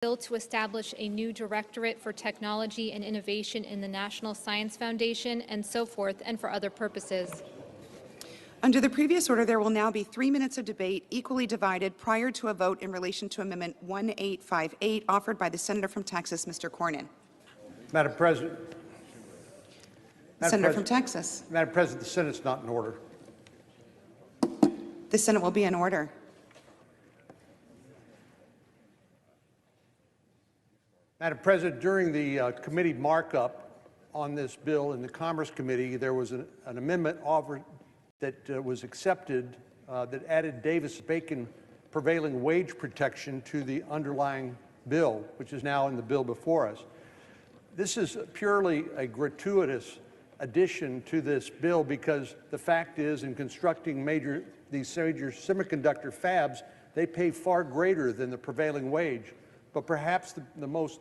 Bill to establish a new directorate for technology and innovation in the National Science Foundation, and so forth, and for other purposes. Under the previous order, there will now be 3 minutes of debate equally divided prior to a vote in relation to Amendment 1858 offered by the Senator from Texas, Mr. Cornyn. Madam President. Senator from Texas. Madam President, the Senate's not in order. The Senate will be in order. Madam President, during the committee markup on this bill in the Commerce Committee, there was an amendment offered that was accepted that added Davis-Bacon prevailing wage protection to the underlying bill, which is now in the bill before us. This is purely a gratuitous addition to this bill because the fact is, in constructing these major semiconductor fabs, they pay far greater than the prevailing wage. But perhaps the most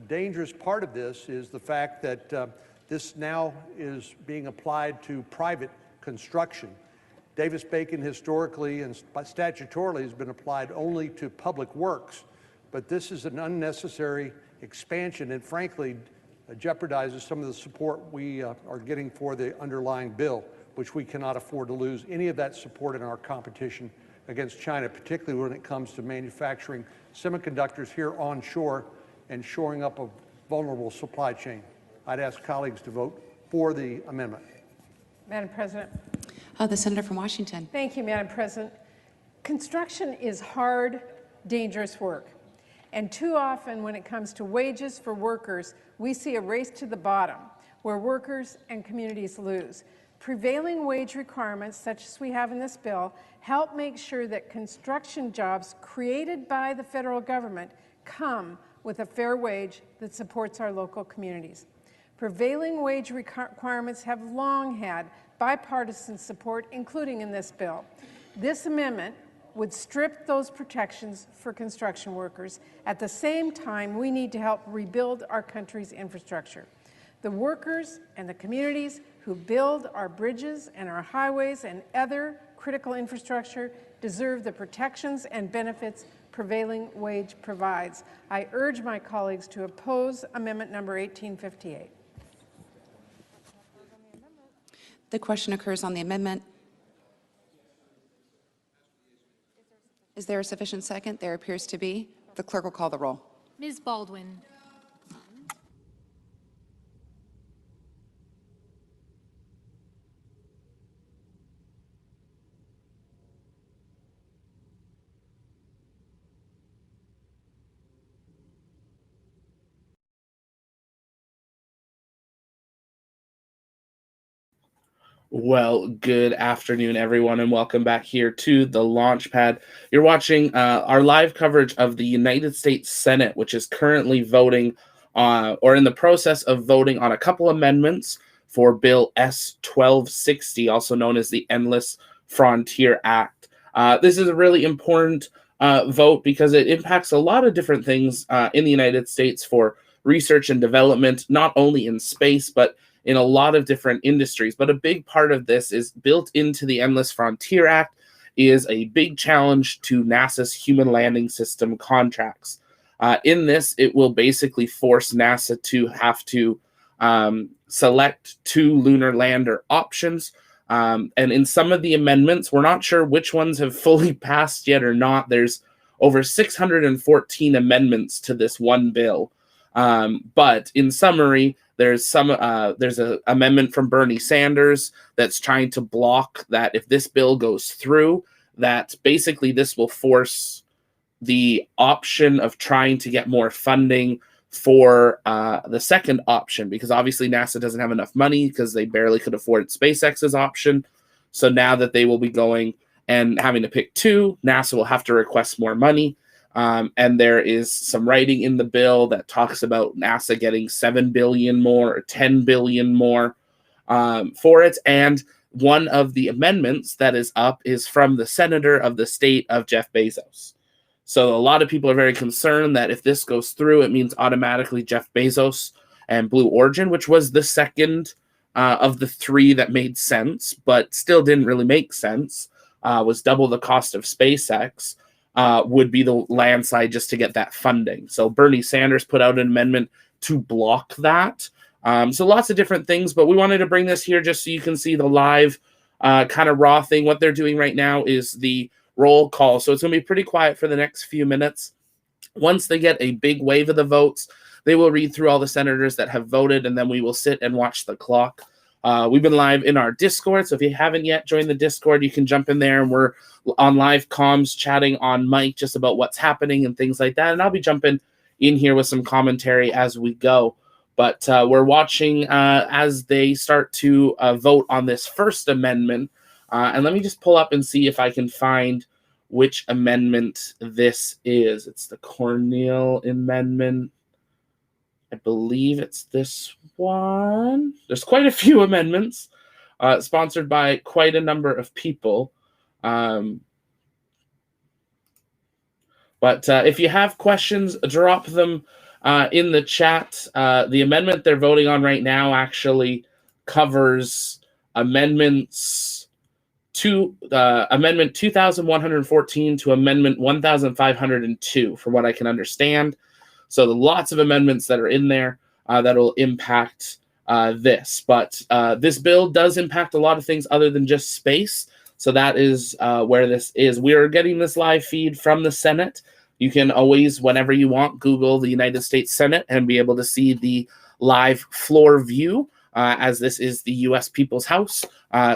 dangerous part of this is the fact that this now is being applied to private construction. Davis-Bacon historically and statutorily has been applied only to public works, but this is an unnecessary expansion and frankly jeopardizes some of the support we are getting for the underlying bill, which we cannot afford to lose any of that support in our competition against China, particularly when it comes to manufacturing semiconductors here onshore and shoring up a vulnerable supply chain. I'd ask colleagues to vote for the amendment. Madam President. The Senator from Washington. Thank you, Madam President. Construction is hard, dangerous work. And too often when it comes to wages for workers, we see a race to the bottom where workers and communities lose. Prevailing wage requirements, such as we have in this bill, help make sure that construction jobs created by the federal government come with a fair wage that supports our local communities. Prevailing wage requirements have long had bipartisan support, including in this bill. This amendment would strip those protections for construction workers. At the same time, we need to help rebuild our country's infrastructure. The workers and the communities who build our bridges and our highways and other critical infrastructure deserve the protections and benefits prevailing wage provides. I urge my colleagues to oppose Amendment number 1858. The question occurs on the amendment. Is there a sufficient second? There appears to be. The clerk will call the roll. Ms. Baldwin. Well, good afternoon, everyone, and welcome back here to the Launchpad. You're watching our live coverage of the United States Senate, which is currently voting or in the process of voting on a couple amendments for Bill S-1260, also known as the Endless Frontier Act. This is a really important vote because it impacts a lot of different things in the United States for research and development, not only in space, but in a lot of different industries. But a big part of this is built into the Endless Frontier Act is a big challenge to NASA's Human Landing System contracts. In this, it will basically force NASA to have to select 2 lunar lander options. And in some of the amendments, we're not sure which ones have fully passed yet or not. There's over 614 amendments to this one bill. But in summary, there's an amendment from Bernie Sanders that's trying to block that if this bill goes through, that basically this will force the option of trying to get more funding for the second option, because obviously NASA doesn't have enough money because they barely could afford SpaceX's option. So now that they will be going and having to pick 2, NASA will have to request more money. And there is some writing in the bill that talks about NASA getting $7 billion more or $10 billion more for it. And one of the amendments that is up is from the senator of the state of Jeff Bezos. So a lot of people are very concerned that if this goes through, it means automatically Jeff Bezos and Blue Origin, which was the second of the 3 that made sense, but still didn't really make sense, was double the cost of SpaceX. would be the landslide just to get that funding. So Bernie Sanders put out an amendment to block that. So lots of different things, but we wanted to bring this here just so you can see the live kind of raw thing. What they're doing right now is the roll call. So it's going to be pretty quiet for the next few minutes. Once they get a big wave of the votes, they will read through all the senators that have voted, and then we will sit and watch the clock. We've been live in our Discord, so if you haven't yet joined the Discord, you can jump in there, and we're on live comms chatting on mic just about what's happening and things like that. And I'll be jumping in here with some commentary as we go. But we're watching as they start to vote on this first amendment. And let me just pull up and see if I can find which amendment this is. It's the Cornell Amendment. I believe it's this one. There's quite a few amendments sponsored by quite a number of people. But if you have questions, drop them in the chat. The amendment they're voting on right now actually covers amendments to Amendment 2114 to Amendment 1502, from what I can understand. So lots of amendments that are in there that will impact this. But this bill does impact a lot of things other than just space. So that is where this is. We are getting this live feed from the Senate. You can always, whenever you want, Google the United States Senate and be able to see the live floor view, as this is the U.S. People's House.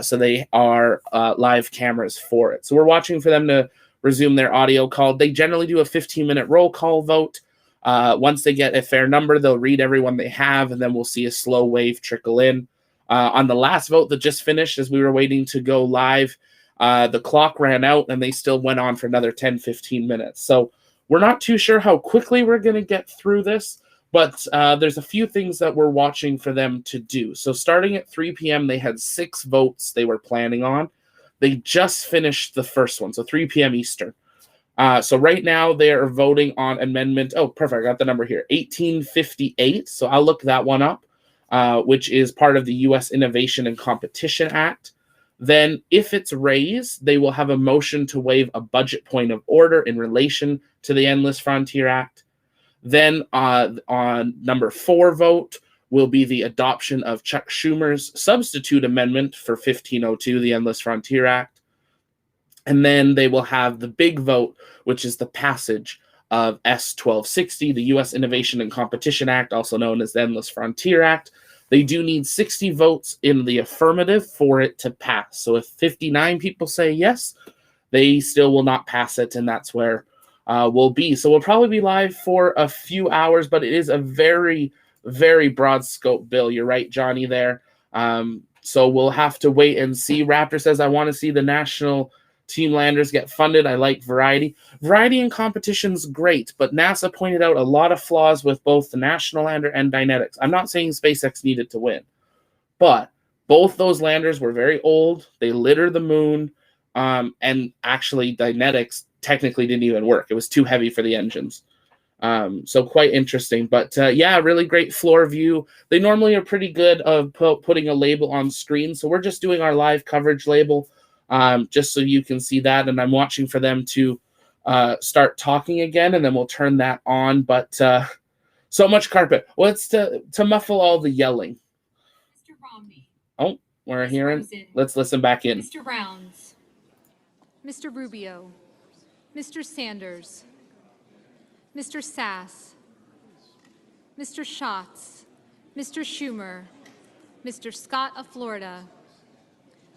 So they are live cameras for it. So we're watching for them to resume their audio call. They generally do a 15-minute roll call vote. Once they get a fair number, they'll read everyone they have, and then we'll see a slow wave trickle in. On the last vote that just finished, as we were waiting to go live, the clock ran out, and they still went on for another 10-15 minutes. So we're not too sure how quickly we're going to get through this, but there's a few things that we're watching for them to do. So starting at 3 p.m., they had 6 votes they were planning on. They just finished the first one, so 3 p.m. Eastern. So right now they are voting on amendment. Oh, perfect. I got the number here. 1858. So I'll look that one up, which is part of the U.S. Innovation and Competition Act. Then if it's raised, they will have a motion to waive a budget point of order in relation to the Endless Frontier Act. Then on number 4 vote will be the adoption of Chuck Schumer's substitute amendment for 1502, the Endless Frontier Act. And then they will have the big vote, which is the passage of S-1260, the U.S. Innovation and Competition Act, also known as the Endless Frontier Act. They do need 60 votes in the affirmative for it to pass. So if 59 people say yes, they still will not pass it, and that's where we'll be. So we'll probably be live for a few hours, but it is a very, very broad scope bill. You're right, Johnny, there. So we'll have to wait and see. Raptor says, I want to see the national team landers get funded. I like variety. Variety in competition's great, but NASA pointed out a lot of flaws with both the National Lander and Dynetics. I'm not saying SpaceX needed to win, but both those landers were very old. They litter the moon, and actually Dynetics technically didn't even work. It was too heavy for the engines. So quite interesting. But yeah, really great floor view. They normally are pretty good of putting a label on screen, so we're just doing our live coverage label. Just so you can see that, and I'm watching for them to start talking again, and then we'll turn that on. But so much carpet. Well, it's to muffle all the yelling. Mr. Romney. Oh, we're Ms. hearing. Rosen. Let's listen back in. Mr. Rounds. Mr. Rubio. Mr. Sanders. Mr. Sass. Mr. Schatz. Mr. Schumer. Mr. Scott of Florida.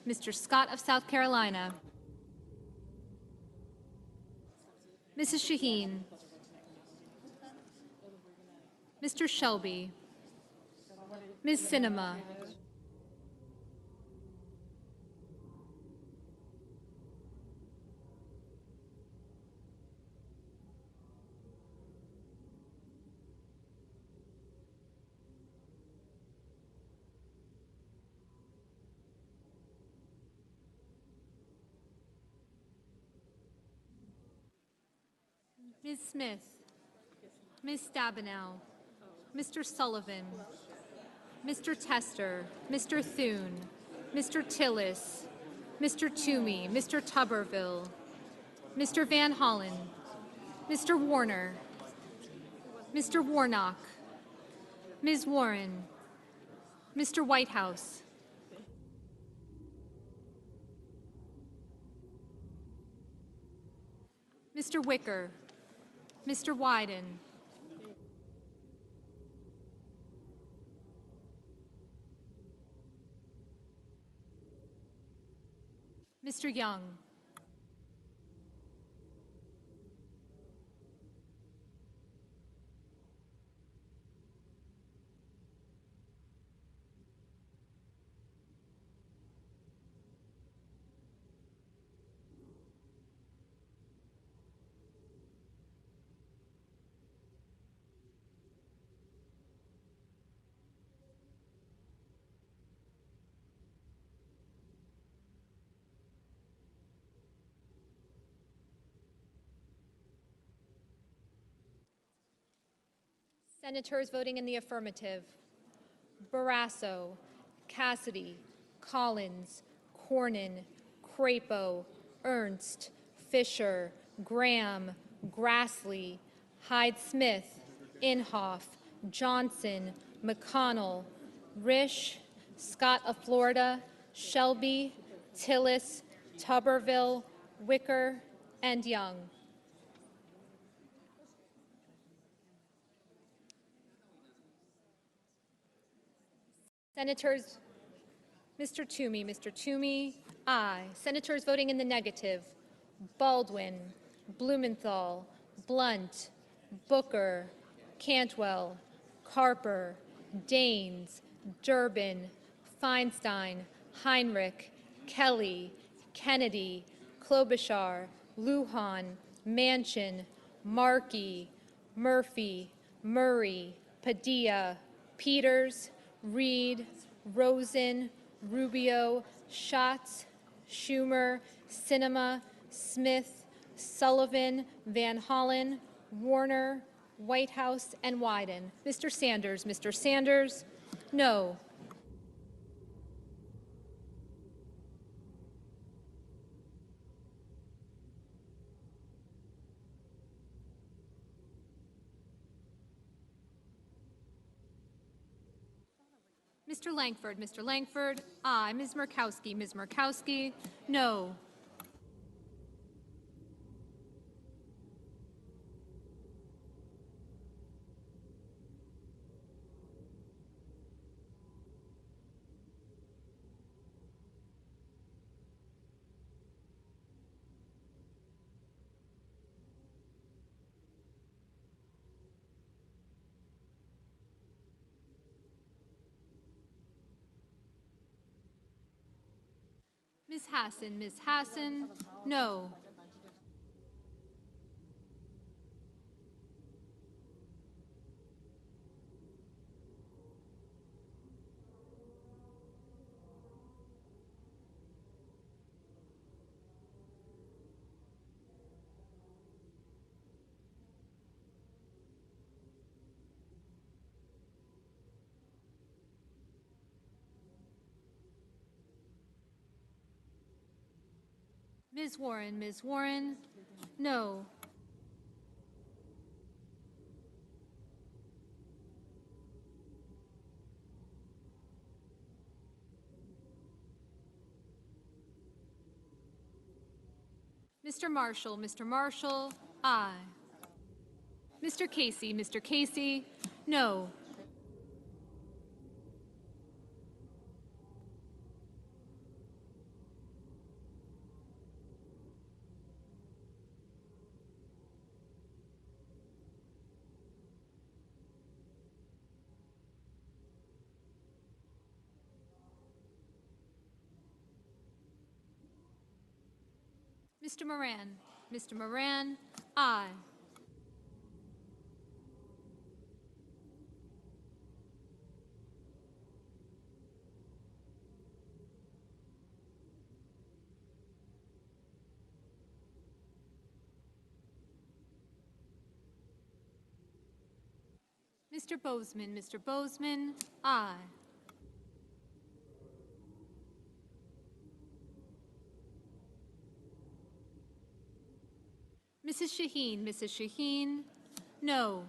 Mr. Scott of South Carolina. Mrs. Shaheen. Mr. Shelby. Ms. Sinema. Ms. Smith, Ms. Stabenow, Mr. Sullivan, Mr. Tester, Mr. Thune, Mr. Tillis, Mr. Toomey, Mr. Tuberville, Mr. Van Hollen, Mr. Warner, Mr. Warnock, Ms. Warren, Mr. Whitehouse, Mr. Wicker, Mr. Wyden, Mr. Young, Senators voting in the affirmative: Barrasso, Cassidy, Collins, Cornyn, Crapo, Ernst, Fisher, Graham, Grassley, Hyde-Smith, Inhofe, Johnson, McConnell, Risch, Scott of Florida, Shelby, Tillis, Tuberville, Wicker, and Young. Senators, Mr. Toomey, aye. Senators voting in the negative: Baldwin, Blumenthal, Blunt, Booker, Cantwell, Carper, Daines, Durbin, Feinstein, Heinrich, Kelly, Kennedy, Klobuchar, Lujan, Manchin, Markey, Murphy, Murray, Padilla, Peters, Reed, Rosen, Rubio, Schatz, Schumer, Sinema, Smith, Sullivan, Van Hollen, Warner, Whitehouse, and Wyden. Mr. Sanders, no. Mr. Langford, aye. Ms. Murkowski, no. Ms. Hassan, no. Ms. Warren, no. Mr. Marshall, aye. Mr. Casey, no. Mr. Moran, aye. Mr. Bozeman, aye. Mrs. Shaheen. Mrs. Shaheen, no.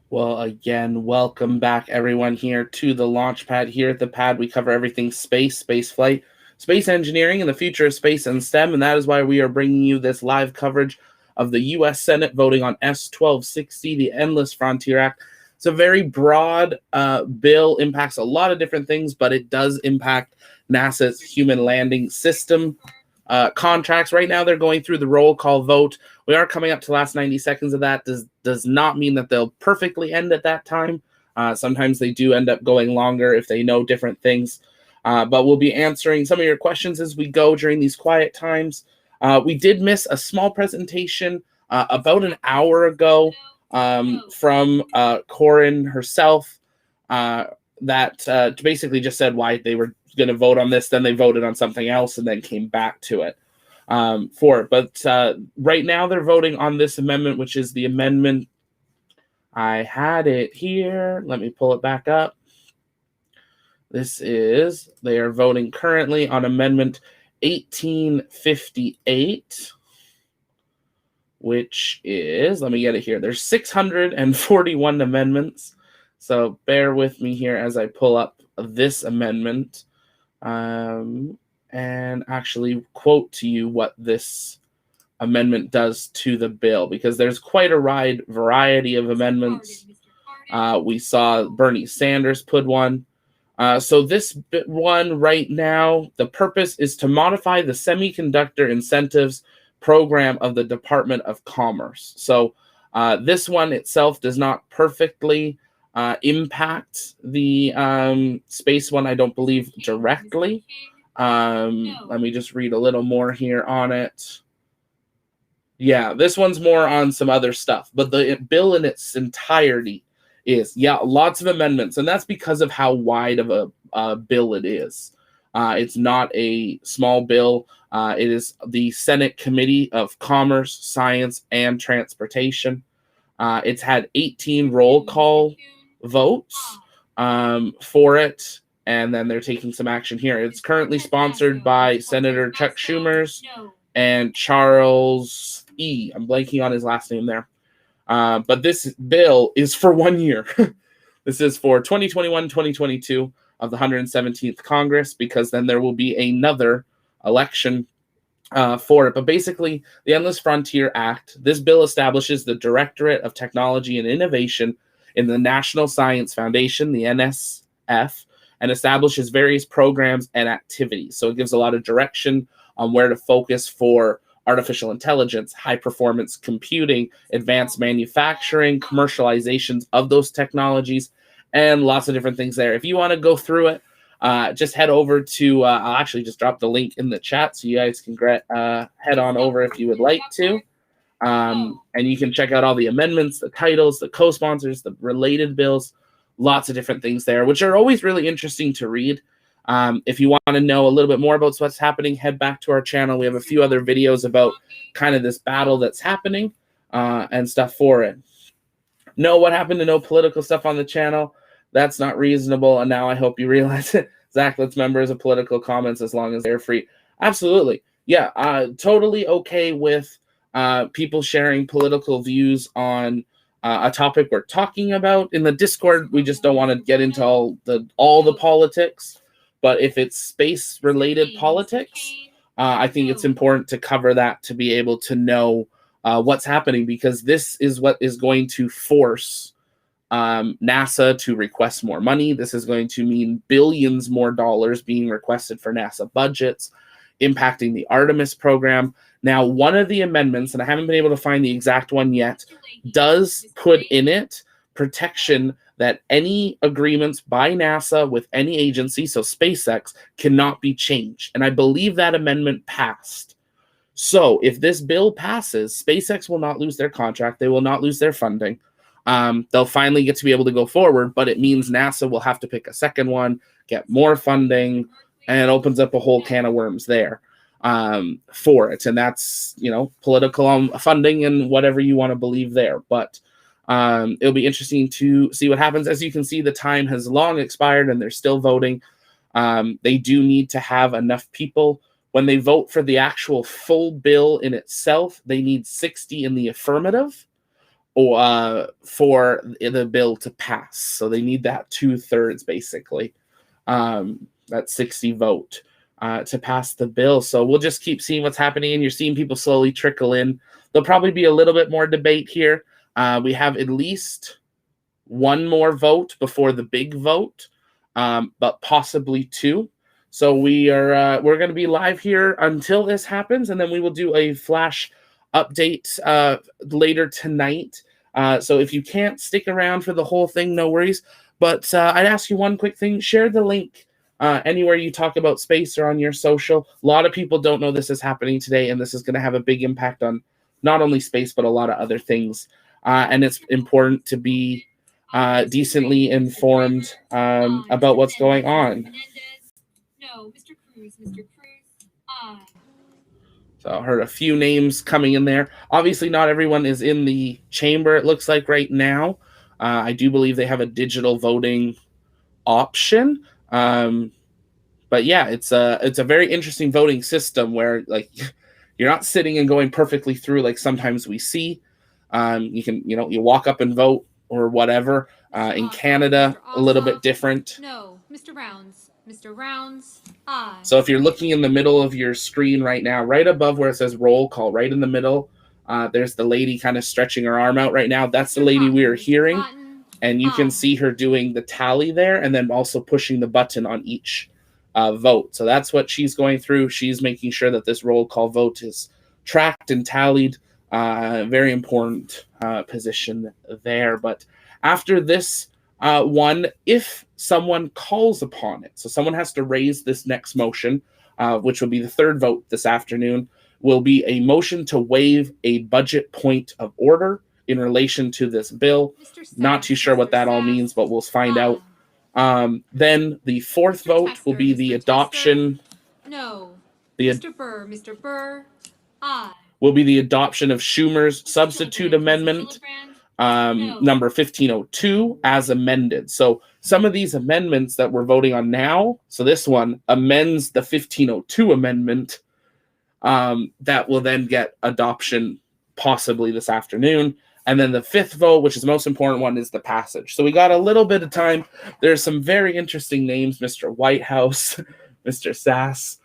Well, again, welcome back, everyone, here to the launch pad. Here at the pad, we cover everything space, space flight, space engineering, and the future of space and STEM. And that is why we are bringing you this live coverage of the U.S. Senate voting on S-1260, the Endless Frontier Act. It's a very broad bill, impacts a lot of different things, but it does impact NASA's human landing system contracts. Right now, they're going through the roll call vote. We are coming up to the last 90 seconds of that. Does not mean that they'll perfectly end at that time. Sometimes they do end up going longer if they know different things. But we'll be answering some of your questions as we go during these quiet times. We did miss a small presentation about an hour ago from Corin herself that basically just said why they were going to vote on this. Then they voted on something else and then came back to it for it. But right now they're voting on this amendment, which is the amendment. I had it here. Let me pull it back up. They are voting currently on amendment 1858, which is, let me get it here. There's 641 amendments. So bear with me here as I pull up this amendment and actually quote to you what this amendment does to the bill, because there's quite a wide variety of amendments. We saw Bernie Sanders put one. So this one right now, the purpose is to modify the semiconductor incentives program of the Department of Commerce. So this one itself does not perfectly impact the space one, I don't believe, directly. Let me just read a little more here on it. Yeah, this one's more on some other stuff, but the bill in its entirety is, lots of amendments, and that's because of how wide of a bill it is. It's not a small bill. It is the Senate Committee of Commerce, Science, and Transportation. It's had 18 roll call votes for it, and then they're taking some action here. It's currently sponsored by Senator Chuck Schumer's and Charles E. I'm blanking on his last name there. But this bill is for 1 year. This is for 2021-2022 of the 117th Congress, because then there will be another election for it. But basically, the Endless Frontier Act, this bill establishes the Directorate of Technology and Innovation in the National Science Foundation, the NSF, and establishes various programs and activities. So it gives a lot of direction on where to focus for artificial intelligence, high-performance computing, advanced manufacturing, commercializations of those technologies, and lots of different things there. If you want to go through it, just head over to, I'll actually just drop the link in the chat so you guys can head on over if you would like to. And you can check out all the amendments, the titles, the co-sponsors, the related bills, lots of different things there, which are always really interesting to read. If you want to know a little bit more about what's happening, head back to our channel. We have a few other videos about kind of this battle that's happening and stuff for it. No, what happened to no political stuff on the channel? That's not reasonable, and now I hope you realize it. Zach lets members of political comments as long as they're free. Absolutely. Yeah, totally okay with people sharing political views on a topic we're talking about. In the Discord, we just don't want to get into all the politics. But if it's space-related politics, I think it's important to cover that to be able to know what's happening, because this is what is going to force NASA to request more money. This is going to mean billions more dollars being requested for NASA budgets, impacting the Artemis program. Now, one of the amendments, and I haven't been able to find the exact one yet, does put in it protection that any agreements by NASA with any agency, so SpaceX, cannot be changed. And I believe that amendment passed. So if this bill passes, SpaceX will not lose their contract. They will not lose their funding. They'll finally get to be able to go forward, but it means NASA will have to pick a second one, get more funding, and it opens up a whole can of worms there for it. And that's, political funding and whatever you want to believe there. But it'll be interesting to see what happens. As you can see, the time has long expired and they're still voting. They do need to have enough people. When they vote for the actual full bill in itself, they need 60 in the affirmative or for the bill to pass. So they need that 2/3 basically, that 60 vote to pass the bill. So we'll just keep seeing what's happening, and you're seeing people slowly trickle in. There'll probably be a little bit more debate here. We have at least one more vote before the big vote, but possibly two. So we're going to be live here until this happens, and then we will do a flash update later tonight. So if you can't stick around for the whole thing, no worries. But I'd ask you one quick thing. Share the link anywhere you talk about space or on your social. A lot of people don't know this is happening today, and this is going to have a big impact on not only space, but a lot of other things. And it's important to be decently informed about what's going on. No, Mr. Cruz, Mr. Cruz, aye. So I heard a few names coming in there. Obviously, not everyone is in the chamber, it looks like right now. I do believe they have a digital voting option. But yeah, it's a very interesting voting system where you're not sitting and going perfectly through like sometimes we see. You can, you walk up and vote or whatever. In Canada, a little bit different. No, Mr. Rounds. Mr. Rounds, aye. So if you're looking in the middle of your screen right now, right above where it says roll call, right in the middle, there's the lady kind of stretching her arm out right now. That's the lady we are hearing. And you can see her doing the tally there and then also pushing the button on each vote. So that's what she's going through. She's making sure that this roll call vote is tracked and tallied. Very important position there. But after this one, if someone calls upon it, so someone has to raise this next motion, which will be the third vote this afternoon, will be a motion to waive a budget point of order in relation to this bill. Not too sure what that all means, but we'll find out. Then the fourth vote will be the adoption. No. Mr. Burr, aye. Will be the adoption of Schumer's substitute amendment, number 1502, as amended. So some of these amendments that we're voting on now, so this one amends the 1502 amendment that will then get adoption possibly this afternoon. And then the fifth vote, which is the most important one, is the passage. So we got a little bit of time. There's some very interesting names, Mr. Whitehouse, Mr. Sass,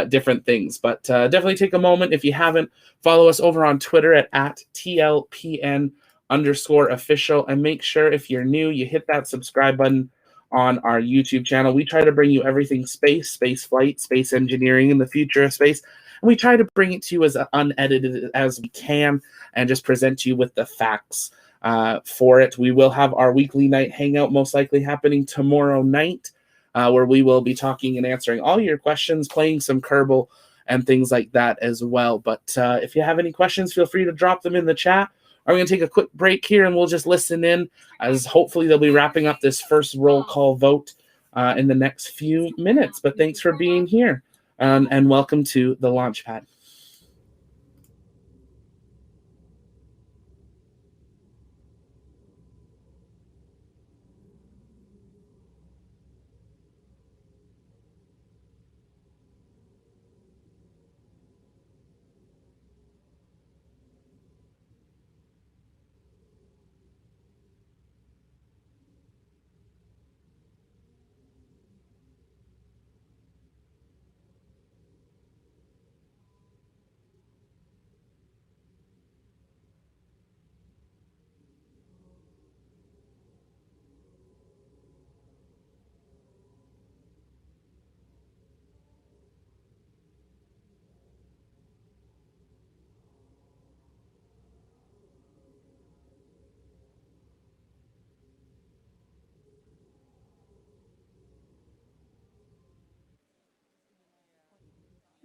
different things. But definitely take a moment. If you haven't, follow us over on Twitter at TLPN_official. And make sure if you're new, you hit that subscribe button on our YouTube channel. We try to bring you everything space, space flight, space engineering, and the future of space. And we try to bring it to you as unedited as we can and just present to you with the facts for it. We will have our weekly night hangout most likely happening tomorrow night, where we will be talking and answering all your questions, playing some Kerbal and things like that as well. But if you have any questions, feel free to drop them in the chat. We're going to take a quick break here and we'll just listen in as hopefully they'll be wrapping up this first roll call vote in the next few minutes. But thanks for being here and welcome to the Launchpad.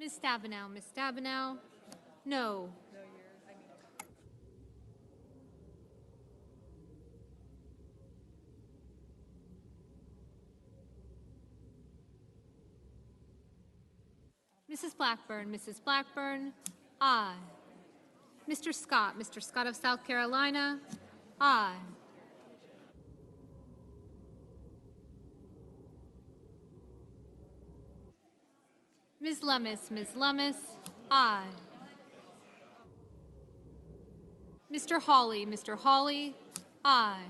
Ms. Stabenow, Ms. Stabenow? No. Mrs. Blackburn, Mrs. Blackburn? Aye. Mr. Scott of South Carolina? Aye. Ms. Lummis, Ms. Lummis? Aye. Mr. Hawley, Mr. Hawley? Aye.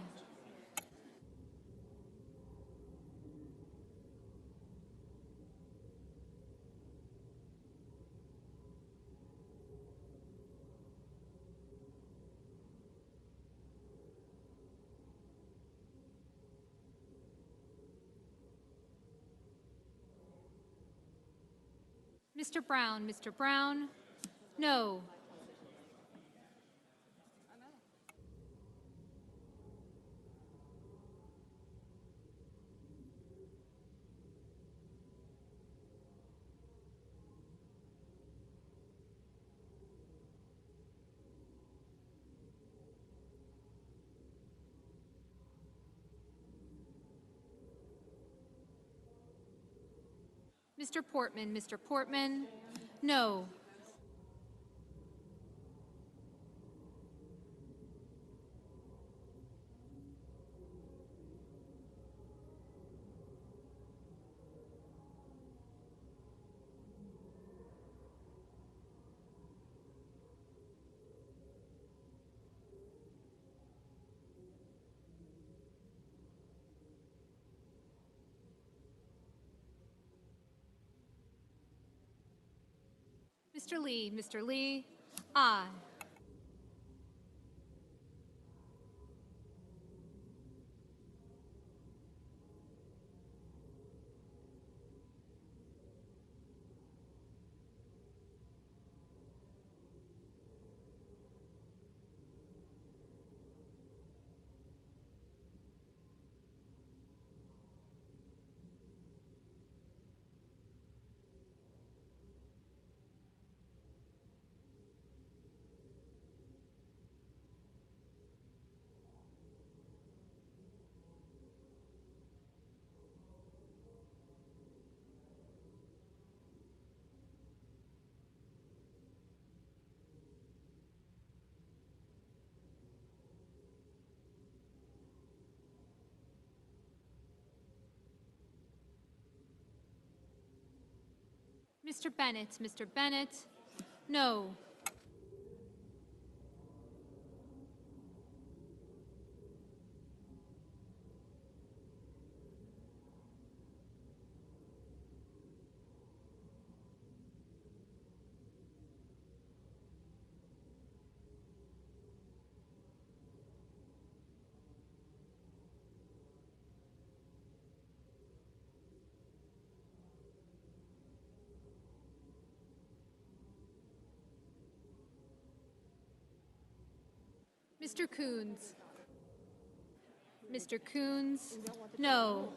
Mr. Brown, Mr. Brown? No. Mr. Portman, Mr. Portman? No. Mr. Lee, Mr. Lee? Aye. Mr. Bennett, Mr. Bennett? No. Mr. Coons? Mr. Coons? No.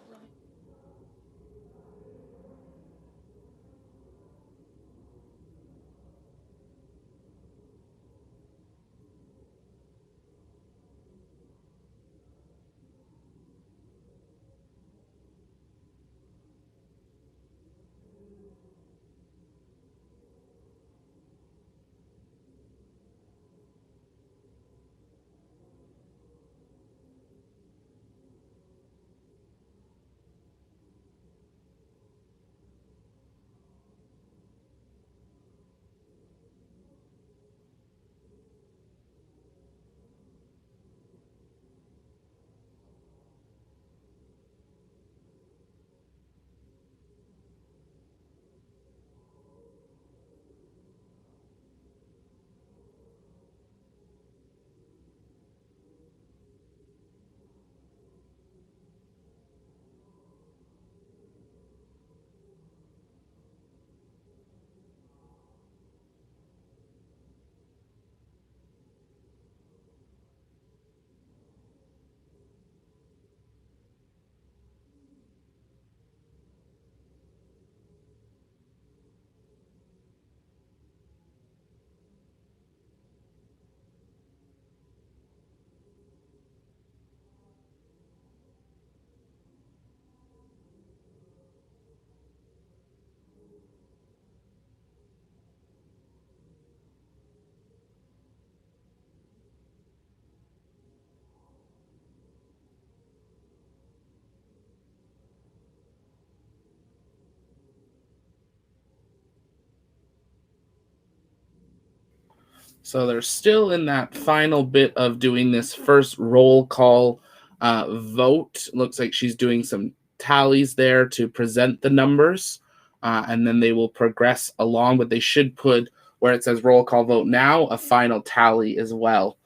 So they're still in that final bit of doing this first roll call vote. Looks like she's doing some tallies there to present the numbers, and then they will progress along, but they should put where it says roll call vote now, a final tally as well,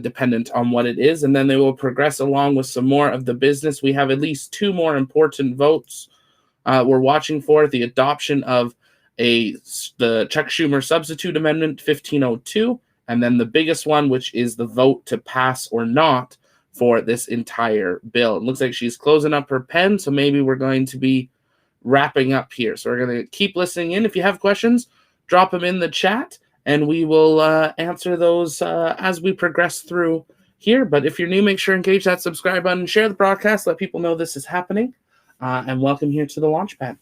dependent on what it is, and then they will progress along with some more of the business. We have at least two more important votes we're watching for: the adoption of the Chuck Schumer substitute amendment 1502, and then the biggest one, which is the vote to pass or not for this entire bill. It looks like she's closing up her pen, so maybe we're going to be wrapping up here. So we're going to keep listening in. If you have questions, drop them in the chat, and we will answer those as we progress through here. But if you're new, make sure to engage that subscribe button, share the broadcast, let people know this is happening, and welcome here to the Launchpad.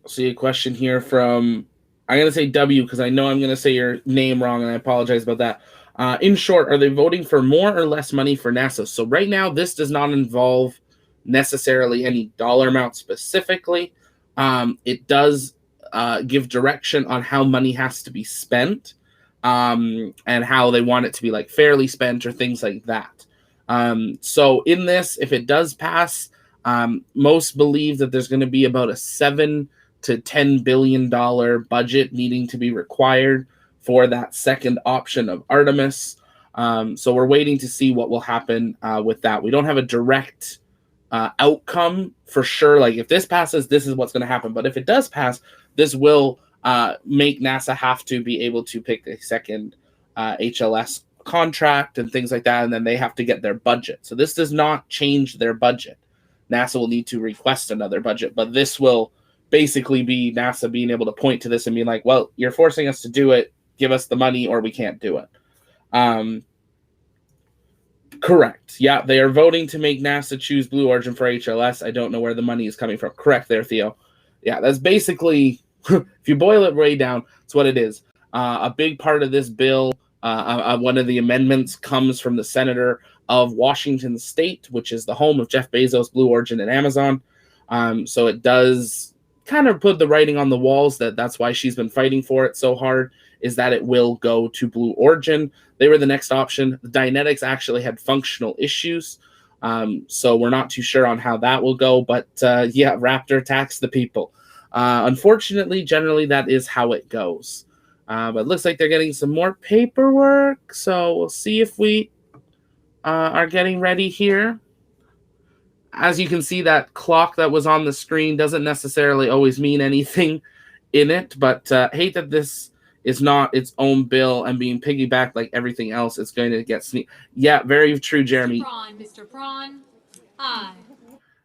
See a question here from, I'm going to say W because I know I'm going to say your name wrong, and I apologize about that. In short, are they voting for more or less money for NASA? So right now, this does not involve necessarily any dollar amount specifically. It does give direction on how money has to be spent, and how they want it to be like fairly spent or things like that. So in this, if it does pass, most believe that there's going to be about a $7 to $10 billion budget needing to be required for that second option of Artemis. So we're waiting to see what will happen with that. We don't have a direct outcome for sure. Like if this passes, this is what's going to happen. But if it does pass, this will make NASA have to be able to pick a second HLS contract and things like that. And then they have to get their budget. So this does not change their budget. NASA will need to request another budget, but this will basically be NASA being able to point to this and be like, well, you're forcing us to do it. Give us the money or we can't do it. Correct. Yeah, they are voting to make NASA choose Blue Origin for HLS. I don't know where the money is coming from. Correct there, Theo. Yeah, that's basically, if you boil it way down, it's what it is. A big part of this bill, one of the amendments comes from the senator of Washington State, which is the home of Jeff Bezos, Blue Origin, and Amazon. So it does kind of put the writing on the walls that's why she's been fighting for it so hard, is that it will go to Blue Origin. They were the next option. The Dynetics actually had functional issues, so we're not too sure on how that will go. But yeah, Raptor tax the people. Unfortunately, generally that is how it goes. But it looks like they're getting some more paperwork, so we'll see if we are getting ready here. As you can see, that clock that was on the screen doesn't necessarily always mean anything in it, but hate that this is not its own bill and being piggybacked like everything else. It's going to get Yeah, very true, Jeremy. Mr. Braun, aye.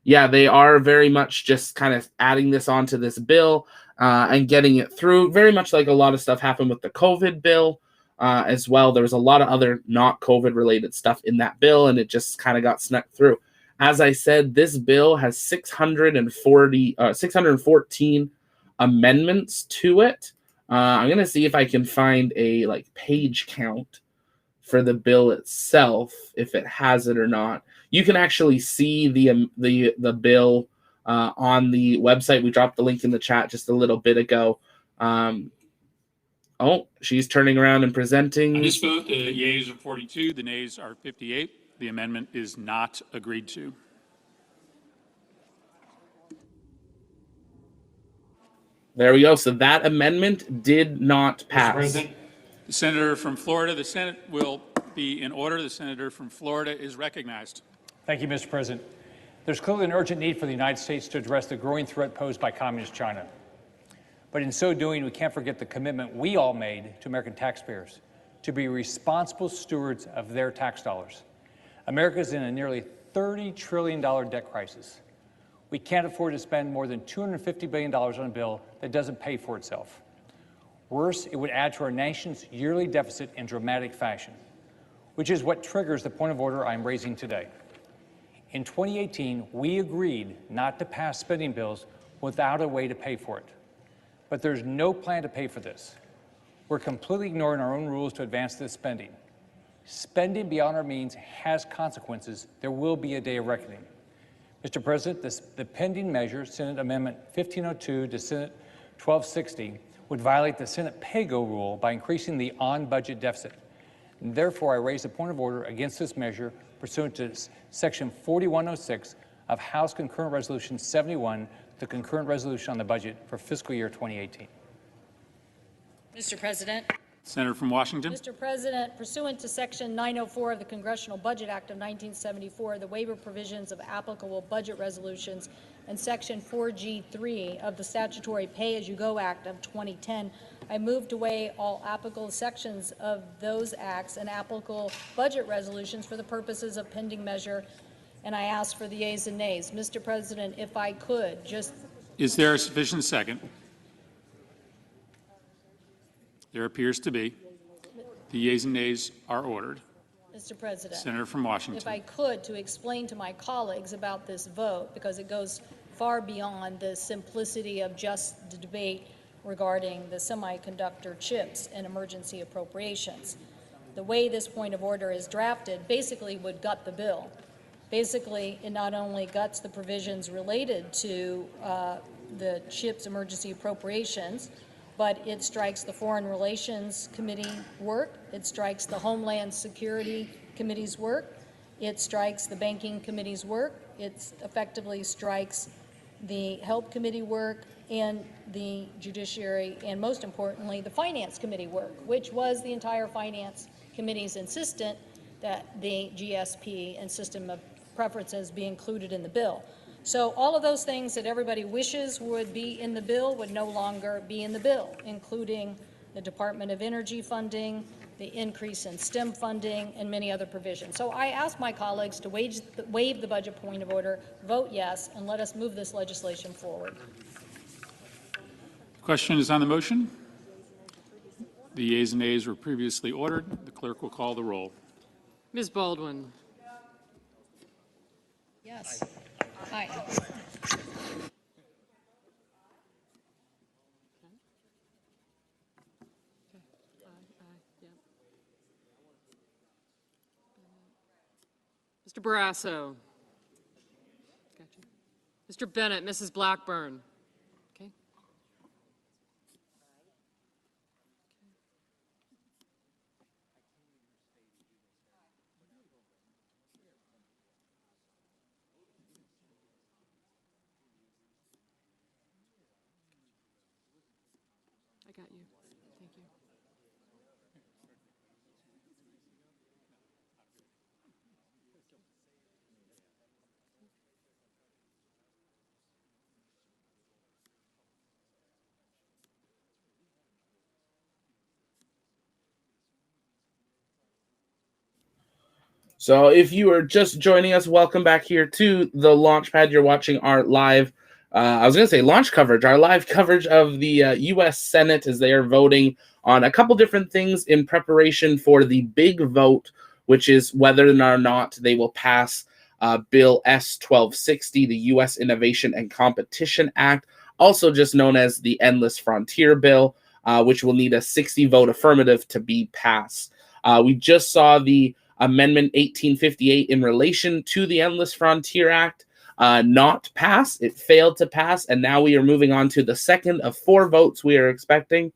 Yeah, they are very much just kind of adding this onto this bill and getting it through. Very much like a lot of stuff happened with the COVID bill as well. There was a lot of other not COVID related stuff in that bill, and it just kind of got snuck through. As I said, this bill has 614 amendments to it. I'm going to see if I can find a page count for the bill itself, if it has it or not. You can actually see the bill on the website. We dropped the link in the chat just a little bit ago. Oh, she's turning around and presenting. On this vote, the yeas are 42, the nays are 58. The amendment is not agreed to. There we go. So that amendment did not pass. The senator from Florida, the Senate will be in order. The senator from Florida is recognized. Thank you, Mr. President. There's clearly an urgent need for the United States to address the growing threat posed by Communist China. But in so doing, we can't forget the commitment we all made to American taxpayers to be responsible stewards of their tax dollars. America is in a nearly $30 trillion debt crisis. We can't afford to spend more than $250 billion on a bill that doesn't pay for itself. Worse, it would add to our nation's yearly deficit in dramatic fashion, which is what triggers the point of order I'm raising today. In 2018, we agreed not to pass spending bills without a way to pay for it. But there's no plan to pay for this. We're completely ignoring our own rules to advance this spending. Spending beyond our means has consequences. There will be a day of reckoning. Mr. President, the pending measure, Senate Amendment 1502 to Senate 1260, would violate the Senate pay-go rule by increasing the on-budget deficit. And therefore, I raise a point of order against this measure pursuant to Section 4106 of House Concurrent Resolution 71, the concurrent resolution on the budget for fiscal year 2018. Mr. President. Senator from Washington. Mr. President, pursuant to Section 904 of the Congressional Budget Act of 1974, the waiver provisions of applicable budget resolutions, and Section 4G3 of the Statutory Pay-As-You-Go Act of 2010, I move to waive all applicable sections of those acts and applicable budget resolutions for the purposes of pending measure, and I ask for the yeas and nays. Mr. President, if I could just... Is there a sufficient second? There appears to be. The yeas and nays are ordered. Mr. President. Senator from Washington. If I could, to explain to my colleagues about this vote, because it goes far beyond the simplicity of just the debate regarding the semiconductor chips and emergency appropriations. The way this point of order is drafted basically would gut the bill. Basically, it not only guts the provisions related to the CHIPS emergency appropriations, but it strikes the Foreign Relations Committee work, it strikes the Homeland Security Committee's work, it strikes the Banking Committee's work, it effectively strikes the Help Committee work, and the Judiciary, and most importantly, the Finance Committee work, which was the entire Finance Committee's insistent that the GSP and system of preferences be included in the bill. So all of those things that everybody wishes would be in the bill would no longer be in the bill, including the Department of Energy funding, the increase in STEM funding, and many other provisions. So I ask my colleagues to waive the budget point of order, vote yes, and let us move this legislation forward. The question is on the motion. The yeas and nays were previously ordered. The clerk will call the roll. Ms. Baldwin. Yes. Aye. Mr. Barrasso. Gotcha. Mr. Bennett, Mrs. Blackburn. Okay. I got you. Thank you. So if you are just joining us, welcome back here to the Launchpad. You're watching our live, launch coverage, our live coverage of the U.S. Senate as they are voting on a couple different things in preparation for the big vote, which is whether or not they will pass Bill S-1260, the U.S. Innovation and Competition Act, also just known as the Endless Frontier Bill, which will need a 60-vote affirmative to be passed. We just saw the Amendment 1858 in relation to the Endless Frontier Act not pass. It failed to pass, and now we are moving on to the second of 4 votes we are expecting.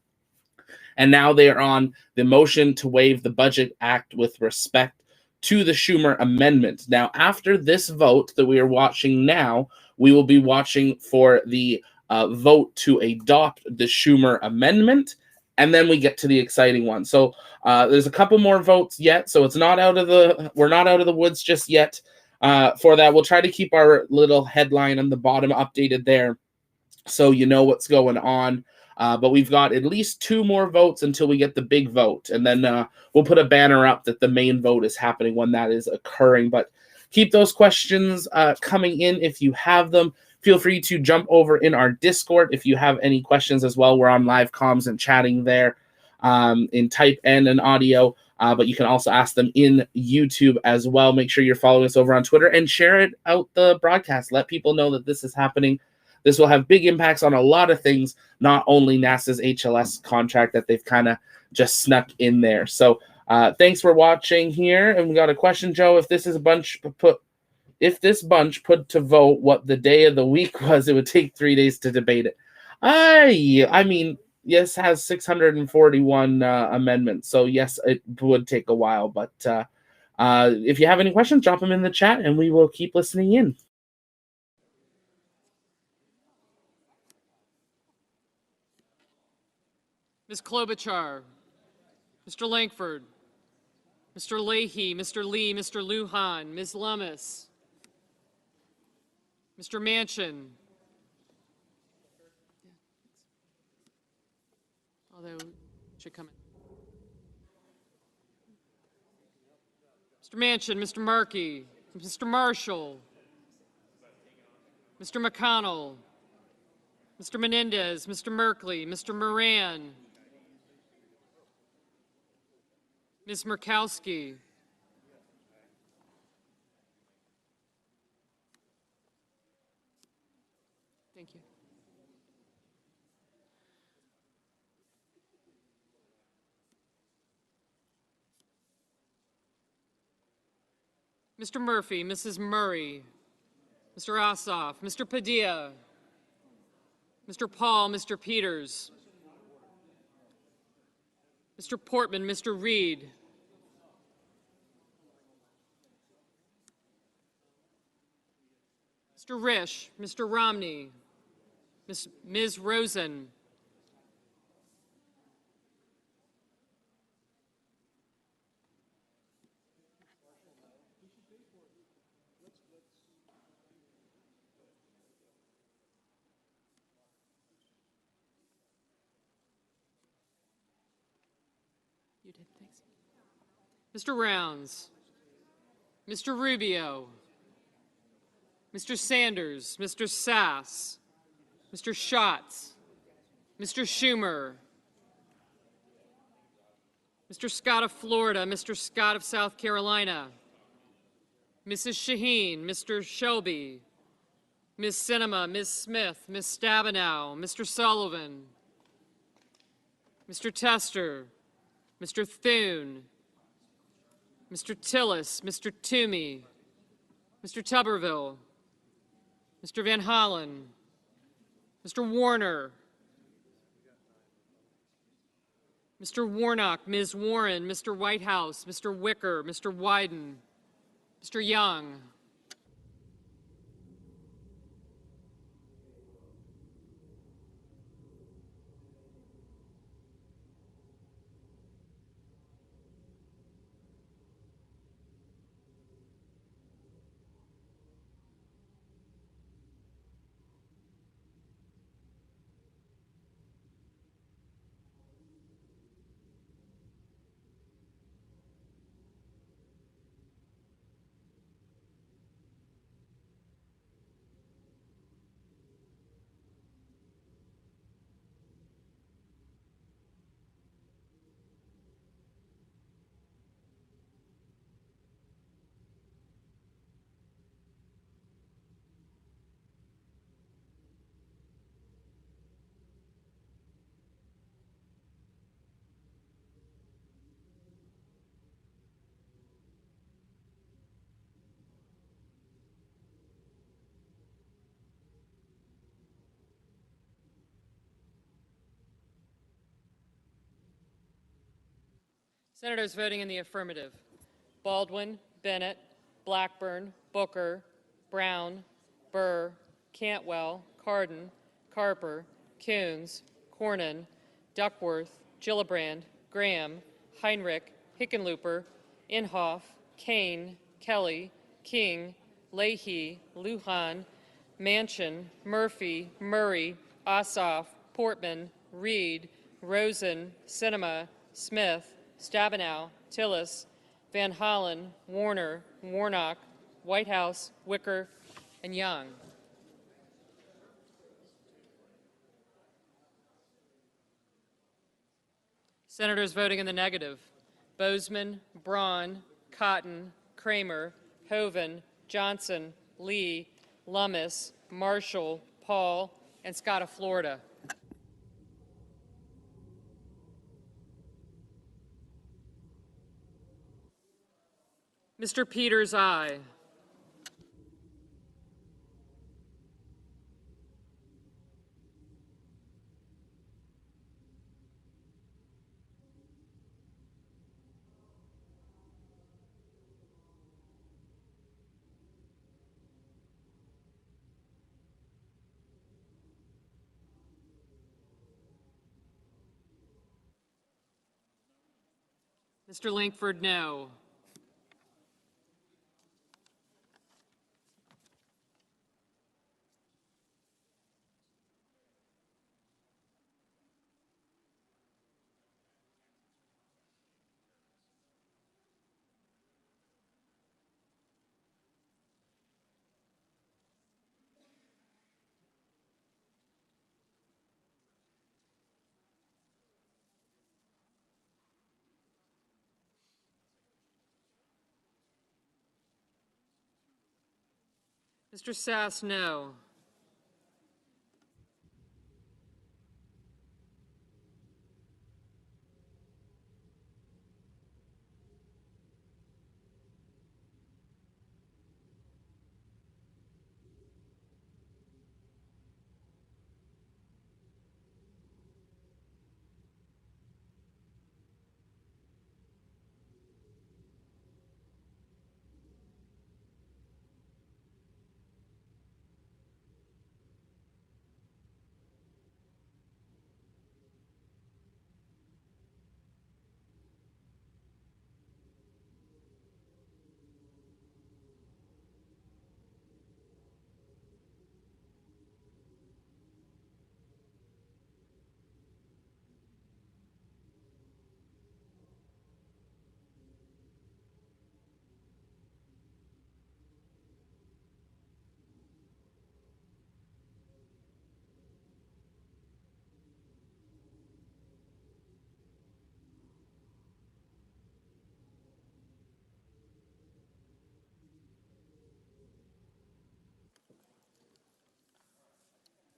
And now they are on the motion to waive the Budget Act with respect to the Schumer amendment. Now, after this vote that we are watching now, we will be watching for the vote to adopt the Schumer amendment, and then we get to the exciting one. So there's a couple more votes yet, so it's not out of the we're not out of the woods just yet. for that. We'll try to keep our little headline on the bottom updated there so you know what's going on. But we've got at least 2 more votes until we get the big vote. And then we'll put a banner up that the main vote is happening when that is occurring. But keep those questions coming in if you have them. Feel free to jump over in our Discord if you have any questions as well. We're on live comms and chatting there in type and in audio. But you can also ask them in YouTube as well. Make sure you're following us over on Twitter and share it out the broadcast. Let people know that this is happening. This will have big impacts on a lot of things, not only NASA's HLS contract that they've kind of just snuck in there. So thanks for watching here. And we got a question, Joe. If this bunch put to vote what the day of the week was, it would take 3 days to debate it. I mean, yes, has 641 amendments. So yes, it would take a while. But if you have any questions, drop them in the chat and we will keep listening in. Ms. Klobuchar, Mr. Langford, Mr. Leahy, Mr. Lee, Mr. Lujan, Ms. Lummis, Mr. Manchin, although it should come in. Mr. Manchin, Mr. Markey, Mr. Marshall, Mr. McConnell, Mr. Menendez, Mr. Merkley, Mr. Moran, Ms. Murkowski, thank you. Mr. Murphy, Mrs. Murray, Mr. Ossoff, Mr. Padilla, Mr. Paul, Mr. Peters, Mr. Portman, Mr. Reed, Mr. Risch, Mr. Romney, Ms. Rosen, you did, thanks. Mr. Rounds, Mr. Rubio, Mr. Sanders, Mr. Sass, Mr. Schatz, Mr. Schumer, Mr. Scott of Florida, Mr. Scott of South Carolina, Mrs. Shaheen, Mr. Shelby, Ms. Sinema, Ms. Smith, Ms. Stabenow, Mr. Sullivan, Mr. Tester, Mr. Thune, Mr. Tillis, Mr. Toomey, Mr. Tuberville, Mr. Van Hollen, Mr. Warner, Mr. Warnock, Ms. Warren, Mr. Whitehouse, Mr. Wicker, Mr. Wyden, Mr. Young. Senators voting in the affirmative: Baldwin, Bennett, Blackburn, Booker, Brown, Burr, Cantwell, Cardin, Carper, Coons, Cornyn, Duckworth, Gillibrand, Graham, Heinrich, Hickenlooper, Inhofe, Kane, Kelly, King, Leahy, Lujan, Manchin, Murphy, Murray, Ossoff, Portman, Reed, Rosen, Sinema, Smith, Stabenow, Tillis, Van Hollen, Warner, Warnock, Whitehouse, Wicker, and Young. Senators voting in the negative: Bozeman, Braun, Cotton, Kramer, Hoeven, Johnson, Lee, Lummis, Marshall, Paul, and Scott of Florida. Mr. Peters, aye. Mr. Langford, no. Mr. Sass, no.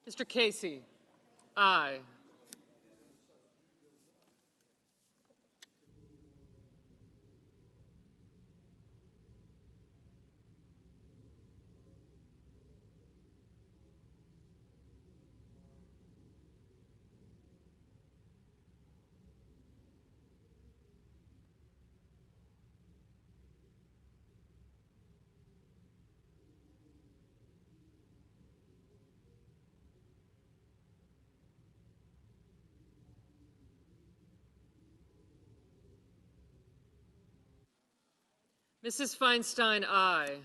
Mr. Casey, aye. Mrs. Feinstein, aye.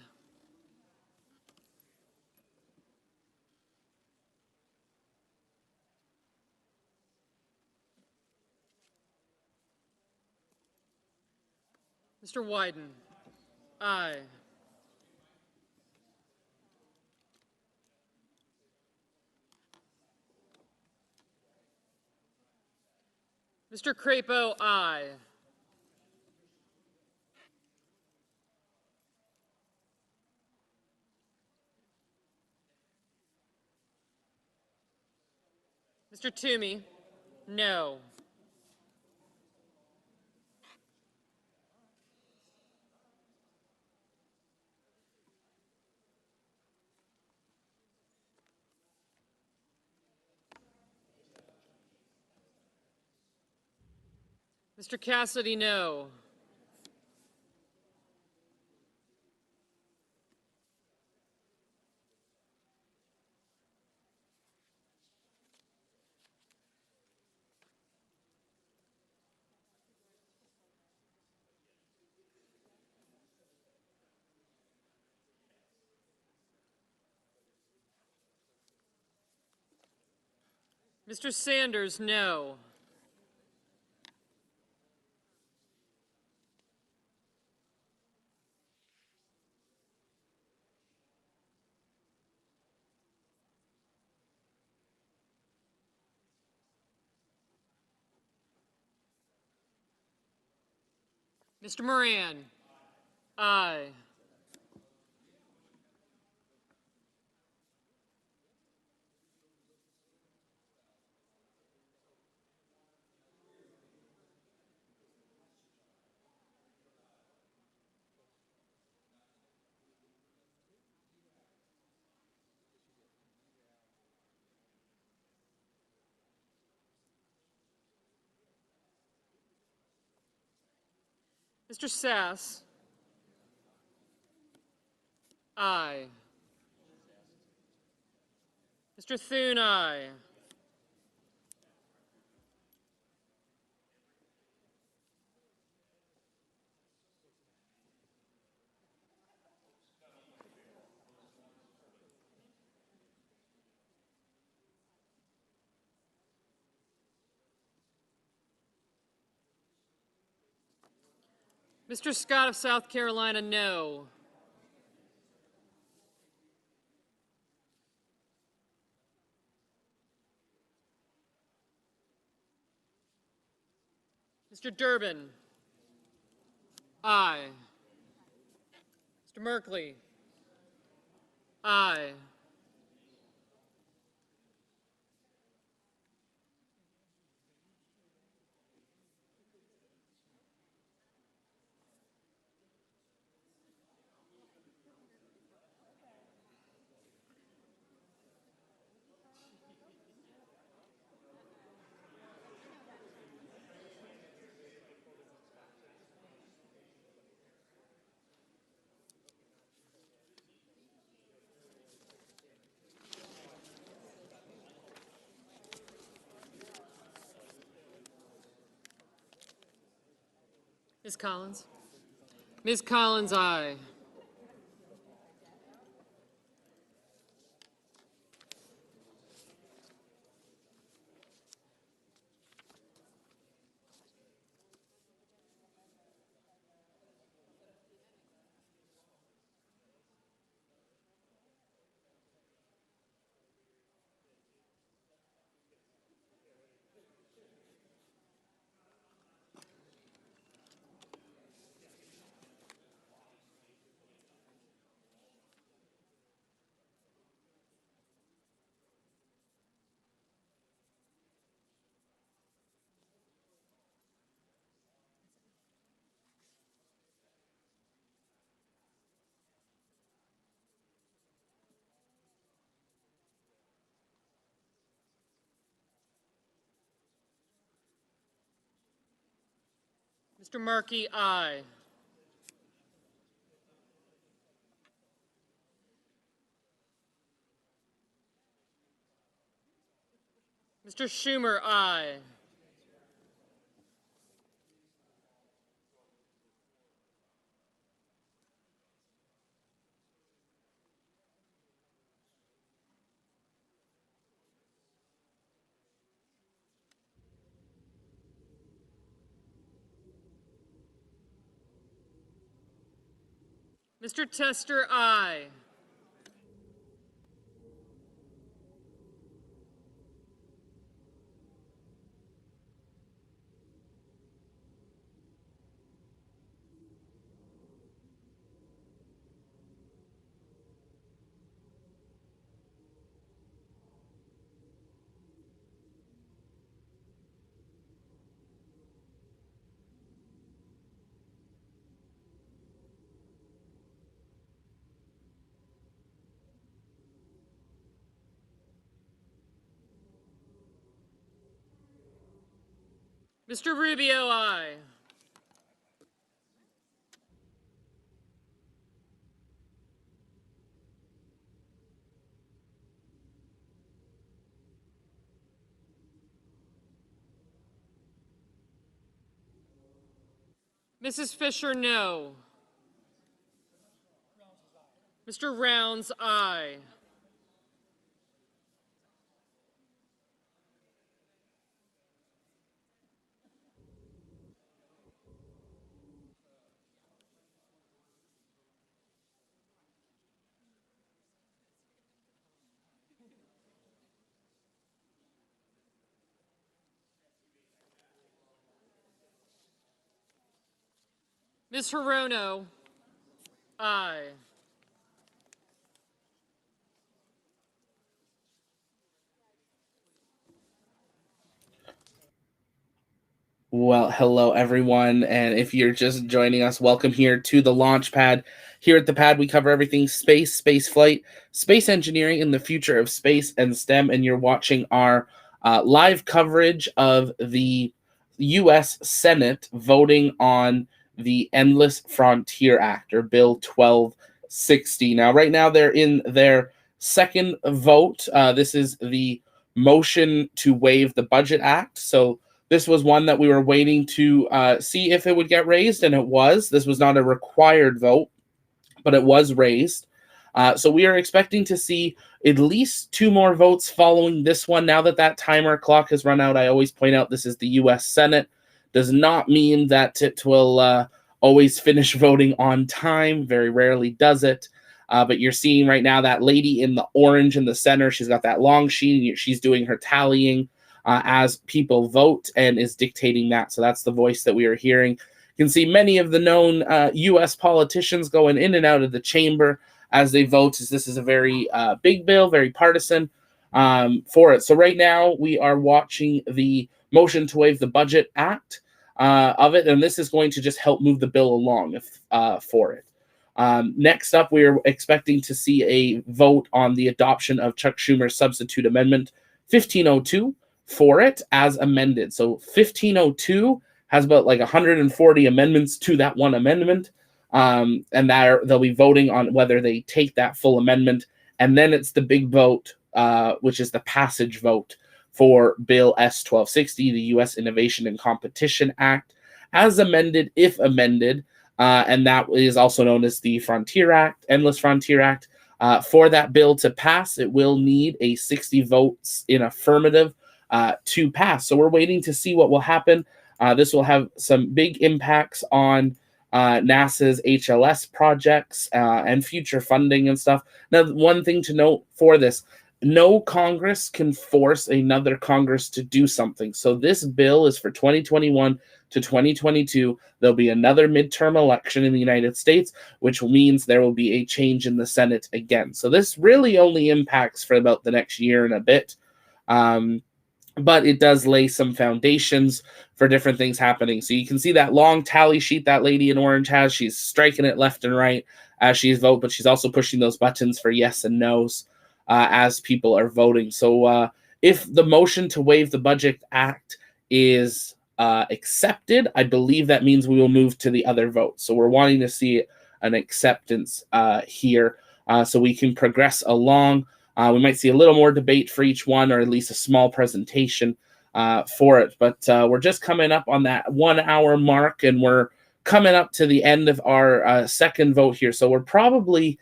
Mr. Wyden, aye. Mr. Crapo, aye. Mr. Toomey, no. Mr. Cassidy, no. Mr. Sanders, no. Mr. Moran, aye. Mr. Sass, aye. Mr. Thune, aye. Mr. Scott of South Carolina, no. Mr. Durbin, aye. Mr. Merkley, aye. Ms. Collins? Ms. Collins, aye. Mr. Markey, aye. Mr. Schumer, aye. Mr. Tester, aye. Mr. Rubio, aye. Mrs. Fisher, no. Mr. Rounds, aye. Ms. Hirono, aye. Well, hello everyone, and if you're just joining us, welcome here to the launch pad. Here at the pad, we cover everything space, space flight, space engineering, and the future of space and STEM, and you're watching our live coverage of the U.S. Senate voting on the Endless Frontier Act, or Bill 1260. Now, right now, they're in their second vote. This is the motion to waive the Budget Act, so this was one that we were waiting to see if it would get raised, and it was. This was not a required vote, but it was raised. So we are expecting to see at least 2 more votes following this one. Now that that timer clock has run out, I always point out this is the U.S. Senate. Does not mean that it will always finish voting on time. Very rarely does it. But you're seeing right now that lady in the orange in the center. She's got that long sheet. She's doing her tallying as people vote and is dictating that. So that's the voice that we are hearing. You can see many of the known U.S. politicians going in and out of the chamber as they vote, as this is a very big bill, very partisan for it. So right now we are watching the motion to waive the Budget Act of it, and this is going to just help move the bill along for it. Next up, we are expecting to see a vote on the adoption of Chuck Schumer's substitute amendment 1502 for it as amended. So 1502 has about like 140 amendments to that one amendment, and they'll be voting on whether they take that full amendment, and then it's the big vote, which is the passage vote for Bill S-1260, the U.S. Innovation and Competition Act, as amended, if amended, and that is also known as the Frontier Act, Endless Frontier Act. For that bill to pass, it will need a 60 votes in affirmative to pass. So we're waiting to see what will happen. This will have some big impacts on NASA's HLS projects and future funding and stuff. Now, one thing to note for this, no Congress can force another Congress to do something. So this bill is for 2021 to 2022. There'll be another midterm election in the United States, which means there will be a change in the Senate again. So this really only impacts for about the next year and a bit. But it does lay some foundations for different things happening. So you can see that long tally sheet that lady in orange has. She's striking it left and right as she's voting, but she's also pushing those buttons for yes and no's as people are voting. So if the motion to waive the Budget Act is accepted, I believe that means we will move to the other vote. So we're wanting to see an acceptance here so we can progress along. We might see a little more debate for each one, or at least a small presentation for it. But we're just coming up on that 1 hour mark, and we're coming up to the end of our second vote here. So we're probably,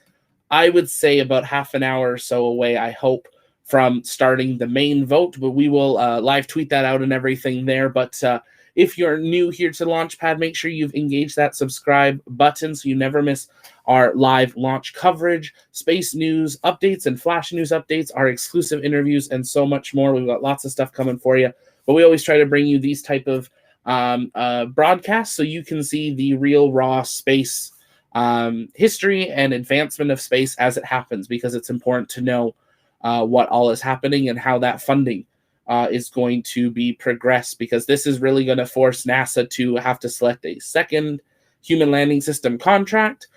I would say, about half an hour or so away, I hope, from starting the main vote. But we will live tweet that out and everything there. But if you're new here to Launchpad, make sure you've engaged that subscribe button so you never miss our live launch coverage, space news updates and flash news updates, our exclusive interviews, and so much more. We've got lots of stuff coming for you, but we always try to bring you these type of broadcasts so you can see the real raw space history and advancement of space as it happens, because it's important to know what all is happening and how that funding is going to be progressed, because this is really going to force NASA to have to select a second human landing system contract,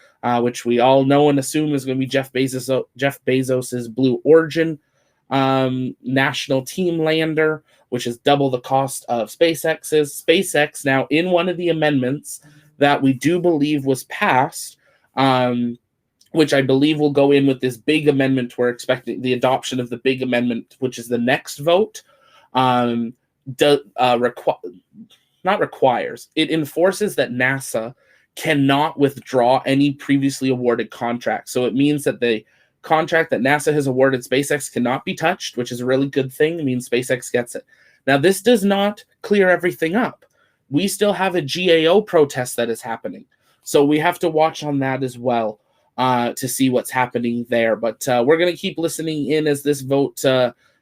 which we all know and assume is going to be Jeff Bezos's Blue Origin national team lander, which is double the cost of SpaceX's. SpaceX now, in one of the amendments that we do believe was passed, which I believe will go in with this big amendment. We're expecting the adoption of the big amendment, which is the next vote. It enforces that NASA cannot withdraw any previously awarded contract. So it means that the contract that NASA has awarded SpaceX cannot be touched, which is a really good thing. It means SpaceX gets it. Now, this does not clear everything up. We still have a GAO protest that is happening. So we have to watch on that as well to see what's happening there. But we're going to keep listening in as this vote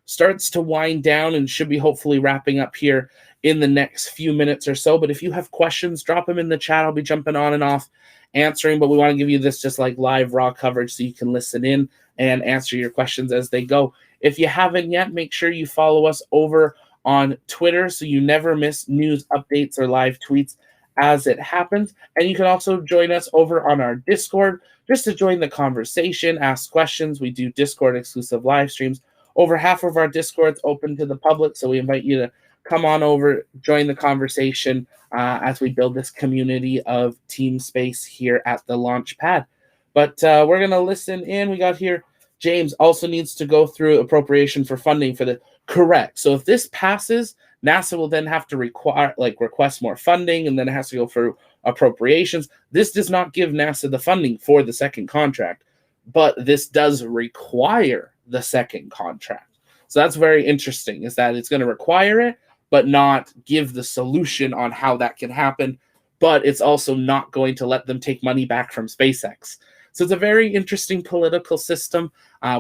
starts to wind down and should be hopefully wrapping up here in the next few minutes or so. But if you have questions, drop them in the chat. I'll be jumping on and off answering, but we want to give you this just like live raw coverage so you can listen in and answer your questions as they go. If you haven't yet, make sure you follow us over on Twitter so you never miss news updates or live tweets as it happens. And you can also join us over on our Discord just to join the conversation, ask questions. We do Discord exclusive live streams. Over half of our Discord's open to the public, so we invite you to come on over, join the conversation as we build this community of team space here at the launch pad. But we're going to listen in. We got here, James also needs to go through appropriation for funding for the correct. So if this passes, NASA will then have to request more funding, and then it has to go for appropriations. This does not give NASA the funding for the second contract, but this does require the second contract. So that's very interesting, is that it's going to require it, but not give the solution on how that can happen. But it's also not going to let them take money back from SpaceX. So it's a very interesting political system.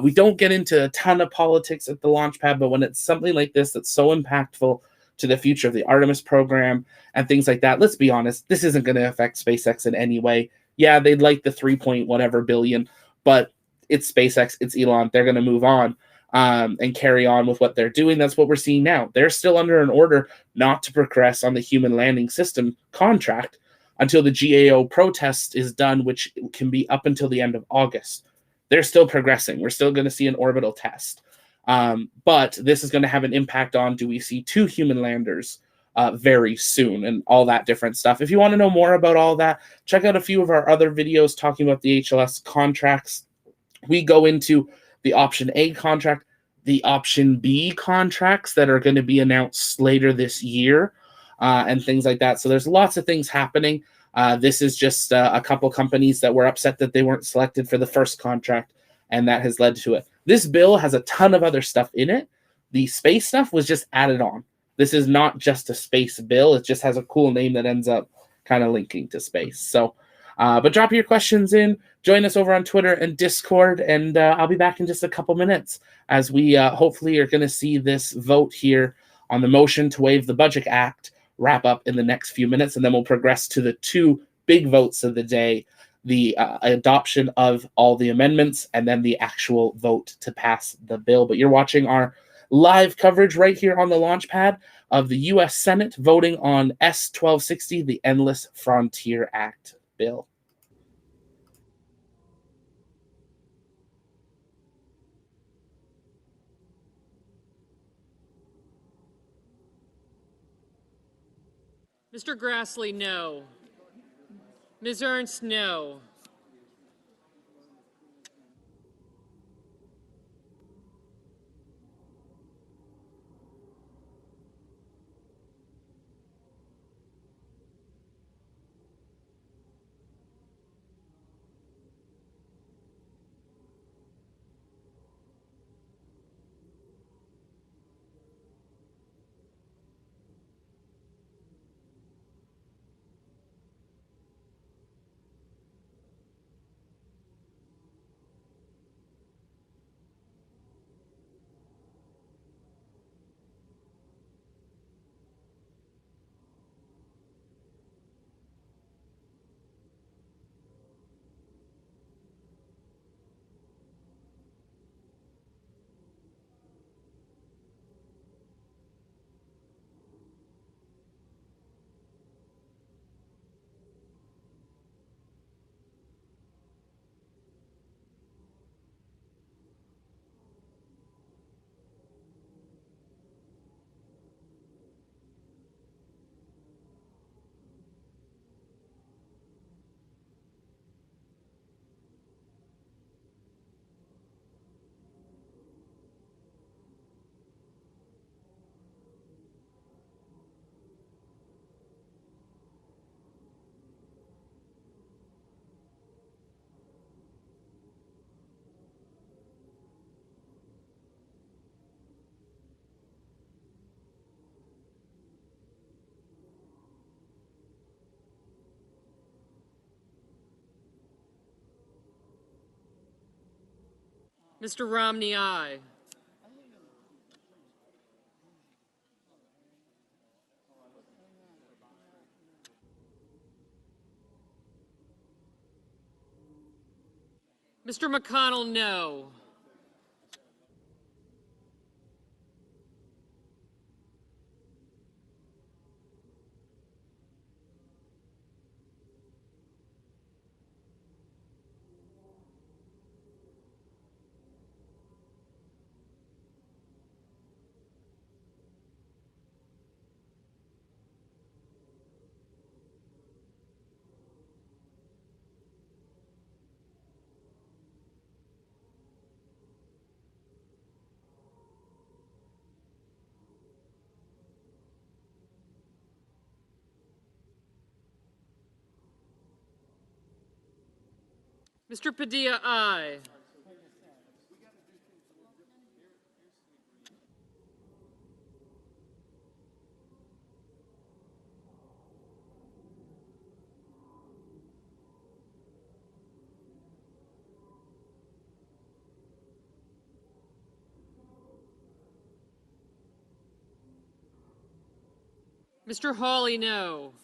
We don't get into a ton of politics at the launch pad, but when it's something like this that's so impactful to the future of the Artemis program and things like that, let's be honest, this isn't going to affect SpaceX in any way. Yeah, they'd like the 3 point whatever billion, but it's SpaceX, it's Elon. They're going to move on and carry on with what they're doing. That's what we're seeing now. They're still under an order not to progress on the human landing system contract until the GAO protest is done, which can be up until the end of August. They're still progressing. We're still going to see an orbital test. But this is going to have an impact on, do we see 2 human landers very soon and all that different stuff. If you want to know more about all that, check out a few of our other videos talking about the HLS contracts. We go into the option A contract, the option B contracts that are going to be announced later this year, and things like that. So there's lots of things happening. This is just a couple companies that were upset that they weren't selected for the first contract, and that has led to it. This bill has a ton of other stuff in it. The space stuff was just added on. This is not just a space bill. It just has a cool name that ends up kind of linking to space. So, but drop your questions in. Join us over on Twitter and Discord, and I'll be back in just a couple minutes as we hopefully are going to see this vote here on the motion to waive the Budget Act wrap up in the next few minutes, and then we'll progress to the 2 big votes of the day, the adoption of all the amendments, and then the actual vote to pass the bill. But you're watching our live coverage right here on the launch pad of the U.S. Senate voting on S-1260, the Endless Frontier Act bill. Mr. Grassley, no. Ms. Ernst, no. Mr. Romney, aye. Mr. McConnell, no. Mr. Padilla, aye. Mr. Hawley, no.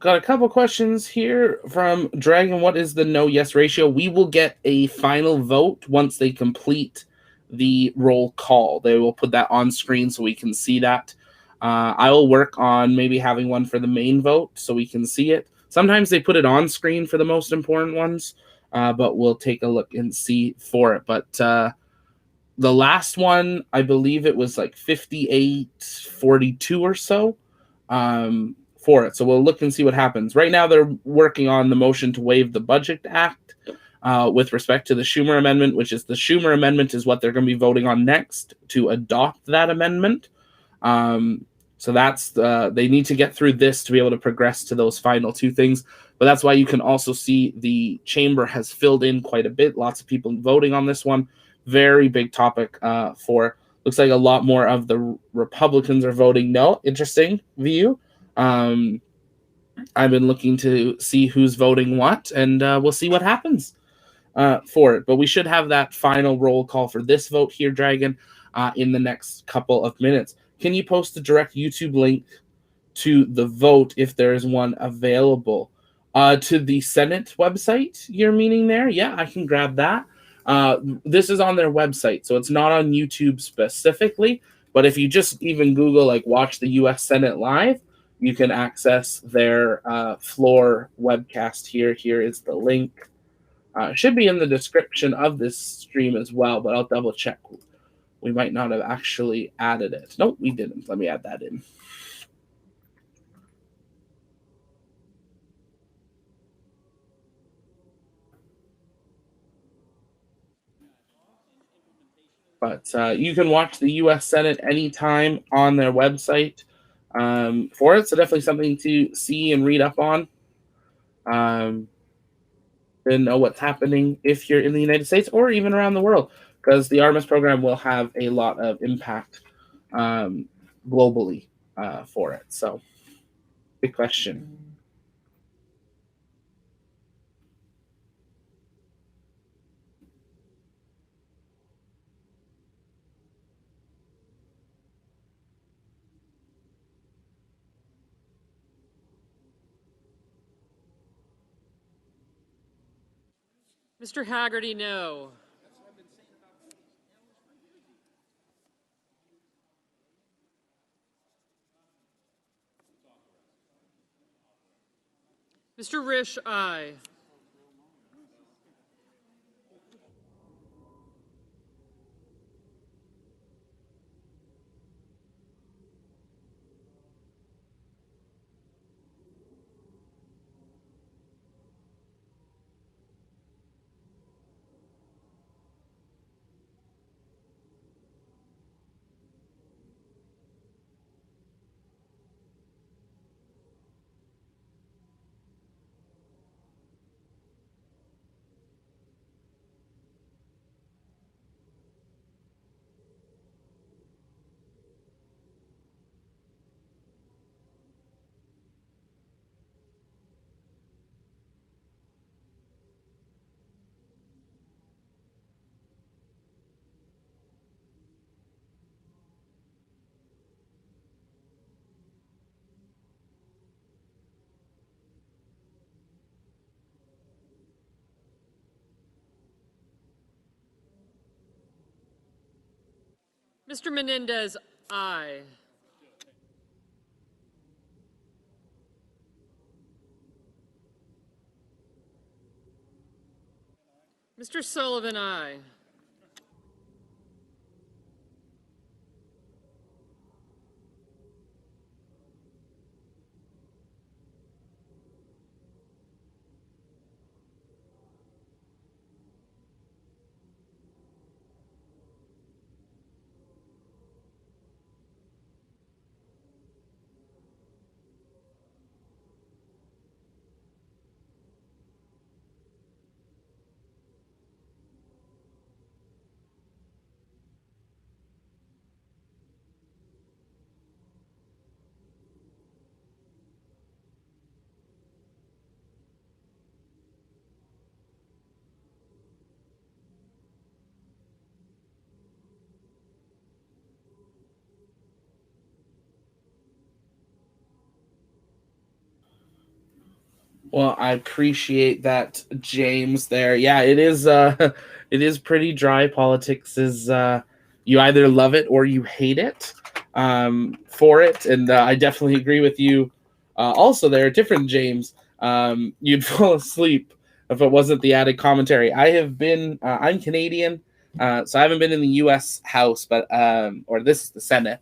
Got a couple questions here from Dragon. What is the no-yes ratio? We will get a final vote once they complete the roll call. They will put that on screen so we can see that. I will work on maybe having one for the main vote so we can see it. Sometimes they put it on screen for the most important ones, but we'll take a look and see for it. But the last one, I believe it was like 58-42 or so. For it. So we'll look and see what happens. Right now, they're working on the motion to waive the Budget Act with respect to the Schumer Amendment, which is the Schumer Amendment is what they're going to be voting on next to adopt that amendment. So that's they need to get through this to be able to progress to those final two things. But that's why you can also see the chamber has filled in quite a bit. Lots of people voting on this one. Very big topic for. Looks like a lot more of the Republicans are voting no. Interesting view. I've been looking to see who's voting what, and we'll see what happens for it. But we should have that final roll call for this vote here, Dragon, in the next couple of minutes. Can you post the direct YouTube link to the vote if there is one available? To the Senate website, you're meaning there? Yeah, I can grab that. This is on their website, so it's not on YouTube specifically. But if you just even Google, like, watch the U.S. Senate live, you can access their floor webcast here. Here is the link. It should be in the description of this stream as well, but I'll double check. We might not have actually added it. Nope, we didn't. Let me add that in. But you can watch the U.S. Senate anytime on their website for it. So definitely something to see and read up on. And know what's happening if you're in the United States or even around the world, because the Artemis program will have a lot of impact globally for it. So, big question. Mr. Haggerty, no. Mr. Risch, aye. Mr. Menendez, aye. Mr. Sullivan, aye. Well, I appreciate that, James. There, yeah, it is. It is pretty dry. Politics is. You either love it or you hate it. For it, and I definitely agree with you. Also, there, different James. You'd fall asleep if it wasn't the added commentary. I have been. I'm Canadian, so I haven't been in the U.S. House, but or this is the Senate.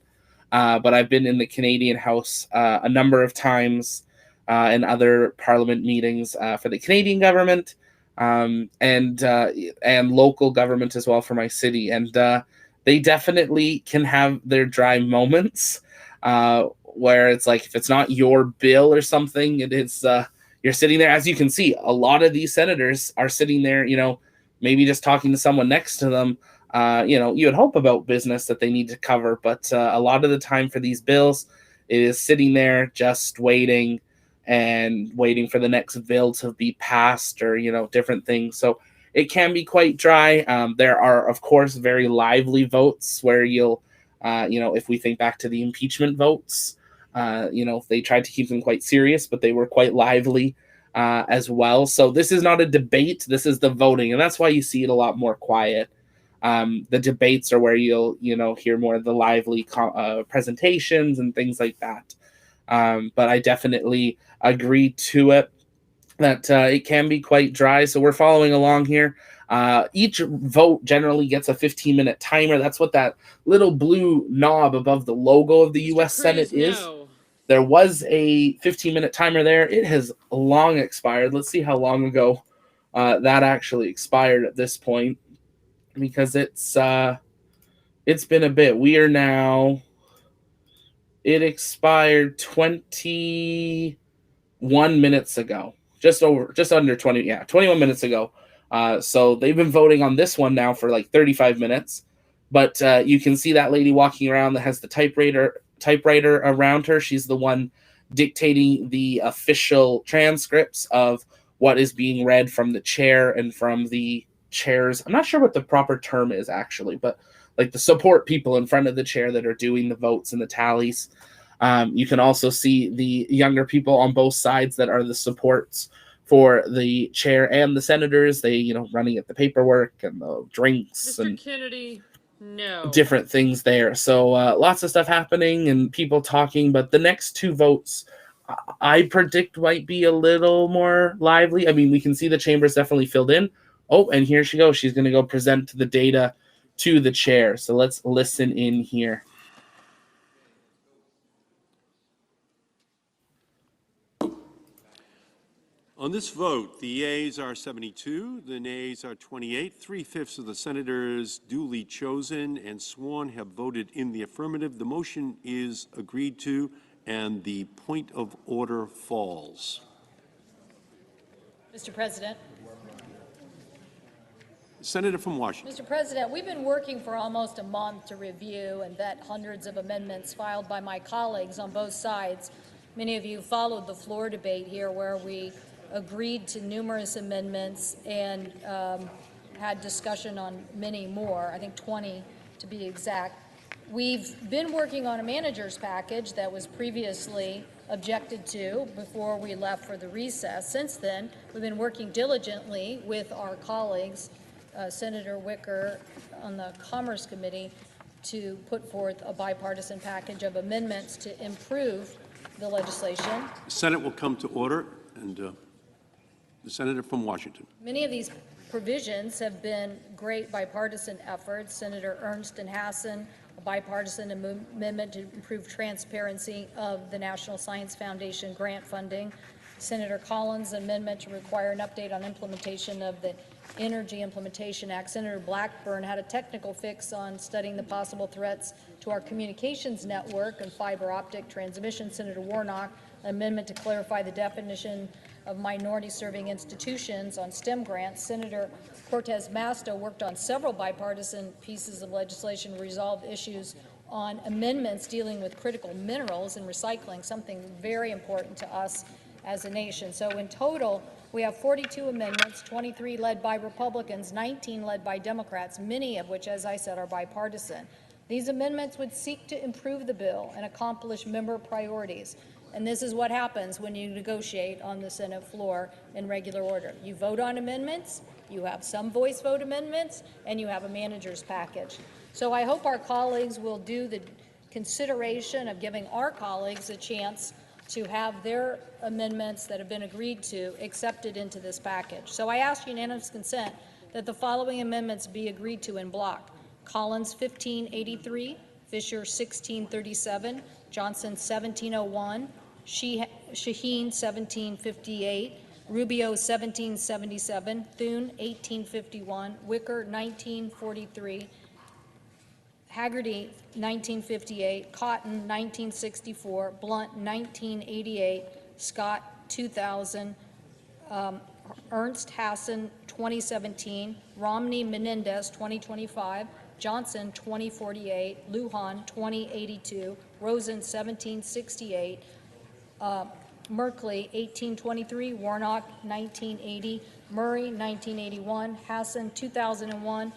But I've been in the Canadian House a number of times. And other parliament meetings for the Canadian government and local government as well for my city. And they definitely can have their dry moments where it's like, if it's not your bill or something, it is you're sitting there. As you can see, a lot of these senators are sitting there, maybe just talking to someone next to them. You would hope about business that they need to cover, but a lot of the time for these bills, it is sitting there just waiting for the next bill to be passed or, different things. So it can be quite dry. There are, of course, very lively votes where you'll, if we think back to the impeachment votes, they tried to keep them quite serious, but they were quite lively as well. So this is not a debate. This is the voting. And that's why you see it a lot more quiet. The debates are where you'll, hear more of the lively presentations and things like that. But I definitely agree to it that it can be quite dry. So we're following along here. Each vote generally gets a 15-minute timer. That's what that little blue knob above the logo of the U.S. Senate is. No. There was a 15-minute timer there. It has long expired. Let's see how long ago that actually expired at this point, because it's been a bit. We are now. It expired 21 minutes ago, just under 21 minutes ago. So they've been voting on this one now for like 35 minutes. But you can see that lady walking around that has the typewriter around her. She's the one dictating the official transcripts of what is being read from the chair and from the chairs. I'm not sure what the proper term is actually, but like the support people in front of the chair that are doing the votes and the tallies. You can also see the younger people on both sides that are the supports for the chair and the senators. They, running at the paperwork and the drinks Mr. and Kennedy, no. different things there. So lots of stuff happening and people talking. But the next two votes, I predict might be a little more lively. I mean, we can see the chamber's definitely filled in. Oh, and here she goes. She's going to go present the data to the chair. So let's listen in here. On this vote, the yeas are 72, the nays are 28. 3/5 of the senators duly chosen and sworn have voted in the affirmative. The motion is agreed to, and the point of order falls. Mr. President. Senator from Washington. Mr. President, we've been working for almost a month to review and vet hundreds of amendments filed by my colleagues on both sides. Many of you followed the floor debate here where we agreed to numerous amendments and had discussion on many more, I think 20 to be exact. We've been working on a manager's package that was previously objected to before we left for the recess. Since then, we've been working diligently with our colleagues, Senator Wicker on the Commerce Committee, to put forth a bipartisan package of amendments to improve the legislation. The Senate will come to order, and the senator from Washington. Many of these provisions have been great bipartisan efforts. Senator Ernst and Hassan, a bipartisan amendment to improve transparency of the National Science Foundation grant funding. Senator Collins' amendment to require an update on implementation of the Energy Implementation Act. Senator Blackburn had a technical fix on studying the possible threats to our communications network and fiber optic transmission. Senator Warnock, an amendment to clarify the definition of minority-serving institutions on STEM grants. Senator Cortez Masto worked on several bipartisan pieces of legislation to resolve issues on amendments dealing with critical minerals and recycling, something very important to us as a nation. So in total, we have 42 amendments, 23 led by Republicans, 19 led by Democrats, many of which, as I said, are bipartisan. These amendments would seek to improve the bill and accomplish member priorities. And this is what happens when you negotiate on the Senate floor in regular order. You vote on amendments, you have some voice vote amendments, and you have a manager's package. So I hope our colleagues will do the consideration of giving our colleagues a chance to have their amendments that have been agreed to accepted into this package. So I ask unanimous consent that the following amendments be agreed to in block. Collins 1583, Fisher 1637, Johnson 1701, Shaheen 1758, Rubio 1777, Thune 1851, Wicker 1943, Haggerty 1958, Cotton 1964, Blunt 1988, Scott 2000, Ernst Hassan 2017, Romney Menendez 2025, Johnson 2048, Lujan 2082, Rosen 1768, Merkley 1823, Warnock 1980, Murray 1981, Hassan 2001,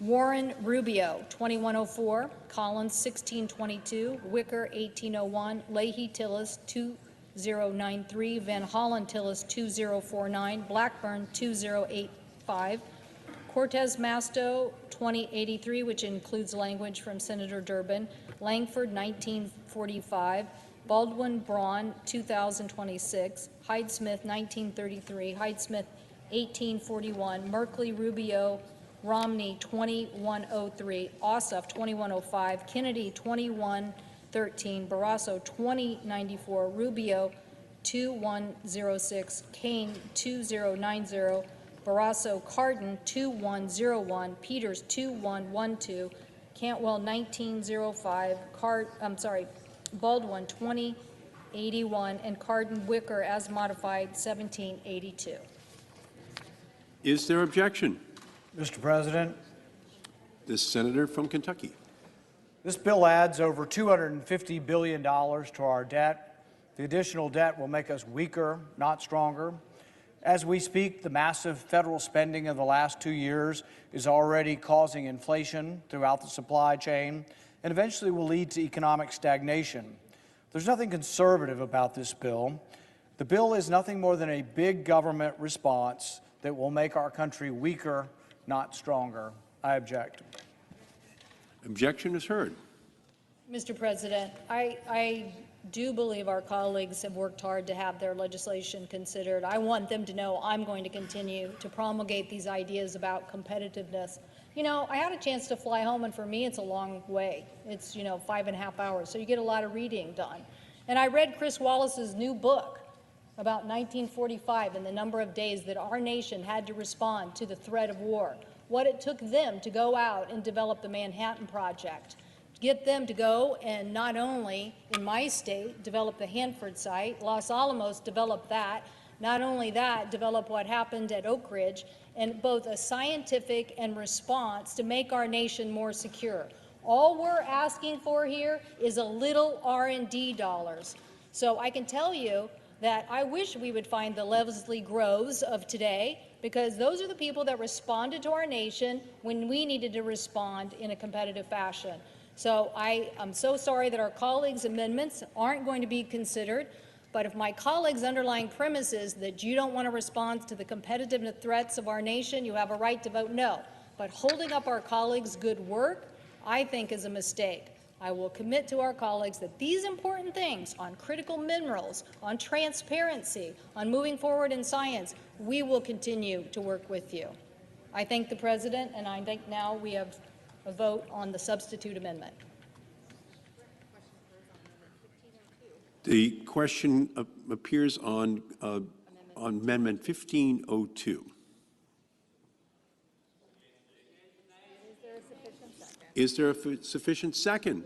Warren Rubio 2104, Collins 1622, Wicker 1801, Leahy Tillis 2093, Van Hollen Tillis 2049, Blackburn 2085, Cortez Masto 2083, which includes language from Senator Durbin, Langford 1945, Baldwin Braun 2026, Hyde Smith 1933, Hyde Smith 1841, Merkley Rubio Romney 2103, Ossoff 2105, Kennedy 2113, Barrasso 2094, Rubio 2106, Kane 2090, Barrasso Cardin 2101, Peters 2112, Cantwell 1905, Baldwin 2081, and Cardin Wicker as modified 1782. Is there objection? Mr. President, The senator from Kentucky. this bill adds over $250 billion to our debt. The additional debt will make us weaker, not stronger. As we speak, the massive federal spending of the last 2 years is already causing inflation throughout the supply chain and eventually will lead to economic stagnation. There's nothing conservative about this bill. The bill is nothing more than a big government response that will make our country weaker, not stronger. I object. Objection is heard. Mr. President, I do believe our colleagues have worked hard to have their legislation considered. I want them to know I'm going to continue to promulgate these ideas about competitiveness. You know, I had a chance to fly home, and for me, it's a long way. It's, 5.5 hours, so you get a lot of reading done. And I read Chris Wallace's new book about 1945 and the number of days that our nation had to respond to the threat of war, what it took them to go out and develop the Manhattan Project, get them to go and not only, in my state, develop the Hanford site, Los Alamos developed that, not only that, develop what happened at Oak Ridge, and both a scientific and response to make our nation more secure. All we're asking for here is a little R&D dollars. So I can tell you that I wish we would find the Leslie Groves of today, because those are the people that responded to our nation when we needed to respond in a competitive fashion. So I'm so sorry that our colleagues' amendments aren't going to be considered, but if my colleagues' underlying premise is that you don't want to respond to the competitive threats of our nation, you have a right to vote no. But holding up our colleagues' good work, I think is a mistake. I will commit to our colleagues that these important things on critical minerals, on transparency, on moving forward in science, we will continue to work with you. I thank the President, and I think now we have a vote on the substitute amendment. The question appears on Amendment 1502. Is there a sufficient second?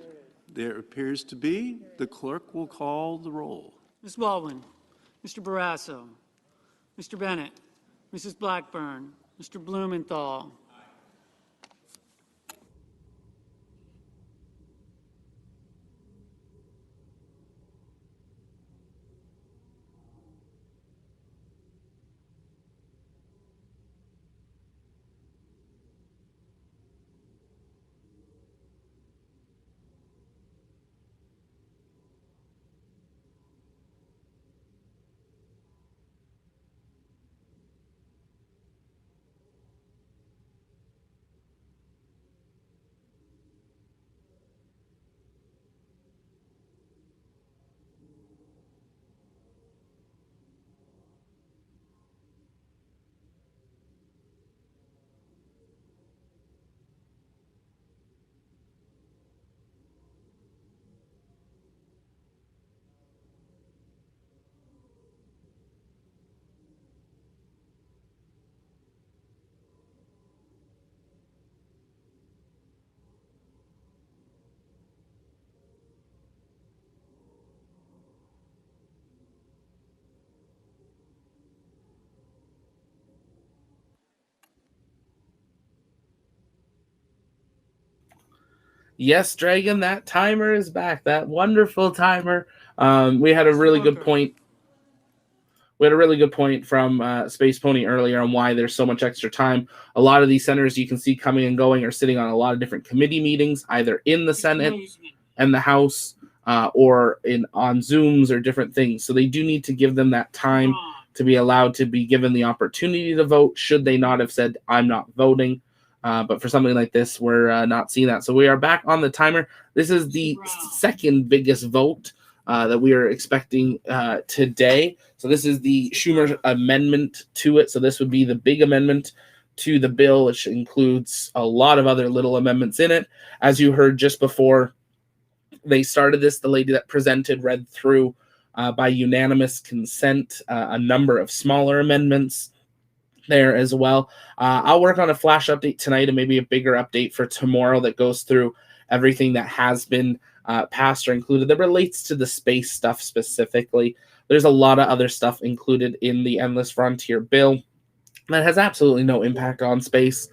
There appears to be. The clerk will call the roll. Ms. Baldwin, Mr. Barrasso, Mr. Bennett, Mrs. Blackburn, Mr. Blumenthal. Yes, Dragon, that timer is back. That wonderful timer. We had a really good point. We had a really good point from Space Pony earlier on why there's so much extra time. A lot of these senators you can see coming and going are sitting on a lot of different committee meetings, either in the Senate and the House or on Zooms or different things. So they do need to give them that time to be allowed to be given the opportunity to vote, should they not have said, I'm not voting. But for something like this, we're not seeing that. So we are back on the timer. This is the second biggest vote that we are expecting today. So this is the Schumer amendment to it. So this would be the big amendment to the bill, which includes a lot of other little amendments in it. As you heard just before they started this, the lady that presented read through by unanimous consent a number of smaller amendments there as well. I'll work on a flash update tonight and maybe a bigger update for tomorrow that goes through everything that has been passed or included that relates to the space stuff specifically. There's a lot of other stuff included in the Endless Frontier bill that has absolutely no impact on space.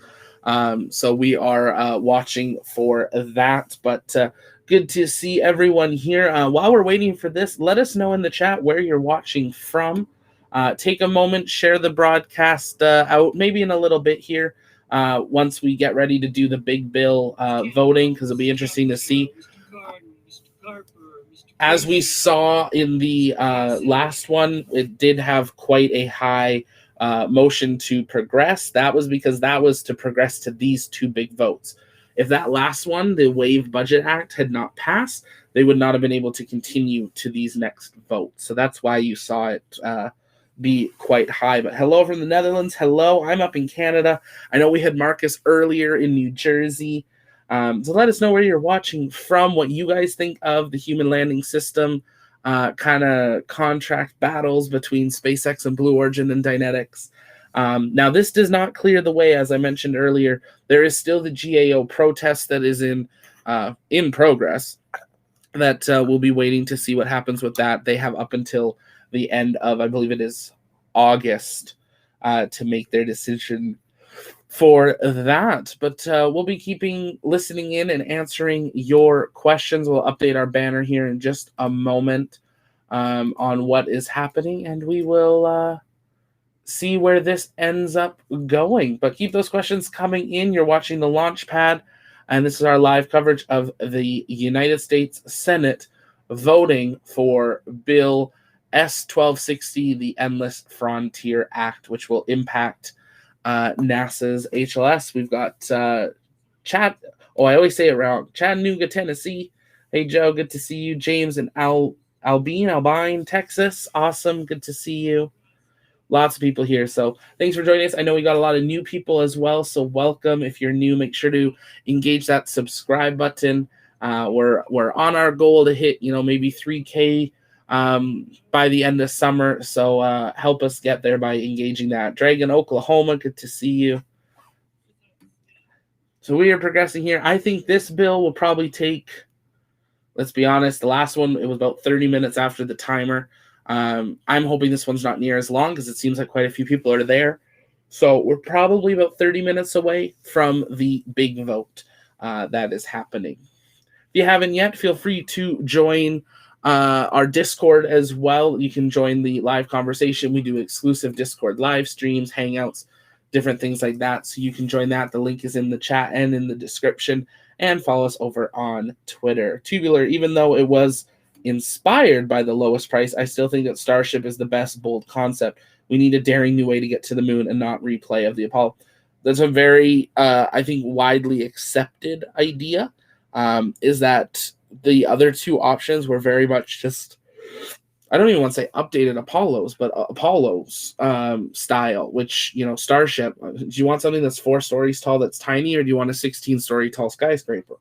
So we are watching for that. But good to see everyone here. While we're waiting for this, let us know in the chat where you're watching from. Take a moment, share the broadcast out maybe in a little bit here once we get ready to do the big bill voting, because it'll be interesting to see. As we saw in the last one, it did have quite a high motion to progress. That was because that was to progress to these two big votes. If that last one, the Waive Budget Act, had not passed, they would not have been able to continue to these next votes. So that's why you saw it be quite high. But hello from the Netherlands. Hello, I'm up in Canada. I know we had Marcus earlier in New Jersey. So let us know where you're watching from, what you guys think of the human landing system, kind of contract battles between SpaceX and Blue Origin and Dynetics. Now, this does not clear the way, as I mentioned earlier. There is still the GAO protest that is in progress that we'll be waiting to see what happens with that. They have up until the end of, I believe it is August, to make their decision for that. But we'll be listening in and answering your questions. We'll update our banner here in just a moment on what is happening, and we will see where this ends up going. But keep those questions coming in. You're watching the launch pad, and this is our live coverage of the United States Senate voting for Bill S-1260, the Endless Frontier Act, which will impact NASA's HLS. We've got Chat. Oh, I always say it wrong. Chattanooga, Tennessee. Hey, Joe, good to see you. James in Albine, Texas. Awesome. Good to see you. Lots of people here. So thanks for joining us. I know we got a lot of new people as well. So welcome. If you're new, make sure to engage that subscribe button. We're on our goal to hit, maybe 3K by the end of summer. So help us get there by engaging that. Dragon, Oklahoma, good to see you. So we are progressing here. I think this bill will probably take, let's be honest, the last one, it was about 30 minutes after the timer. I'm hoping this one's not near as long because it seems like quite a few people are there. So we're probably about 30 minutes away from the big vote that is happening. If you haven't yet, feel free to join our Discord as well. You can join the live conversation. We do exclusive Discord live streams, hangouts, different things like that. So you can join that. The link is in the chat and in the description. And follow us over on Twitter. Tubular, even though it was inspired by the lowest price, I still think that Starship is the best bold concept. We need a daring new way to get to the moon and not replay of the Apollo. That's a very, I think, widely accepted idea, is that the other two options were very much just, I don't even want to say updated Apollos, but Apollos style, which, Starship, do you want something that's 4 stories tall that's tiny, or do you want a 16-story tall skyscraper?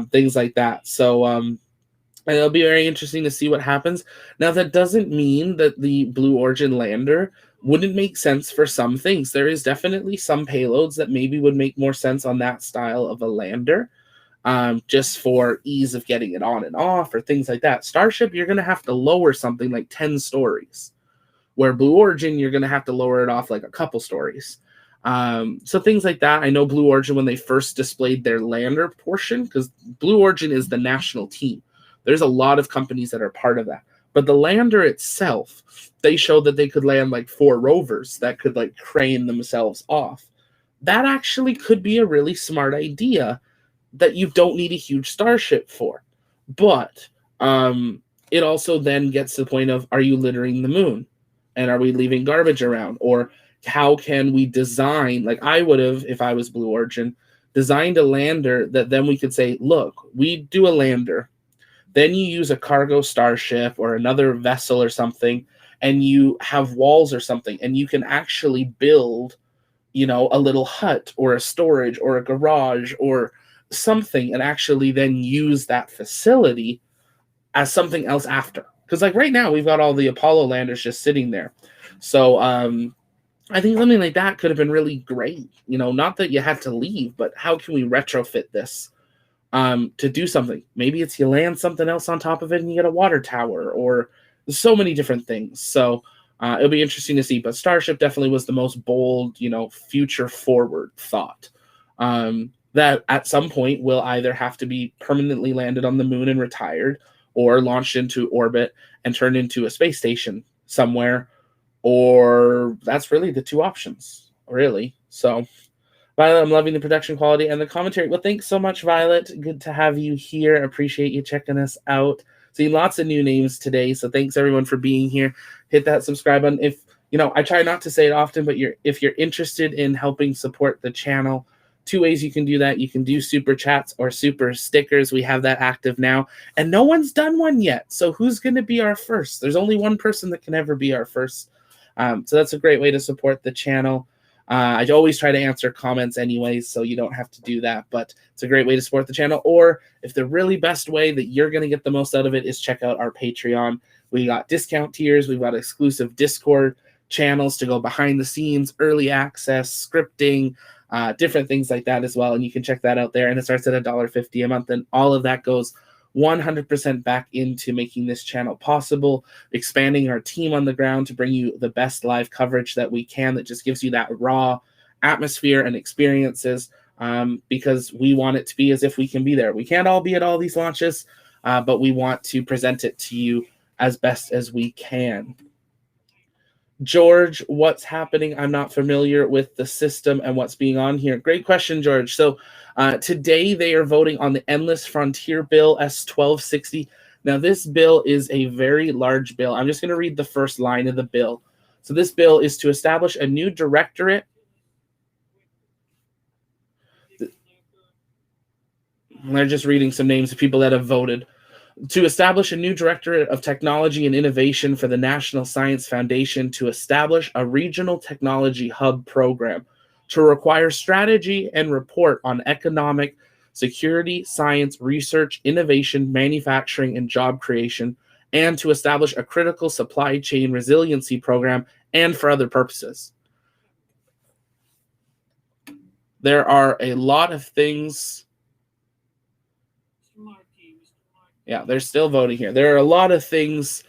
Things like that. So, and it'll be very interesting to see what happens. Now, that doesn't mean that the Blue Origin lander wouldn't make sense for some things. There is definitely some payloads that maybe would make more sense on that style of a lander, just for ease of getting it on and off or things like that. Starship, you're going to have to lower something like 10 stories, where Blue Origin, you're going to have to lower it off like a couple stories. So things like that. I know Blue Origin, when they first displayed their lander portion, because Blue Origin is the national team, there's a lot of companies that are part of that. But the lander itself, they showed that they could land like 4 rovers that could like crane themselves off. That actually could be a really smart idea that you don't need a huge starship for. But it also then gets to the point of, are you littering the moon? And are we leaving garbage around? Or how can we design, like I would have, if I was Blue Origin, designed a lander that then we could say, look, we do a lander, then you use a cargo starship or another vessel or something, and you have walls or something, and you can actually build, a little hut or a storage or a garage or something, and actually then use that facility as something else after. Because like right now, we've got all the Apollo landers just sitting there. So I think something like that could have been really great. Not that you had to leave, but how can we retrofit this to do something? Maybe it's you land something else on top of it and you get a water tower, or so many different things. So it'll be interesting to see. But Starship definitely was the most bold, future forward thought. That at some point will either have to be permanently landed on the moon and retired, or launched into orbit and turned into a space station somewhere, or that's really the 2 options, really. So, Violet, I'm loving the production quality and the commentary. Well, thanks so much, Violet. Good to have you here. Appreciate you checking us out. Seeing lots of new names today, so thanks everyone for being here. Hit that subscribe button. If I try not to say it often, but if you're interested in helping support the channel, 2 ways you can do that. You can do super chats or super stickers. We have that active now, and no one's done one yet. So who's going to be our first? There's only one person that can ever be our first. So that's a great way to support the channel. I always try to answer comments anyways, so you don't have to do that, but it's a great way to support the channel. Or if the really best way that you're going to get the most out of it is check out our Patreon. We got discount tiers. We've got exclusive Discord channels to go behind the scenes, early access, scripting, different things like that as well. And you can check that out there. And it starts at $1.50 a month. And all of that goes 100% back into making this channel possible, expanding our team on the ground to bring you the best live coverage that we can, that just gives you that raw atmosphere and experiences, because we want it to be as if we can be there. We can't all be at all these launches, but we want to present it to you as best as we can. George, what's happening? I'm not familiar with the system and what's being on here. Great question, George. So today they are voting on the Endless Frontier Bill, S1260. Now, this bill is a very large bill. I'm just going to read the first line of the bill. So this bill is to establish a new directorate. they're just reading some names of people that have voted. To establish a new Directorate of Technology and Innovation for the National Science Foundation to establish a regional technology hub program to require strategy and report on economic, security, science, research, innovation, manufacturing, and job creation, and to establish a critical supply chain resiliency program and for other purposes. There are a lot of things. Yeah, they're still voting here. There are a lot of things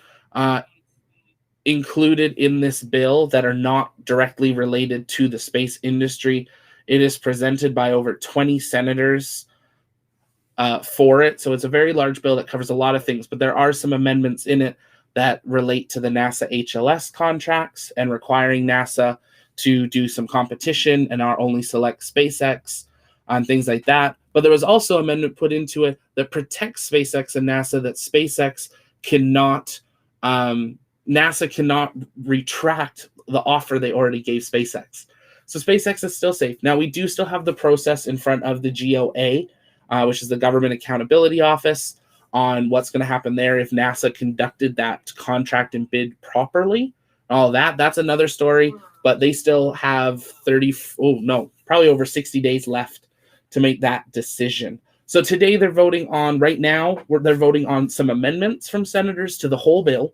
included in this bill that are not directly related to the space industry. It is presented by over 20 senators for it. So it's a very large bill that covers a lot of things, but there are some amendments in it that relate to the NASA HLS contracts and requiring NASA to do some competition and not only select SpaceX on things like that. But there was also an amendment put into it that protects SpaceX and NASA, that SpaceX cannot, NASA cannot retract the offer they already gave SpaceX. So SpaceX is still safe. Now, we do still have the process in front of the GOA, which is the Government Accountability Office, on what's going to happen there if NASA conducted that contract and bid properly. All that, that's another story, but they still have probably over 60 days left to make that decision. So today they're voting on, right now, they're voting on some amendments from senators to the whole bill.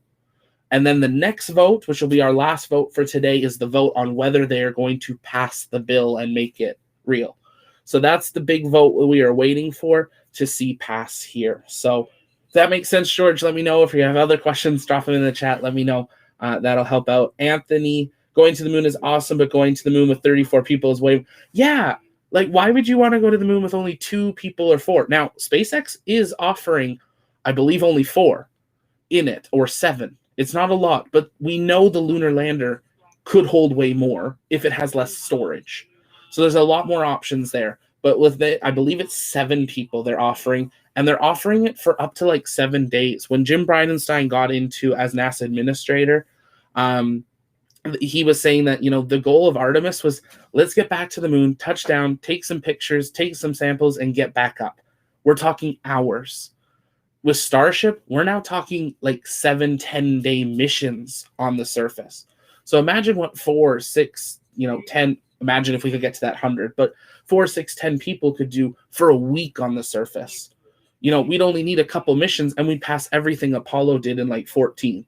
And then the next vote, which will be our last vote for today, is the vote on whether they are going to pass the bill and make it real. So that's the big vote we are waiting for to see pass here. So if that makes sense, George, let me know. If you have other questions, drop them in the chat. Let me know. That'll help out. Anthony, going to the moon is awesome, but going to the moon with 34 people is way... Yeah, like, why would you want to go to the moon with only 2 people or 4? Now, SpaceX is offering, I believe, only 4 in it, or 7. It's not a lot, but we know the lunar lander could hold way more if it has less storage. So there's a lot more options there. But with I believe it's 7 people they're offering, and they're offering it for up to like 7 days. When Jim Bridenstine got into as NASA administrator, he was saying that, the goal of Artemis was, let's get back to the moon, touch down, take some pictures, take some samples, and get back up. We're talking hours. With Starship, we're now talking like 7-10 day missions on the surface. So imagine what 4, 6, 10, imagine if we could get to that 100, but 4, 6, 10 people could do for a week on the surface. We'd only need a couple missions and we'd pass everything Apollo did in like 14.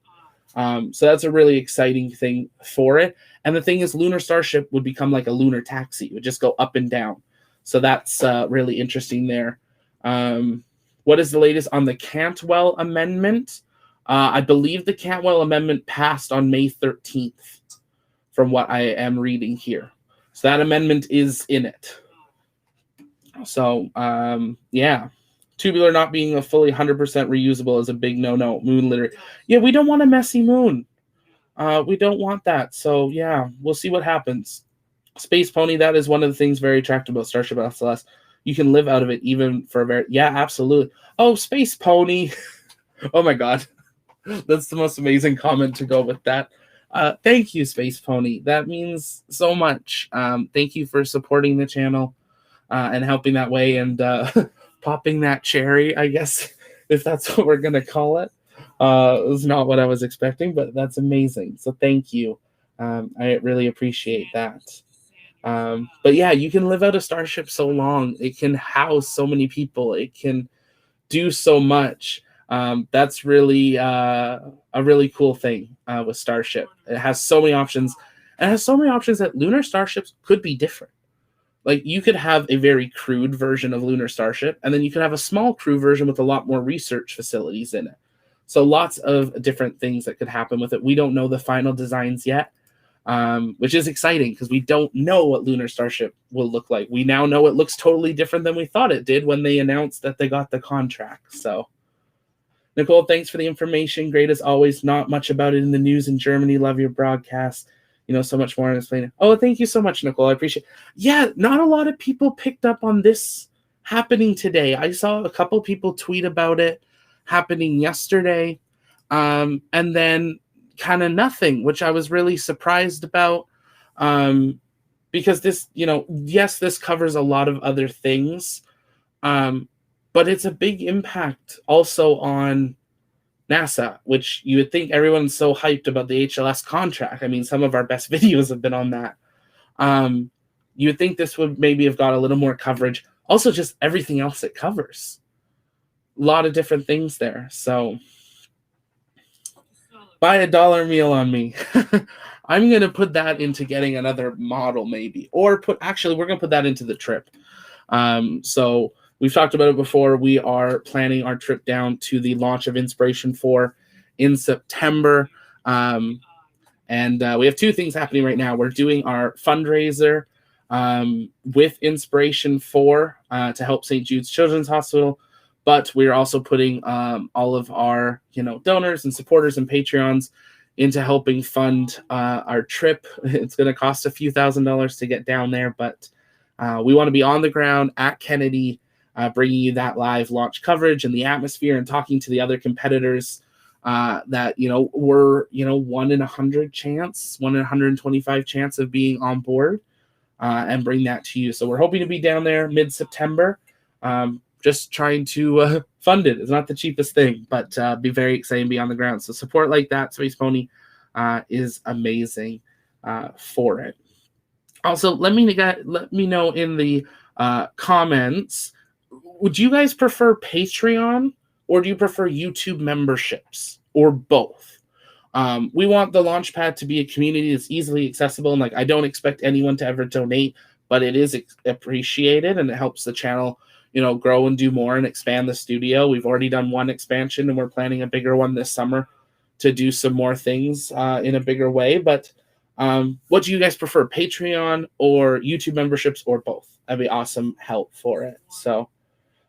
So that's a really exciting thing for it. And the thing is, Lunar Starship would become like a lunar taxi. It would just go up and down. So that's really interesting there. What is the latest on the Cantwell Amendment? I believe the Cantwell Amendment passed on May 13th, from what I am reading here. So that amendment is in it. So, yeah. Tubular not being a fully 100% reusable is a big no-no. Moon litter. Yeah, we don't want a messy moon. We don't want that. So, yeah, we'll see what happens. Space Pony, that is one of the things very attractive about Starship SLS. You can live out of it even for a very... Yeah, absolutely. Oh, Space Pony. Oh, my God. That's the most amazing comment to go with that. Thank you, Space Pony. That means so much. Thank you for supporting the channel and helping that way and popping that cherry, I guess, if that's what we're going to call it. It was not what I was expecting, but that's amazing. So thank you. I really appreciate that. But yeah, you can live out a Starship so long. It can house so many people. It can do so much. That's really a really cool thing with Starship. It has so many options. And it has so many options that Lunar Starships could be different. Like, you could have a very crude version of Lunar Starship, and then you could have a small crew version with a lot more research facilities in it. So lots of different things that could happen with it. We don't know the final designs yet, which is exciting because we don't know what Lunar Starship will look like. We now know it looks totally different than we thought it did when they announced that they got the contract. So, Nicole, thanks for the information. Great as always. Not much about it in the news in Germany. Love your broadcast. So much more on explaining. Oh, thank you so much, Nicole. I appreciate it. Yeah, not a lot of people picked up on this happening today. I saw a couple people tweet about it happening yesterday, and then kind of nothing, which I was really surprised about, because this, yes, this covers a lot of other things, but but it's a big impact also on NASA, which you would think everyone's so hyped about the HLS contract. I mean, some of our best videos have been on that. You would think this would maybe have got a little more coverage. Also, just everything else it covers. A lot of different things there. So buy a dollar meal on me. I'm going to put that into getting another model maybe. Or we're going to put that into the trip. So we've talked about it before. We are planning our trip down to the launch of Inspiration 4 in September. And we have two things happening right now. We're doing our fundraiser with Inspiration 4 to help St. Jude's Children's Hospital. But we're also putting all of our donors and supporters and Patreons into helping fund our trip. It's going to cost a few $1,000s to get down there, but we want to be on the ground at Kennedy, bringing you that live launch coverage and the atmosphere and talking to the other competitors that, were, 1 in 100 chance, 1 in 125 chance of being on board and bring that to you. So we're hoping to be down there mid-September, just trying to fund it. It's not the cheapest thing, but be very excited to be on the ground. So support like that, Space Pony, is amazing for it. Also, let me know in the comments, would you guys prefer Patreon or do you prefer YouTube memberships or both? We want the Launchpad to be a community that's easily accessible, and I don't expect anyone to ever donate, but it is appreciated and it helps the channel grow and do more and expand the studio. We've already done one expansion and we're planning a bigger one this summer to do some more things in a bigger way. But what do you guys prefer, Patreon or YouTube memberships or both? That'd be awesome help for it. So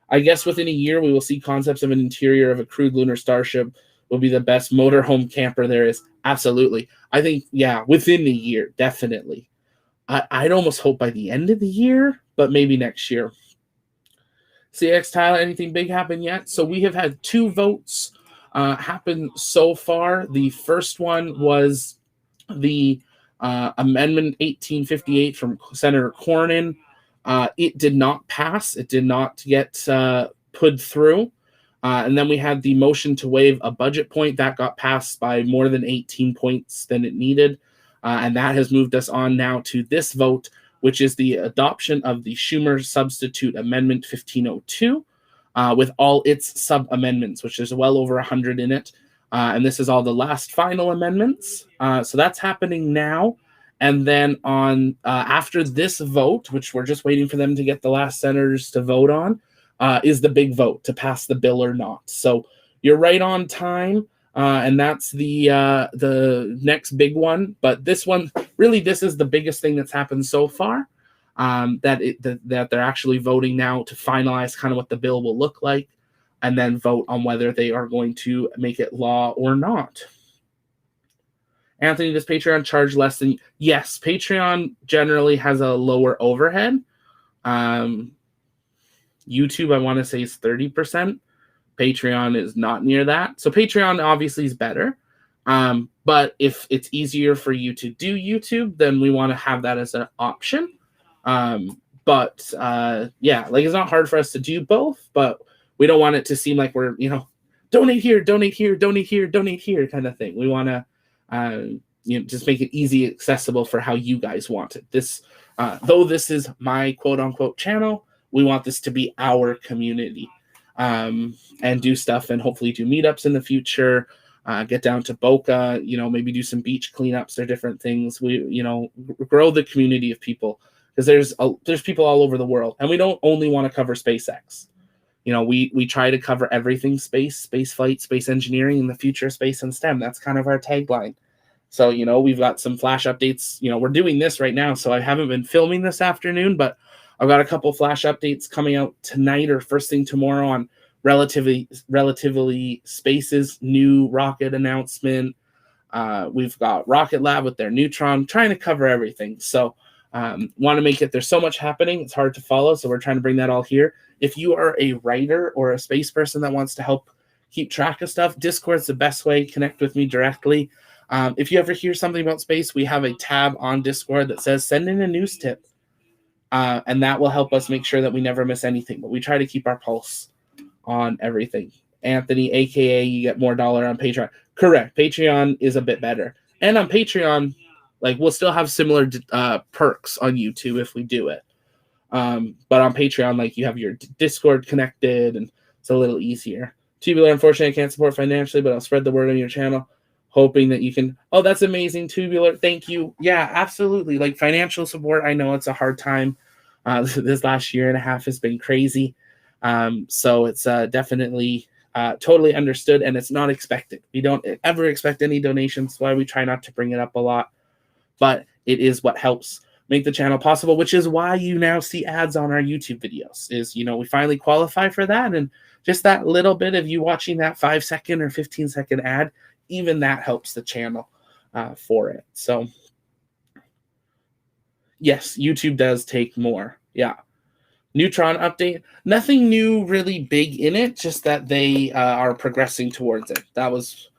I guess within a year, we will see concepts of an interior of a crewed lunar starship will be the best motorhome camper there is. Absolutely. I think, yeah, within a year, definitely. I'd almost hope by the end of the year, but maybe next year. CX Tyler, anything big happen yet? So we have had 2 votes happen so far. The first one was the Amendment 1858 from Senator Cornyn. It did not pass. It did not get put through. And then we had the motion to waive a budget point that got passed by more than 18 points than it needed. And that has moved us on now to this vote, which is the adoption of the Schumer Substitute Amendment 1502 with all its sub-amendments, which is well over 100 in it. And this is all the last final amendments. So that's happening now. And then on after this vote, which we're just waiting for them to get the last senators to vote on, is the big vote to pass the bill or not. So you're right on time. And that's the next big one. But this one, really, this is the biggest thing that's happened so far, that they're actually voting now to finalize kind of what the bill will look like and then vote on whether they are going to make it law or not. Anthony, does Patreon charge less than? Yes, Patreon generally has a lower overhead. YouTube, I want to say, is 30%. Patreon is not near that. So Patreon obviously is better. But if it's easier for you to do YouTube, then we want to have that as an option. Yeah, it's not hard for us to do both, but we don't want it to seem like we're, donate here, donate here, donate here, donate here kind of thing. We want to, just make it easy, accessible for how you guys want it. This, though this is my quote unquote channel, we want this to be our community. And do stuff and hopefully do meetups in the future, get down to Boca, maybe do some beach cleanups or different things. We, grow the community of people because there's people all over the world, and we don't only want to cover SpaceX. We try to cover everything space flight, space engineering, and the future of space and STEM. That's kind of our tagline. So, we've got some flash updates. We're doing this right now, so I haven't been filming this afternoon, but I've got a couple flash updates coming out tonight or first thing tomorrow on Relatively Space's new rocket announcement. We've got Rocket Lab with their Neutron, trying to cover everything. So want to make it, there's so much happening, it's hard to follow. So we're trying to bring that all here. If you are a writer or a space person that wants to help keep track of stuff, Discord's the best way. Connect with me directly. If you ever hear something about space, we have a tab on Discord that says send in a news tip. And that will help us make sure that we never miss anything. But we try to keep our pulse on everything. Anthony, aka you get more dollar on Patreon. Correct. Patreon is a bit better. And on Patreon, like we'll still have similar perks on YouTube if we do it. But on Patreon, like you have your Discord connected and it's a little easier. Tubular, unfortunately, I can't support financially, but I'll spread the word on your channel, hoping that you can. Oh, that's amazing, Tubular. Thank you. Yeah, absolutely. Like financial support, I know it's a hard time. This last year and a half has been crazy. So it's definitely totally understood, and it's not expected. We don't ever expect any donations. That's why we try not to bring it up a lot. But it is what helps make the channel possible, which is why you now see ads on our YouTube videos. Is, you know, we finally qualify for that, and just that little bit of you watching that 5-second or 15-second ad, even that helps the channel for it. So yes, YouTube does take more. Yeah. Neutron update. Nothing new really big in it, just that they are progressing towards it. That was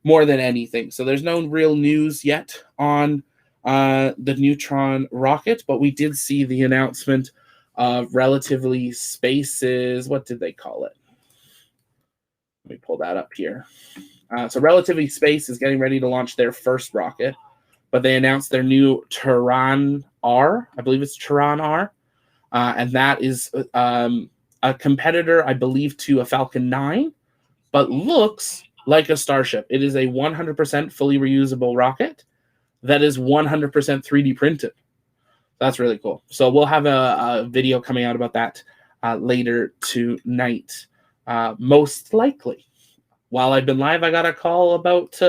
more than anything. So there's no real news yet on the Neutron rocket, but we did see the announcement of Relatively Space's, what did they call it? Let me pull that up here. So Relatively Space is getting ready to launch their first rocket, but they announced their new Terran R. I believe it's Terran R. And that is a competitor, I believe, to a Falcon 9, but looks like a Starship. It is a 100% fully reusable rocket that is 100% 3D printed. That's really cool. So we'll have a video coming out about that later tonight, most likely. While I've been live, I got a call about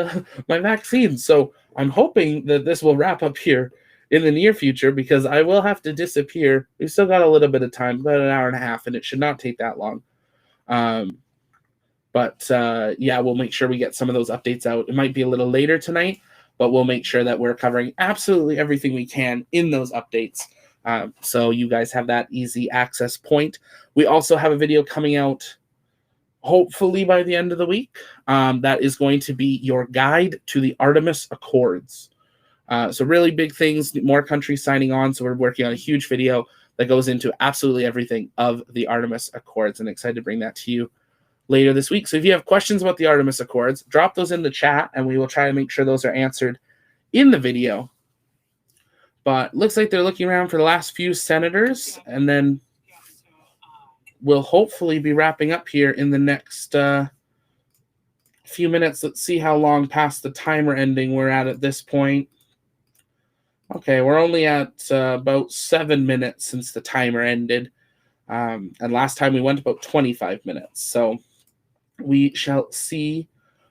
my vaccine. So I'm hoping that this will wrap up here in the near future, because I will have to disappear. We've still got a little bit of time, about an hour and a half, and it should not take that long. But yeah, we'll make sure we get some of those updates out. It might be a little later tonight, but we'll make sure that we're covering absolutely everything we can in those updates. So you guys have that easy access point. We also have a video coming out hopefully by the end of the week. That is going to be your guide to the Artemis Accords. So really big things, more countries signing on. So we're working on a huge video that goes into absolutely everything of the Artemis Accords, and excited to bring that to you later this week. So if you have questions about the Artemis Accords, drop those in the chat and we will try to make sure those are answered in the video. But looks like they're looking around for the last few senators, and then we'll hopefully be wrapping up here in the next few minutes. Let's see how long past the timer ending we're at this point. Okay, we're only at about 7 minutes since the timer ended. And last time we went about 25 minutes. So we shall see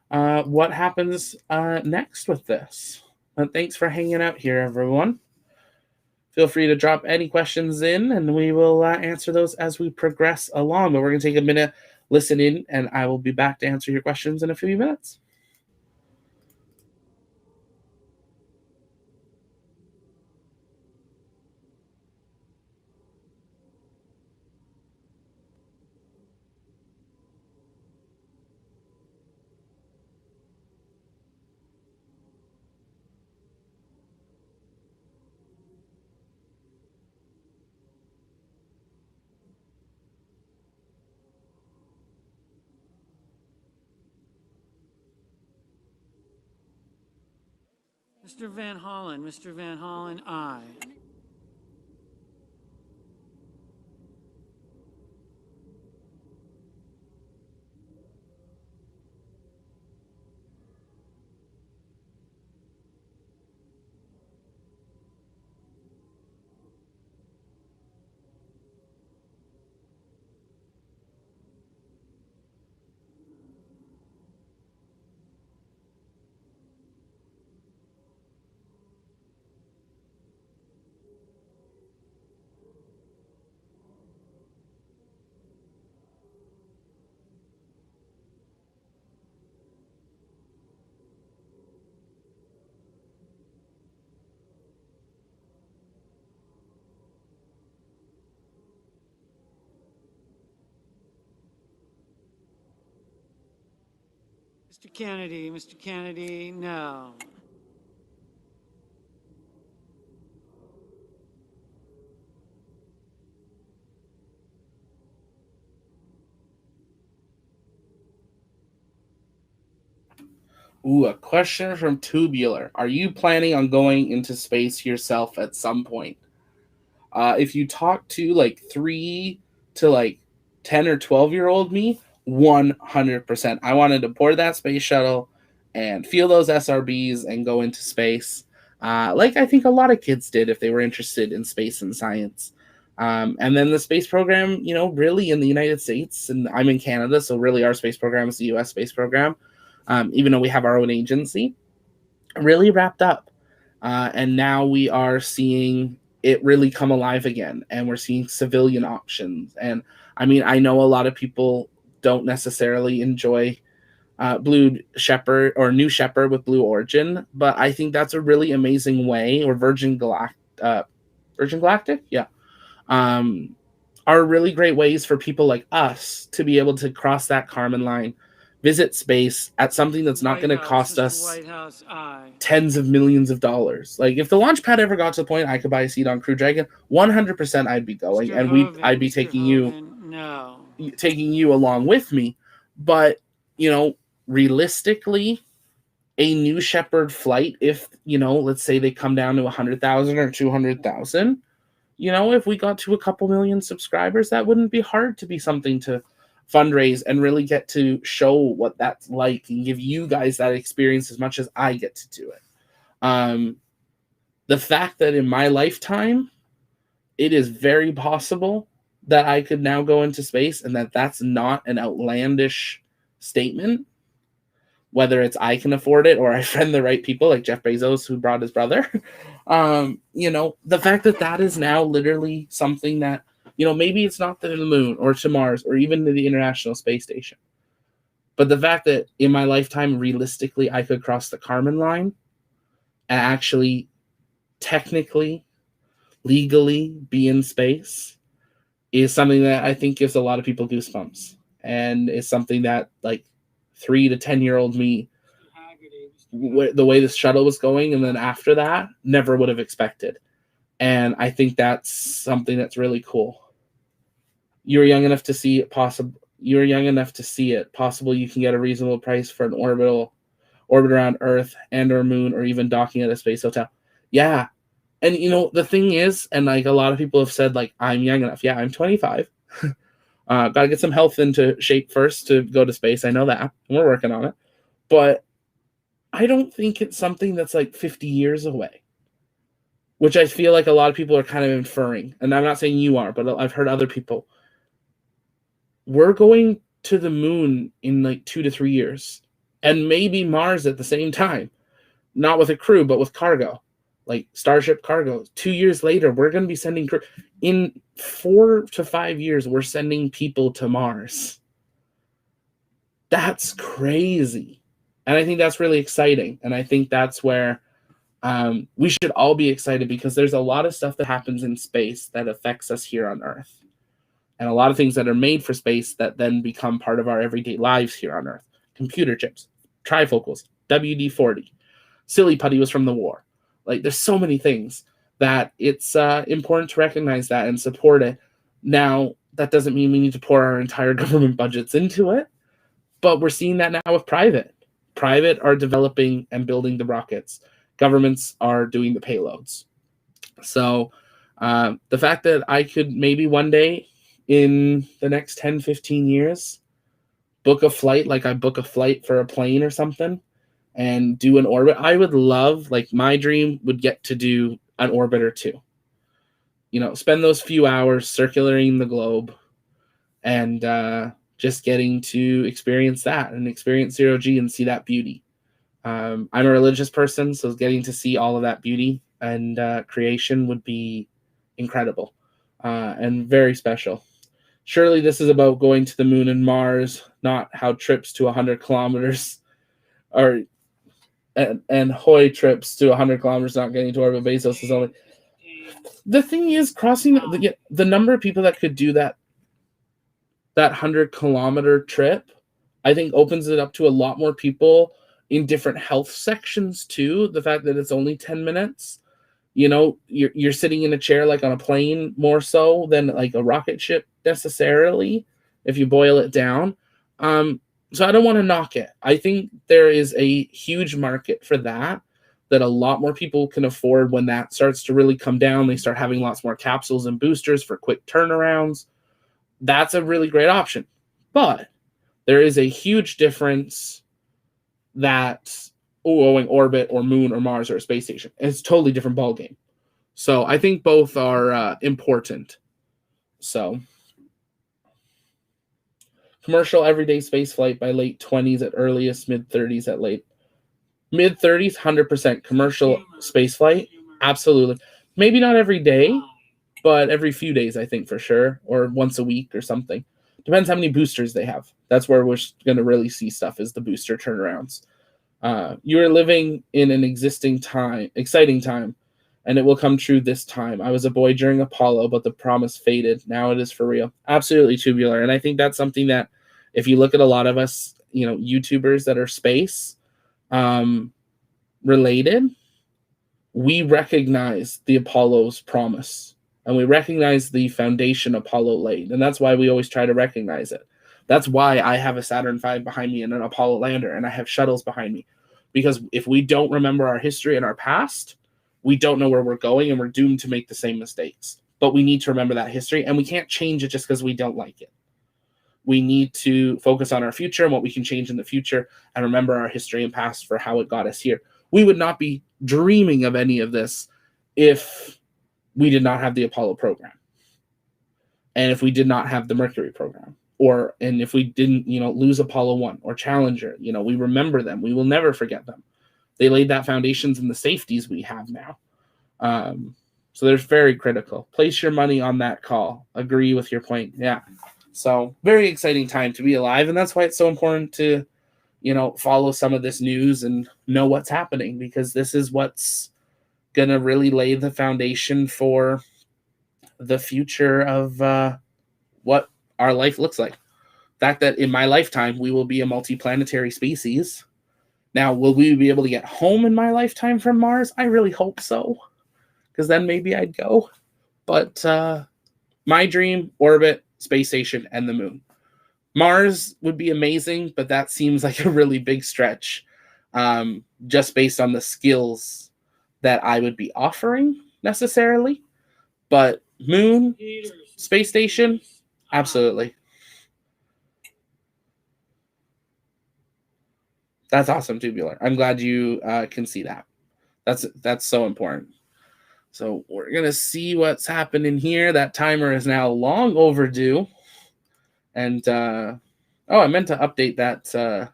what happens next with this. But thanks for hanging out here, everyone. Feel free to drop any questions in, and we will answer those as we progress along. But we're going to take a minute, listen in, and I will be back to answer your questions in a few minutes. Mr. Van Hollen, aye. Mr. Kennedy, no. Ooh, a question from Tubular. Are you planning on going into space yourself at some point? If you talk to like 3 to like 10 or 12-year-old me, 100%. I wanted to board that space shuttle and feel those SRBs and go into space. Like I think a lot of kids did if they were interested in space and science. And then the space program, you know, really in the United States, and I'm in Canada, so really our space program is the US space program, even though we have our own agency, really wrapped up. And now we are seeing it really come alive again, and we're seeing civilian options. And I mean, I know a lot of people don't necessarily enjoy Blue Shepard or New Shepard with Blue Origin, but I think that's a really amazing way, or Virgin Galactic, yeah, are really great ways for people like us to be able to cross that Kármán line, visit space at something that's not going to cost us White House, aye. tens of millions of dollars. Like if the launch pad ever got to the point I could buy a seat on Crew Dragon, 100% I'd be going, Mr. and Hoven, I'd be Mr. taking Hoven, no. you along with me. But you know, realistically, a New Shepard flight, if you know, let's say they come down to 100,000 or 200,000, you know, if we got to a couple million subscribers, that wouldn't be hard to be something to fundraise and really get to show what that's like and give you guys that experience as much as I get to do it. The fact that in my lifetime, it is very possible that I could now go into space and that that's not an outlandish statement, whether it's I can afford it or I friend the right people like Jeff Bezos who brought his brother. You know, the fact that that is now literally something that, you know, maybe it's not to the moon or to Mars or even to the International Space Station. But the fact that in my lifetime, realistically, I could cross the Kármán line and actually technically, legally be in space is something that I think gives a lot of people goosebumps. And is something that like 3 to 10-year-old me, the way this shuttle was going, and then after that, never would have expected. And I think that's something that's really cool. You're young enough to see it possible. You're young enough to see it possible. You can get a reasonable price for an orbit around Earth and or Moon, or even docking at a space hotel. Yeah. And you know, the thing is, and like a lot of people have said, like, I'm young enough. Yeah, I'm 25. Gotta get some health into shape first to go to space. I know that. And we're working on it. But I don't think it's something that's like 50 years away, which I feel like a lot of people are kind of inferring. And I'm not saying you are, but I've heard other people. We're going to the moon in like 2 to 3 years, and maybe Mars at the same time, not with a crew, but with cargo, like Starship cargo. 2 years later, we're going to be sending crew. In 4 to 5 years, we're sending people to Mars. That's crazy. And I think that's really exciting. And I think that's where we should all be excited, because there's a lot of stuff that happens in space that affects us here on Earth. And a lot of things that are made for space that then become part of our everyday lives here on Earth. Computer chips, trifocals, WD-40. Silly putty was from the war. Like, there's so many things that it's important to recognize that and support it. Now, that doesn't mean we need to pour our entire government budgets into it, but we're seeing that now with private. Private are developing and building the rockets. Governments are doing the payloads. So the fact that I could maybe one day in the next 10, 15 years, book a flight like I book a flight for a plane or something and do an orbit. I would love, like my dream would get to do an orbit or two. You know, spend those few hours circulating the globe and just getting to experience that and experience zero G and see that beauty. I'm a religious person, so getting to see all of that beauty and creation would be incredible and very special. Surely this is about going to the moon and Mars, not how trips to 100 kilometers or and Hoy trips to 100 kilometers not getting to orbit. Bezos is only. The thing is, crossing the number of people that could do that 100-kilometer trip, I think opens it up to a lot more people in different health sections too. The fact that it's only 10 minutes. You know, you're sitting in a chair like on a plane more so than like a rocket ship necessarily, if you boil it down. So I don't want to knock it. I think there is a huge market for that a lot more people can afford when that starts to really come down. They start having lots more capsules and boosters for quick turnarounds. That's a really great option. But there is a huge difference that going orbit or moon or Mars or a space station. It's a totally different ballgame. So I think both are important. So commercial everyday space flight by late 20s at earliest, mid 30s at late. Mid 30s, 100% commercial space flight. Absolutely. Maybe not every day, but every few days, I think, for sure, or once a week or something. Depends how many boosters they have. That's where we're going to really see stuff, is the booster turnarounds. You are living in an exciting time, and it will come true this time. I was a boy during Apollo, but the promise faded. Now it is for real. Absolutely tubular. And I think that's something that, if you look at a lot of us, YouTubers that are space related, we recognize the Apollo's promise, and we recognize the foundation Apollo laid. And that's why we always try to recognize it. That's why I have a Saturn V behind me and an Apollo lander, and I have shuttles behind me. Because if we don't remember our history and our past, we don't know where we're going, and we're doomed to make the same mistakes. But we need to remember that history, and we can't change it just because we don't like it. We need to focus on our future and what we can change in the future, and remember our history and past for how it got us here. We would not be dreaming of any of this if we did not have the Apollo program, and if we did not have the Mercury program, and if we didn't, lose Apollo 1 or Challenger. We remember them. We will never forget them. They laid that foundations and the safeties we have now. So they're very critical. Place your money on that call. Agree with your point. Yeah. So very exciting time to be alive. And that's why it's so important to, follow some of this news and know what's happening, because this is what's going to really lay the foundation for the future of what our life looks like. The fact that in my lifetime, we will be a multi-planetary species. Now, will we be able to get home in my lifetime from Mars? I really hope so, because then maybe I'd go. But my dream, orbit, space station, and the moon. Mars would be amazing, but that seems like a really big stretch, just based on the skills that I would be offering necessarily. But moon, space station, absolutely. That's awesome, tubular. I'm glad you can see that. That's so important. So we're going to see what's happening here. That timer is now long overdue. And, I meant to update that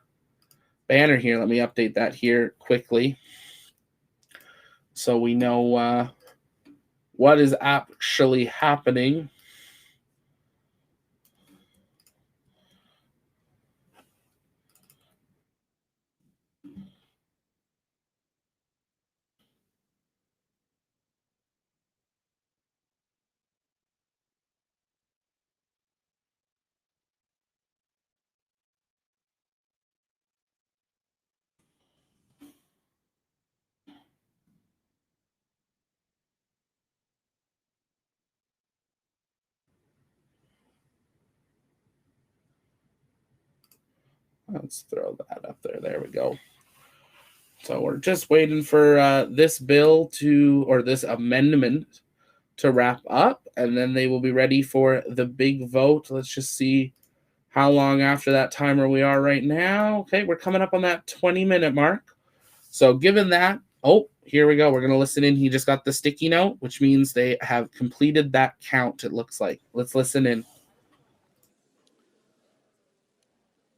banner here. Let me update that here quickly, so we know what is actually happening. Let's throw that up there. There we go. So we're just waiting for this bill or this amendment to wrap up, and then they will be ready for the big vote. Let's just see how long after that timer we are right now. Okay, we're coming up on that 20-minute mark. So given that, here we go. We're going to listen in. He just got the sticky note, which means they have completed that count, it looks like. Let's listen in.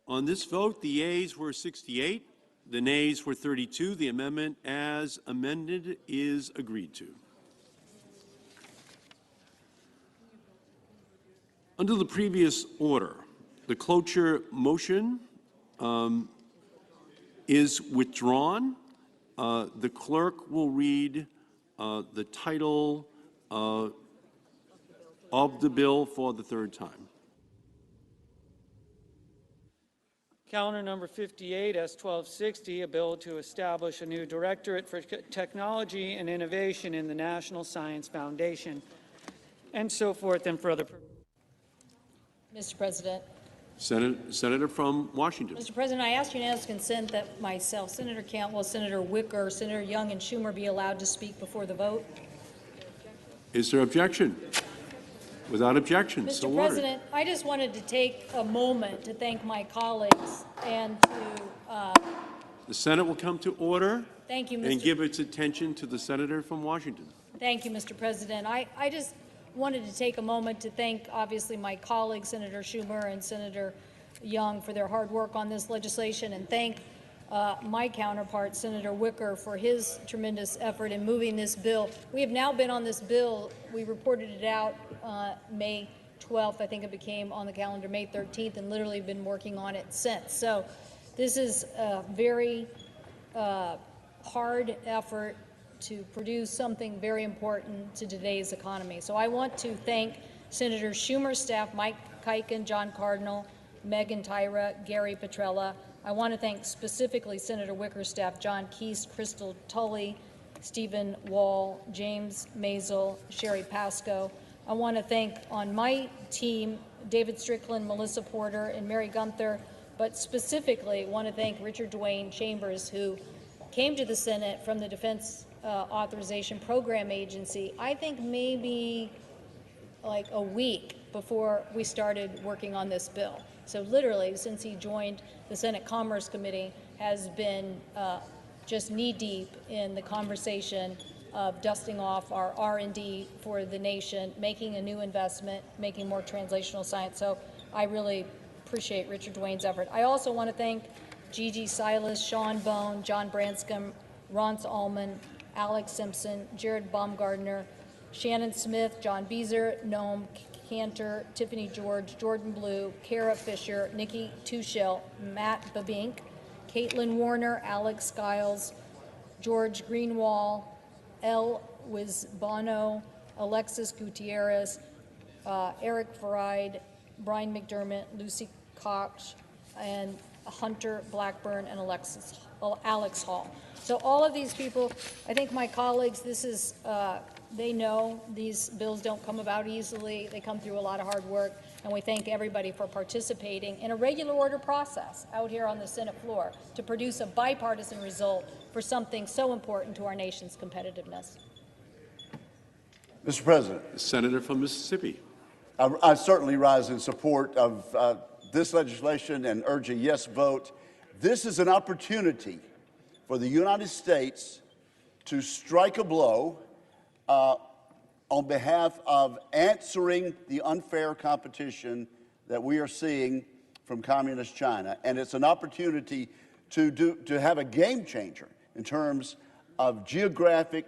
On this vote, the yeas were 68, the nays were 32. The amendment as amended is agreed to. Under the previous order, the cloture motion is withdrawn. The clerk will read the title of the bill for the third time. Calendar number 58, S1260, a bill to establish a new directorate for technology and innovation in the National Science Foundation, and so forth and for other purposes. Mr. President, Senator from Washington. Mr. President, I ask unanimous consent that myself, Senator Cantwell, Senator Wicker, Senator Young, and Schumer be allowed to speak before the vote. Is there objection? Without objection, so Mr. ordered. President, I just wanted to take a moment to thank my colleagues and to The Senate will come to order. thank you, And Mr. give its attention to the senator from Washington. Thank you, Mr. President. I just wanted to take a moment to thank, obviously, my colleagues, Senator Schumer and Senator Young, for their hard work on this legislation, and thank my counterpart, Senator Wicker, for his tremendous effort in moving this bill. We have now been on this bill. We reported it out May 12th. I think it became on the calendar May 13th, and literally been working on it since. So this is a very hard effort to produce something very important to today's economy. So I want to thank Senator Schumer's staff, Mike Kuiken, John Cardinal, Megan Tyra, Gary Petrella. I want to thank specifically Senator Wicker's staff, John Keast, Crystal Tully, Stephen Wall, James Mazel, Sherry Pasco. I want to thank on my team, David Strickland, Melissa Porter, and Mary Gunther, but specifically want to thank Richard Dwayne Chambers, who came to the Senate from the Defense Authorization Program Agency, I think maybe like a week before we started working on this bill. So literally, since he joined the Senate Commerce Committee, has been just knee-deep in the conversation of dusting off our R&D for the nation, making a new investment, making more translational science. So I really appreciate Richard Dwayne's effort. I also want to thank Gigi Silas, Sean Bone, John Branscombe, Ronce Allman, Alex Simpson, Jared Baumgardner, Shannon Smith, John Beezer, Noam Cantor, Tiffany George, Jordan Blue, Kara Fisher, Nikki Tushel, Matt Babink, Caitlin Warner, Alex Skiles, George Greenwall, El Wizbano, Alexis Gutierrez, Eric Faride, Brian McDermott, Lucy Cox, and Hunter Blackburn, and Alex Hall. So all of these people, I think my colleagues, this is, they know these bills don't come about easily. They come through a lot of hard work, and we thank everybody for participating in a regular order process out here on the Senate floor to produce a bipartisan result for something so important to our nation's competitiveness. Mr. President. The senator from Mississippi. I certainly rise in support of this legislation and urge a yes vote. This is an opportunity for the United States to strike a blow on behalf of answering the unfair competition that we are seeing from communist China. And it's an opportunity to have a game changer in terms of geographic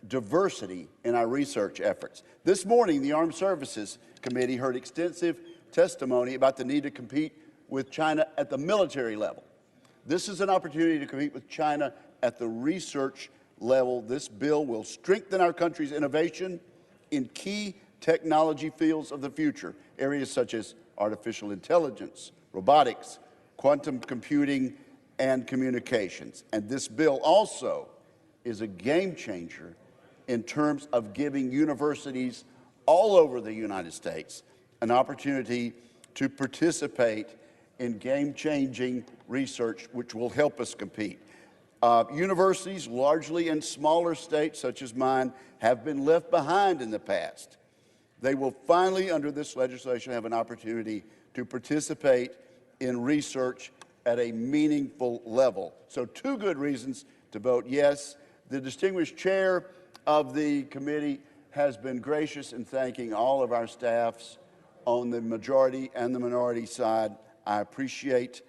diversity in our research efforts. This morning, the Armed Services Committee heard extensive testimony about the need to compete with China at the military level. This is an opportunity to compete with China at the research level. This bill will strengthen our country's innovation in key technology fields of the future, areas such as artificial intelligence, robotics, quantum computing, and communications. And this bill also is a game changer in terms of giving universities all over the United States an opportunity to participate in game-changing research which will help us compete. Universities, largely in smaller states such as mine, have been left behind in the past. They will finally, under this legislation, have an opportunity to participate in research at a meaningful level. So 2 good reasons to vote yes. The distinguished chair of the committee has been gracious in thanking all of our staffs on the majority and the minority side. I appreciate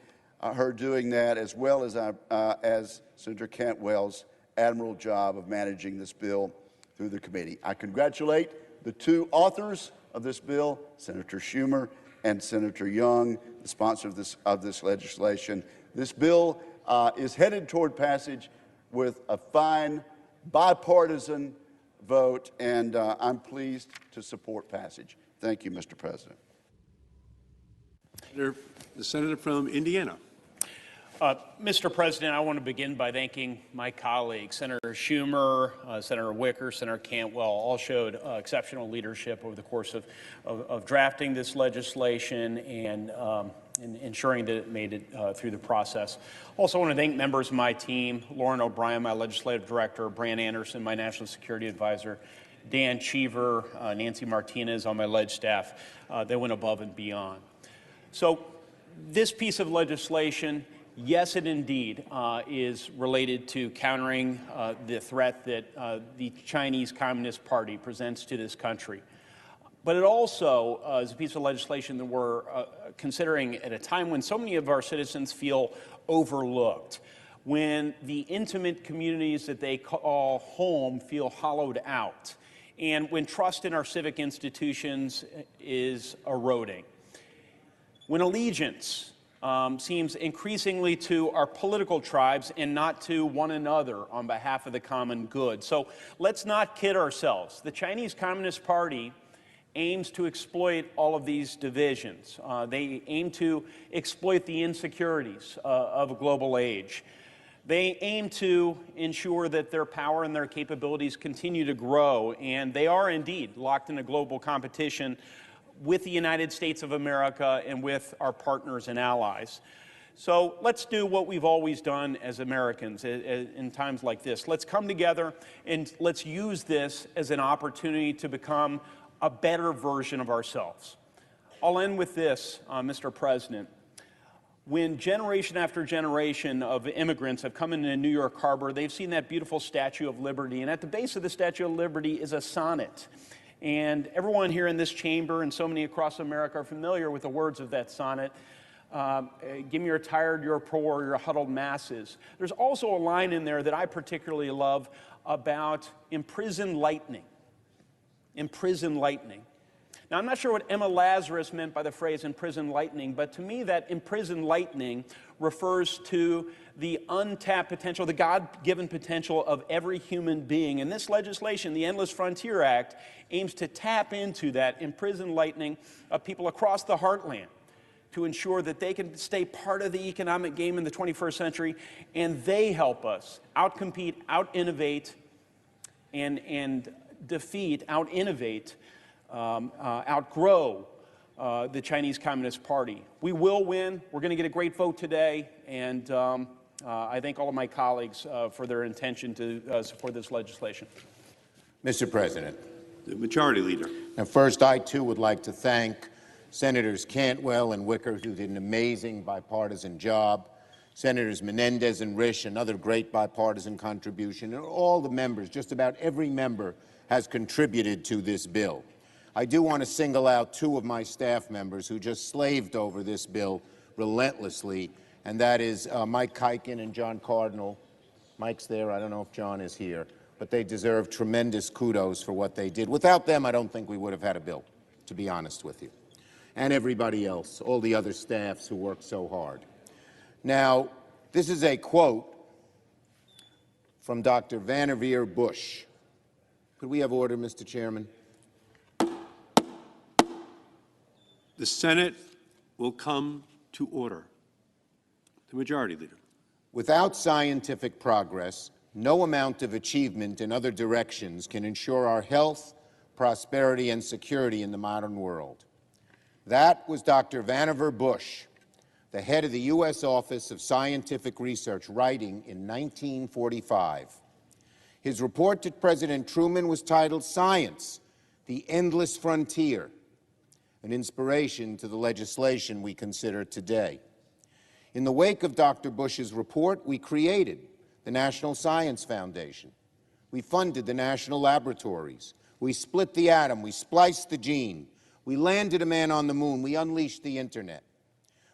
her doing that, as well as Senator Cantwell's admirable job of managing this bill through the committee. I congratulate the 2 authors of this bill, Senator Schumer and Senator Young, the sponsor of this legislation. This bill is headed toward passage with a fine bipartisan vote, and I'm pleased to support passage. Thank you, Mr. President. The senator from Indiana. Mr. President, I want to begin by thanking my colleagues. Senator Schumer, Senator Wicker, Senator Cantwell all showed exceptional leadership over the course of drafting this legislation and ensuring that it made it through the process. Also want to thank members of my team, Lauren O'Brien, my legislative director, Bran Anderson, my national security advisor, Dan Cheever, Nancy Martinez on my ledge staff. They went above and beyond. So this piece of legislation, yes, it indeed is related to countering the threat that the Chinese Communist Party presents to this country. But it also is a piece of legislation that we're considering at a time when so many of our citizens feel overlooked, when the intimate communities that they call home feel hollowed out, and when trust in our civic institutions is eroding. When allegiance seems increasingly to our political tribes and not to one another on behalf of the common good. So let's not kid ourselves. The Chinese Communist Party aims to exploit all of these divisions. They aim to exploit the insecurities of a global age. They aim to ensure that their power and their capabilities continue to grow, and they are indeed locked in a global competition with the United States of America and with our partners and allies. So let's do what we've always done as Americans in times like this. Let's come together and let's use this as an opportunity to become a better version of ourselves. I'll end with this, Mr. President. When generation after generation of immigrants have come into New York Harbor, they've seen that beautiful Statue of Liberty, and at the base of the Statue of Liberty is a sonnet. And everyone here in this chamber and so many across America are familiar with the words of that sonnet. Give me your tired, your poor, your huddled masses. There's also a line in there that I particularly love about imprisoned lightning. Imprisoned lightning. Now, I'm not sure what Emma Lazarus meant by the phrase imprisoned lightning, but to me that imprisoned lightning refers to the untapped potential, the God-given potential of every human being. And this legislation, the Endless Frontier Act, aims to tap into that imprisoned lightning of people across the heartland to ensure that they can stay part of the economic game in the 21st century, and they help us outcompete, out-innovate, and defeat, out-innovate, outgrow the Chinese Communist Party. We will win. We're going to get a great vote today, and I thank all of my colleagues for their intention to support this legislation. Mr. President. The Majority Leader. Now, first, I too would like to thank Senators Cantwell and Wicker, who did an amazing bipartisan job, Senators Menendez and Risch, another great bipartisan contribution, and all the members, just about every member has contributed to this bill. I do want to single out two of my staff members who just slaved over this bill relentlessly, and that is Mike Kuiken and John Cardinal. Mike's there. I don't know if John is here, but they deserve tremendous kudos for what they did. Without them, I don't think we would have had a bill, to be honest with you. And everybody else, all the other staffs who worked so hard. Now, this is a quote from Dr. Vannevar Bush. Could we have order, Mr. Chairman? The Senate will come to order. The Majority Leader. Without scientific progress, no amount of achievement in other directions can ensure our health, prosperity, and security in the modern world. That was Dr. Vannevar Bush, the head of the U.S. Office of Scientific Research, writing in 1945. His report to President Truman was titled Science, the Endless Frontier, an inspiration to the legislation we consider today. In the wake of Dr. Bush's report, we created the National Science Foundation. We funded the national laboratories. We split the atom. We spliced the gene. We landed a man on the moon. We unleashed the internet.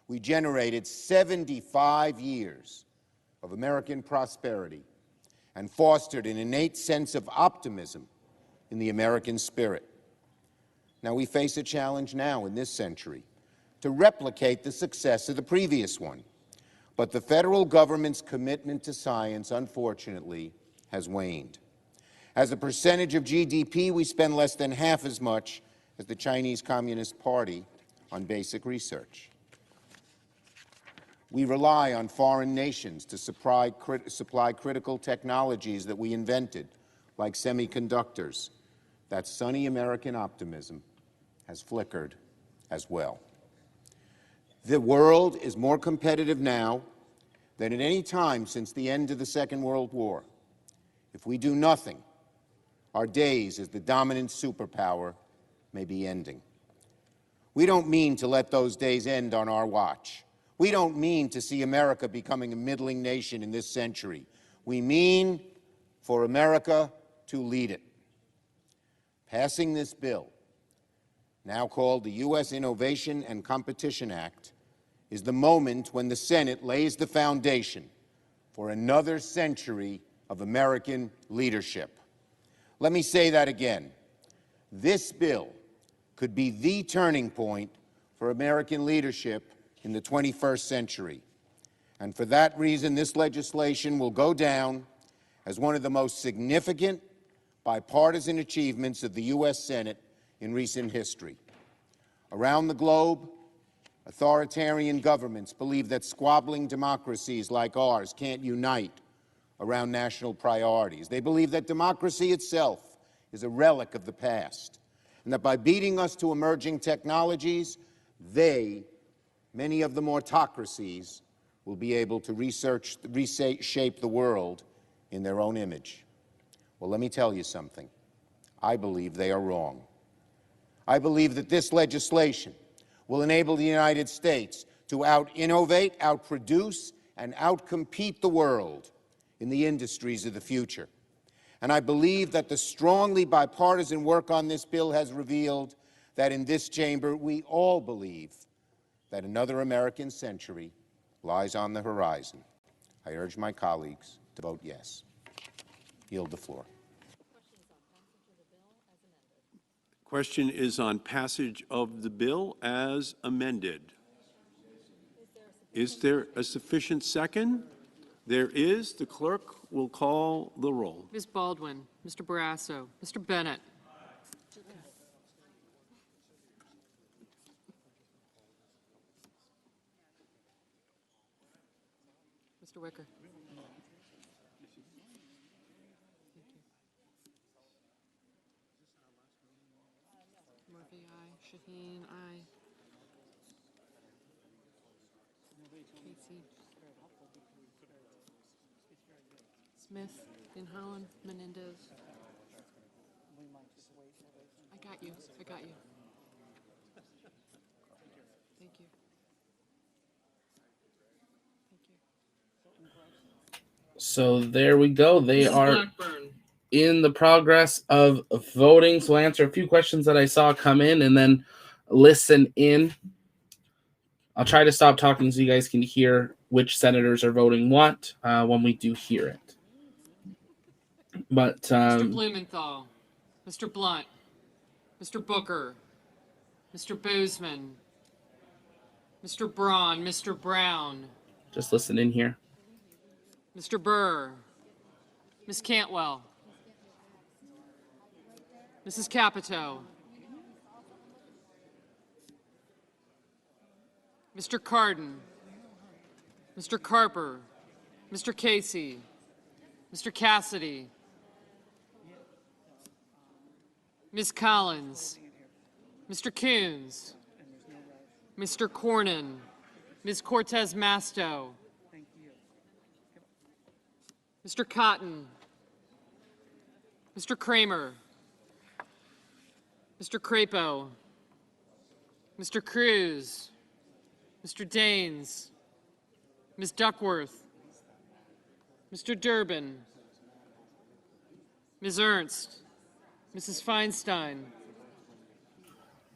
We generated 75 years of American prosperity and fostered an innate sense of optimism in the American spirit. Now, we face a challenge now in this century to replicate the success of the previous one. But the federal government's commitment to science, unfortunately, has waned. As a percentage of GDP, we spend less than half as much as the Chinese Communist Party on basic research. We rely on foreign nations to supply critical technologies that we invented, like semiconductors. That sunny American optimism has flickered as well. The world is more competitive now than at any time since the end of the Second World War. If we do nothing, our days as the dominant superpower may be ending. We don't mean to let those days end on our watch. We don't mean to see America becoming a middling nation in this century. We mean for America to lead it. Passing this bill, now called the U.S. Innovation and Competition Act, is the moment when the Senate lays the foundation for another century of American leadership. Let me say that again. This bill could be the turning point for American leadership in the 21st century. And for that reason, this legislation will go down as one of the most significant bipartisan achievements of the U.S. Senate in recent history. Around the globe, authoritarian governments believe that squabbling democracies like ours can't unite around national priorities. They believe that democracy itself is a relic of the past, and that by beating us to emerging technologies, many of the autocracies, will be able to reshape the world in their own image. Well, let me tell you something. I believe they are wrong. I believe that this legislation will enable the United States to out-innovate, out-produce, and out-compete the world in the industries of the future. And I believe that the strongly bipartisan work on this bill has revealed that in this chamber we all believe that another American century lies on the horizon. I urge my colleagues to vote yes. Yield the floor. Question is on passage of the bill as amended. Is there a sufficient second? There is. The clerk will call the roll. Ms. Baldwin, Mr. Barrasso, Mr. Bennett. Mr. Wicker. Murphy, aye. Shaheen, aye. Casey. Smith, Van Hollen, Menendez. I got you. I got you. Thank you. So there we go. They Mrs. are Blackburn. in the progress of voting. So I'll answer a few questions that I saw come in and then listen in. I'll try to stop talking so you guys can hear which senators are voting what when we do hear it. But Mr. Blumenthal, Mr. Blunt, Mr. Booker, Mr. Boozman, Mr. Braun, Mr. Brown, just listen in here. Mr. Burr, Ms. Cantwell, Mrs. Capito, Mr. Cardin, Mr. Carper, Mr. Casey, Mr. Cassidy, Ms. Collins, Mr. Coons, Mr. Cornyn, Ms. Cortez Masto, Mr. Cotton, Mr. Kramer, Mr. Crapo, Mr. Cruz, Mr. Daines, Ms. Duckworth, Mr. Durbin, Ms. Ernst, Mrs. Feinstein.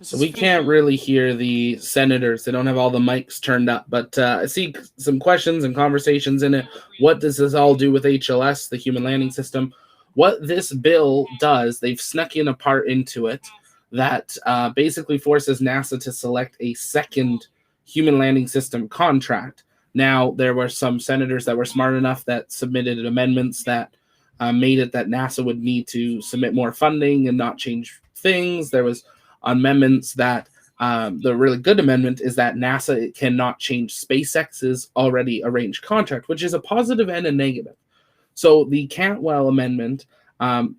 So we can't really hear the senators. They don't have all the mics turned up, but I see some questions and conversations in it. What does this all do with HLS, the human landing system? What this bill does, they've snuck in a part into it that basically forces NASA to select a second human landing system contract. Now, there were some senators that were smart enough that submitted amendments that made it that NASA would need to submit more funding and not change things. There was amendments that The really good amendment is that NASA cannot change SpaceX's already arranged contract, which is a positive and a negative. So the Cantwell amendment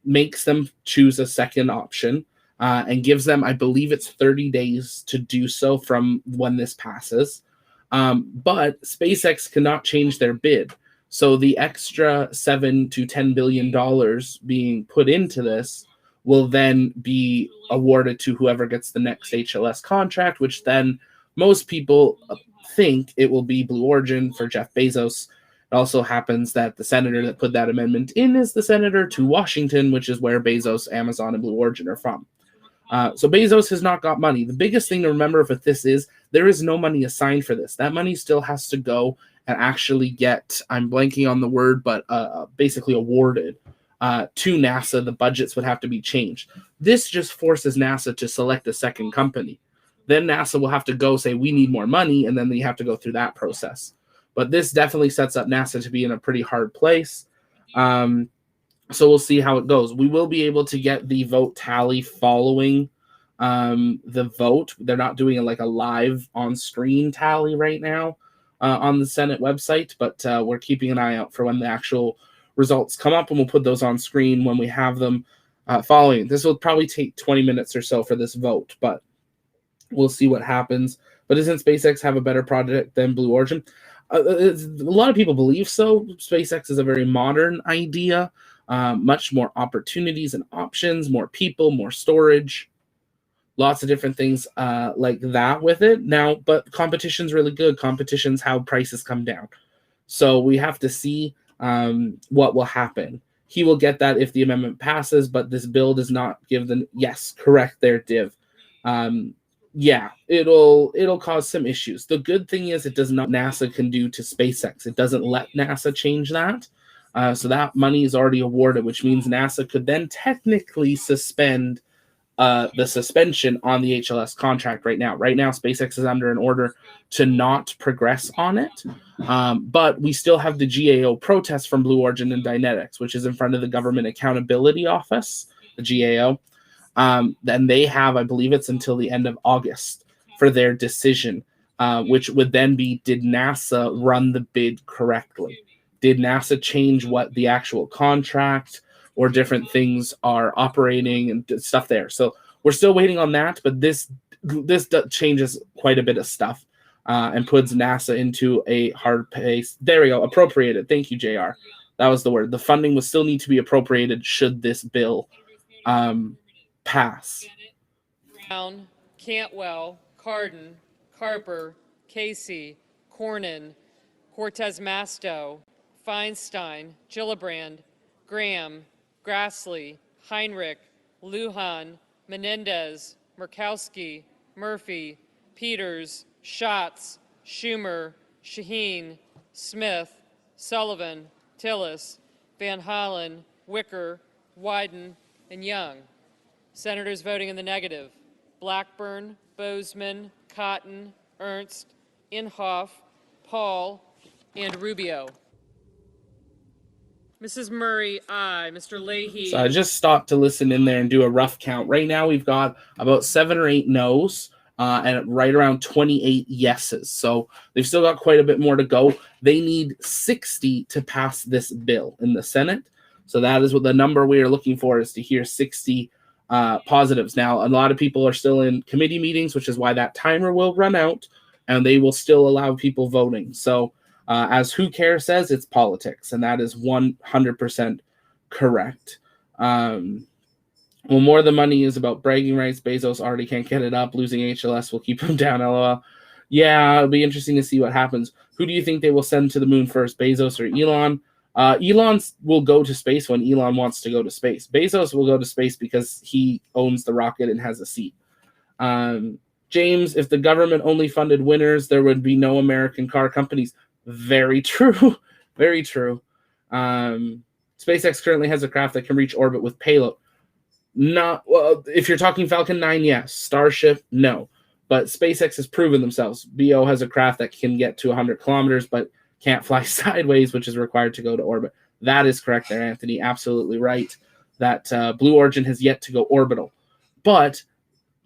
makes them choose a second option and gives them, I believe it's 30 days to do so from when this passes. But SpaceX cannot change their bid. So the extra $7 to $10 billion being put into this will then be awarded to whoever gets the next HLS contract, which then most people think it will be Blue Origin for Jeff Bezos. It also happens that the senator that put that amendment in is the senator to Washington, which is where Bezos, Amazon, and Blue Origin are from. So Bezos has not got money. The biggest thing to remember with this is there is no money assigned for this. That money still has to go and actually get, I'm blanking on the word, but basically awarded to NASA. The budgets would have to be changed. This just forces NASA to select a second company. Then NASA will have to go say, we need more money, and then they have to go through that process. But this definitely sets up NASA to be in a pretty hard place. So we'll see how it goes. We will be able to get the vote tally following the vote. They're not doing like a live on-screen tally right now on the Senate website, but we're keeping an eye out for when the actual results come up, and we'll put those on screen when we have them following. This will probably take 20 minutes or so for this vote, but we'll see what happens. But doesn't SpaceX have a better project than Blue Origin? A lot of people believe so. SpaceX is a very modern idea, much more opportunities and options, more people, more storage, lots of different things like that with it. Now, but competition's really good. Competition's how prices come down. So we have to see what will happen. He will get that if the amendment passes, but this bill does not give them, yes, correct there, Div. Yeah, it'll cause some issues. The good thing is it does not NASA can do to SpaceX. It doesn't let NASA change that. So that money is already awarded, which means NASA could then technically suspend the suspension on the HLS contract right now. Right now, SpaceX is under an order to not progress on it. But we still have the GAO protest from Blue Origin and Dynetics, which is in front of the Government Accountability Office, the GAO. Then they have, I believe it's until the end of August for their decision, which would then be, did NASA run the bid correctly? Did NASA change what the actual contract or different things are operating and stuff there? So we're still waiting on that, but this changes quite a bit of stuff and puts NASA into a hard place. There we go, appropriated. Thank you, JR. That was the word. The funding will still need to be appropriated should this bill pass. Brown, Cantwell, Cardin, Carper, Casey, Cornyn, Cortez Masto, Feinstein, Gillibrand, Graham, Grassley, Heinrich, Lujan, Menendez, Murkowski, Murphy, Peters, Schatz, Schumer, Shaheen, Smith, Sullivan, Tillis, Van Hollen, Wicker, Wyden, and Young. Senators voting in the negative: Blackburn, Bozeman, Cotton, Ernst, Inhofe, Paul, and Rubio. Mrs. Murray, aye. Mr. Leahy. So I just stopped to listen in there and do a rough count. Right now we've got about 7 or 8 no's and right around 28 yeses. So they've still got quite a bit more to go. They need 60 to pass this bill in the Senate. So that is what the number we are looking for, is to hear 60 positives. Now, a lot of people are still in committee meetings, which is why that timer will run out, and they will still allow people voting. So as Who Cares says, it's politics, and that is 100% correct. Well, more of the money is about bragging rights. Bezos already can't get it up. Losing HLS will keep him down, LOL. Yeah, it'll be interesting to see what happens. Who do you think they will send to the moon first, Bezos or Elon? Elon will go to space when Elon wants to go to space. Bezos will go to space because he owns the rocket and has a seat. James, if the government only funded winners, there would be no American car companies. Very true. Very true. SpaceX currently has a craft that can reach orbit with payload. Not well, if you're talking Falcon 9, yes. Starship, no. But SpaceX has proven themselves. BO has a craft that can get to 100 kilometers, but can't fly sideways, which is required to go to orbit. That is correct there, Anthony. Absolutely right. That Blue Origin has yet to go orbital. But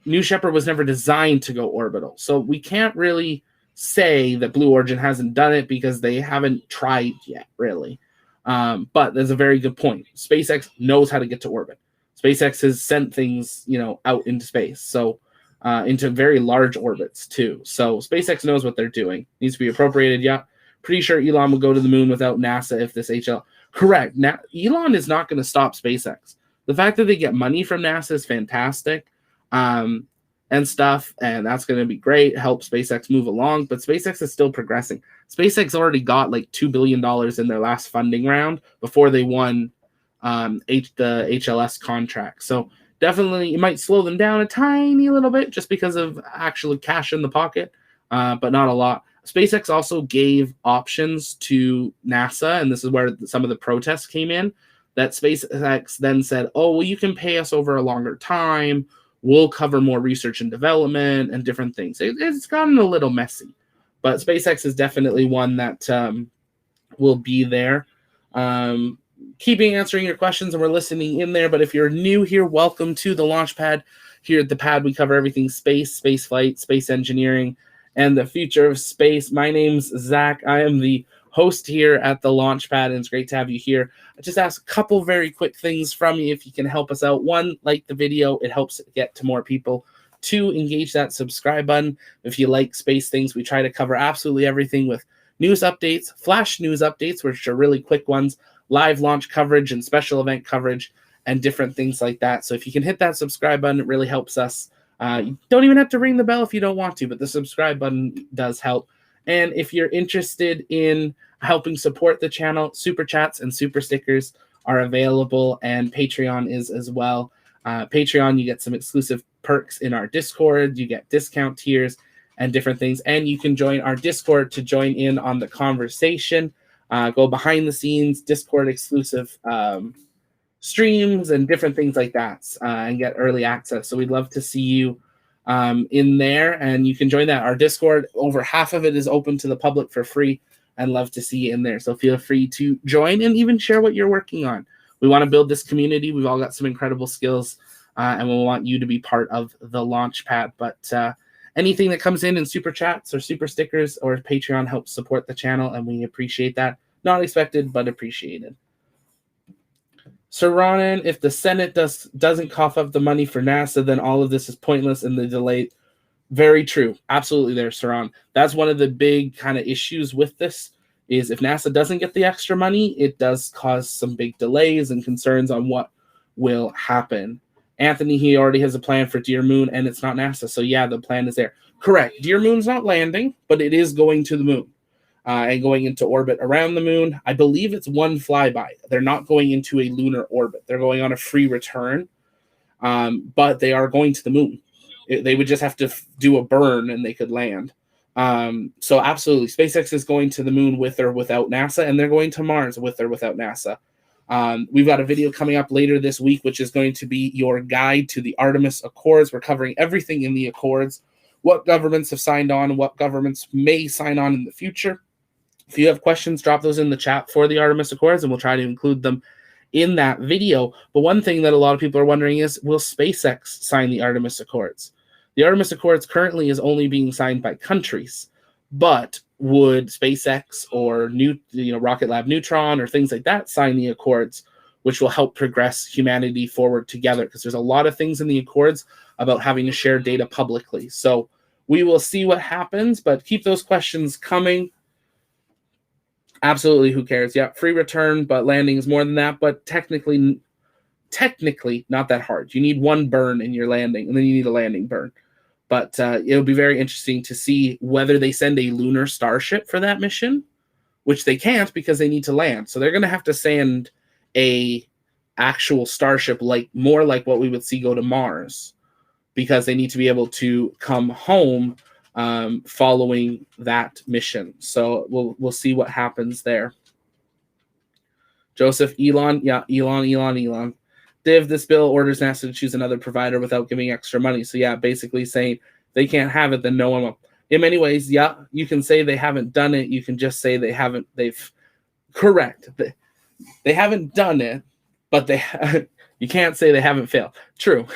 New Shepard was never designed to go orbital. So we can't really say that Blue Origin hasn't done it because they haven't tried yet, really. But there's a very good point. SpaceX knows how to get to orbit. SpaceX has sent things, out into space. So into very large orbits too. So SpaceX knows what they're doing. Needs to be appropriated. Yeah. Pretty sure Elon will go to the moon without NASA if this HL. Correct. Now, Elon is not going to stop SpaceX. The fact that they get money from NASA is fantastic. And stuff, and that's going to be great, help SpaceX move along, but SpaceX is still progressing. SpaceX already got like $2 billion in their last funding round before they won the HLS contract. So definitely it might slow them down a tiny little bit just because of actually cash in the pocket, but not a lot. SpaceX also gave options to NASA, and this is where some of the protests came in, that SpaceX then said, oh, well, you can pay us over a longer time, we'll cover more research and development and different things. It's gotten a little messy, but SpaceX is definitely one that will be there. Keeping answering your questions, and we're listening in there. But if you're new here, welcome to the Launch Pad. Here at the pad, we cover everything space, space flight, space engineering, and the future of space. My name's Zach. I am the host here at the Launch Pad, and it's great to have you here. I just ask a couple very quick things from you if you can help us out. One, like the video. It helps it get to more people. Two, engage that subscribe button. If you like space things, we try to cover absolutely everything with news updates, flash news updates, which are really quick ones, live launch coverage and special event coverage, and different things like that. So if you can hit that subscribe button, it really helps us. You don't even have to ring the bell if you don't want to, but the subscribe button does help. And if you're interested in helping support the channel, super chats and super stickers are available, and Patreon is as well. Patreon, you get some exclusive perks in our Discord, you get discount tiers and different things, and you can join our Discord to join in on the conversation, go behind the scenes, Discord exclusive streams and different things like that, and get early access. So we'd love to see you in there, and you can join that. Our Discord, over half of it is open to the public for free, and love to see you in there. So feel free to join and even share what you're working on. We want to build this community. We've all got some incredible skills, and we want you to be part of the Launch Pad. But anything that comes in super chats or super stickers or Patreon helps support the channel, and we appreciate that. Not expected, but appreciated. Sir Ronan, if the Senate doesn't cough up the money for NASA, then all of this is pointless and the delay. Very true. Absolutely there, Sir Ronan. That's one of the big kind of issues with this, is if NASA doesn't get the extra money, it does cause some big delays and concerns on what will happen. Anthony, he already has a plan for Dear Moon, and it's not NASA. So yeah, the plan is there. Correct. Dear Moon's not landing, but it is going to the moon. And going into orbit around the moon. I believe it's one flyby. They're not going into a lunar orbit. They're going on a free return, but they are going to the moon. They would just have to do a burn and they could land. So absolutely, SpaceX is going to the moon with or without NASA, and they're going to Mars with or without NASA. We've got a video coming up later this week, which is going to be your guide to the Artemis Accords. We're covering everything in the Accords, what governments have signed on, what governments may sign on in the future. If you have questions, drop those in the chat for the Artemis Accords, and we'll try to include them in that video. But one thing that a lot of people are wondering is, will SpaceX sign the Artemis Accords? The Artemis Accords currently is only being signed by countries, but would SpaceX or Rocket Lab Neutron or things like that sign the Accords, which will help progress humanity forward together? Because there's a lot of things in the Accords about having to share data publicly. So we will see what happens, but keep those questions coming. Absolutely, who cares? Yeah, free return, but landing is more than that. But technically not that hard. You need one burn in your landing, and then you need a landing burn. But it'll be very interesting to see whether they send a lunar starship for that mission, which they can't because they need to land. So they're going to have to send a actual starship, more like what we would see go to Mars, because they need to be able to come home following that mission. So we'll see what happens there. Joseph, Elon. Div, this bill orders NASA to choose another provider without giving extra money. So yeah, basically saying they can't have it, then no one will. In many ways, yeah, you can say they haven't done it. You can just say they haven't. Correct. They haven't done it, but you can't say they haven't failed. True.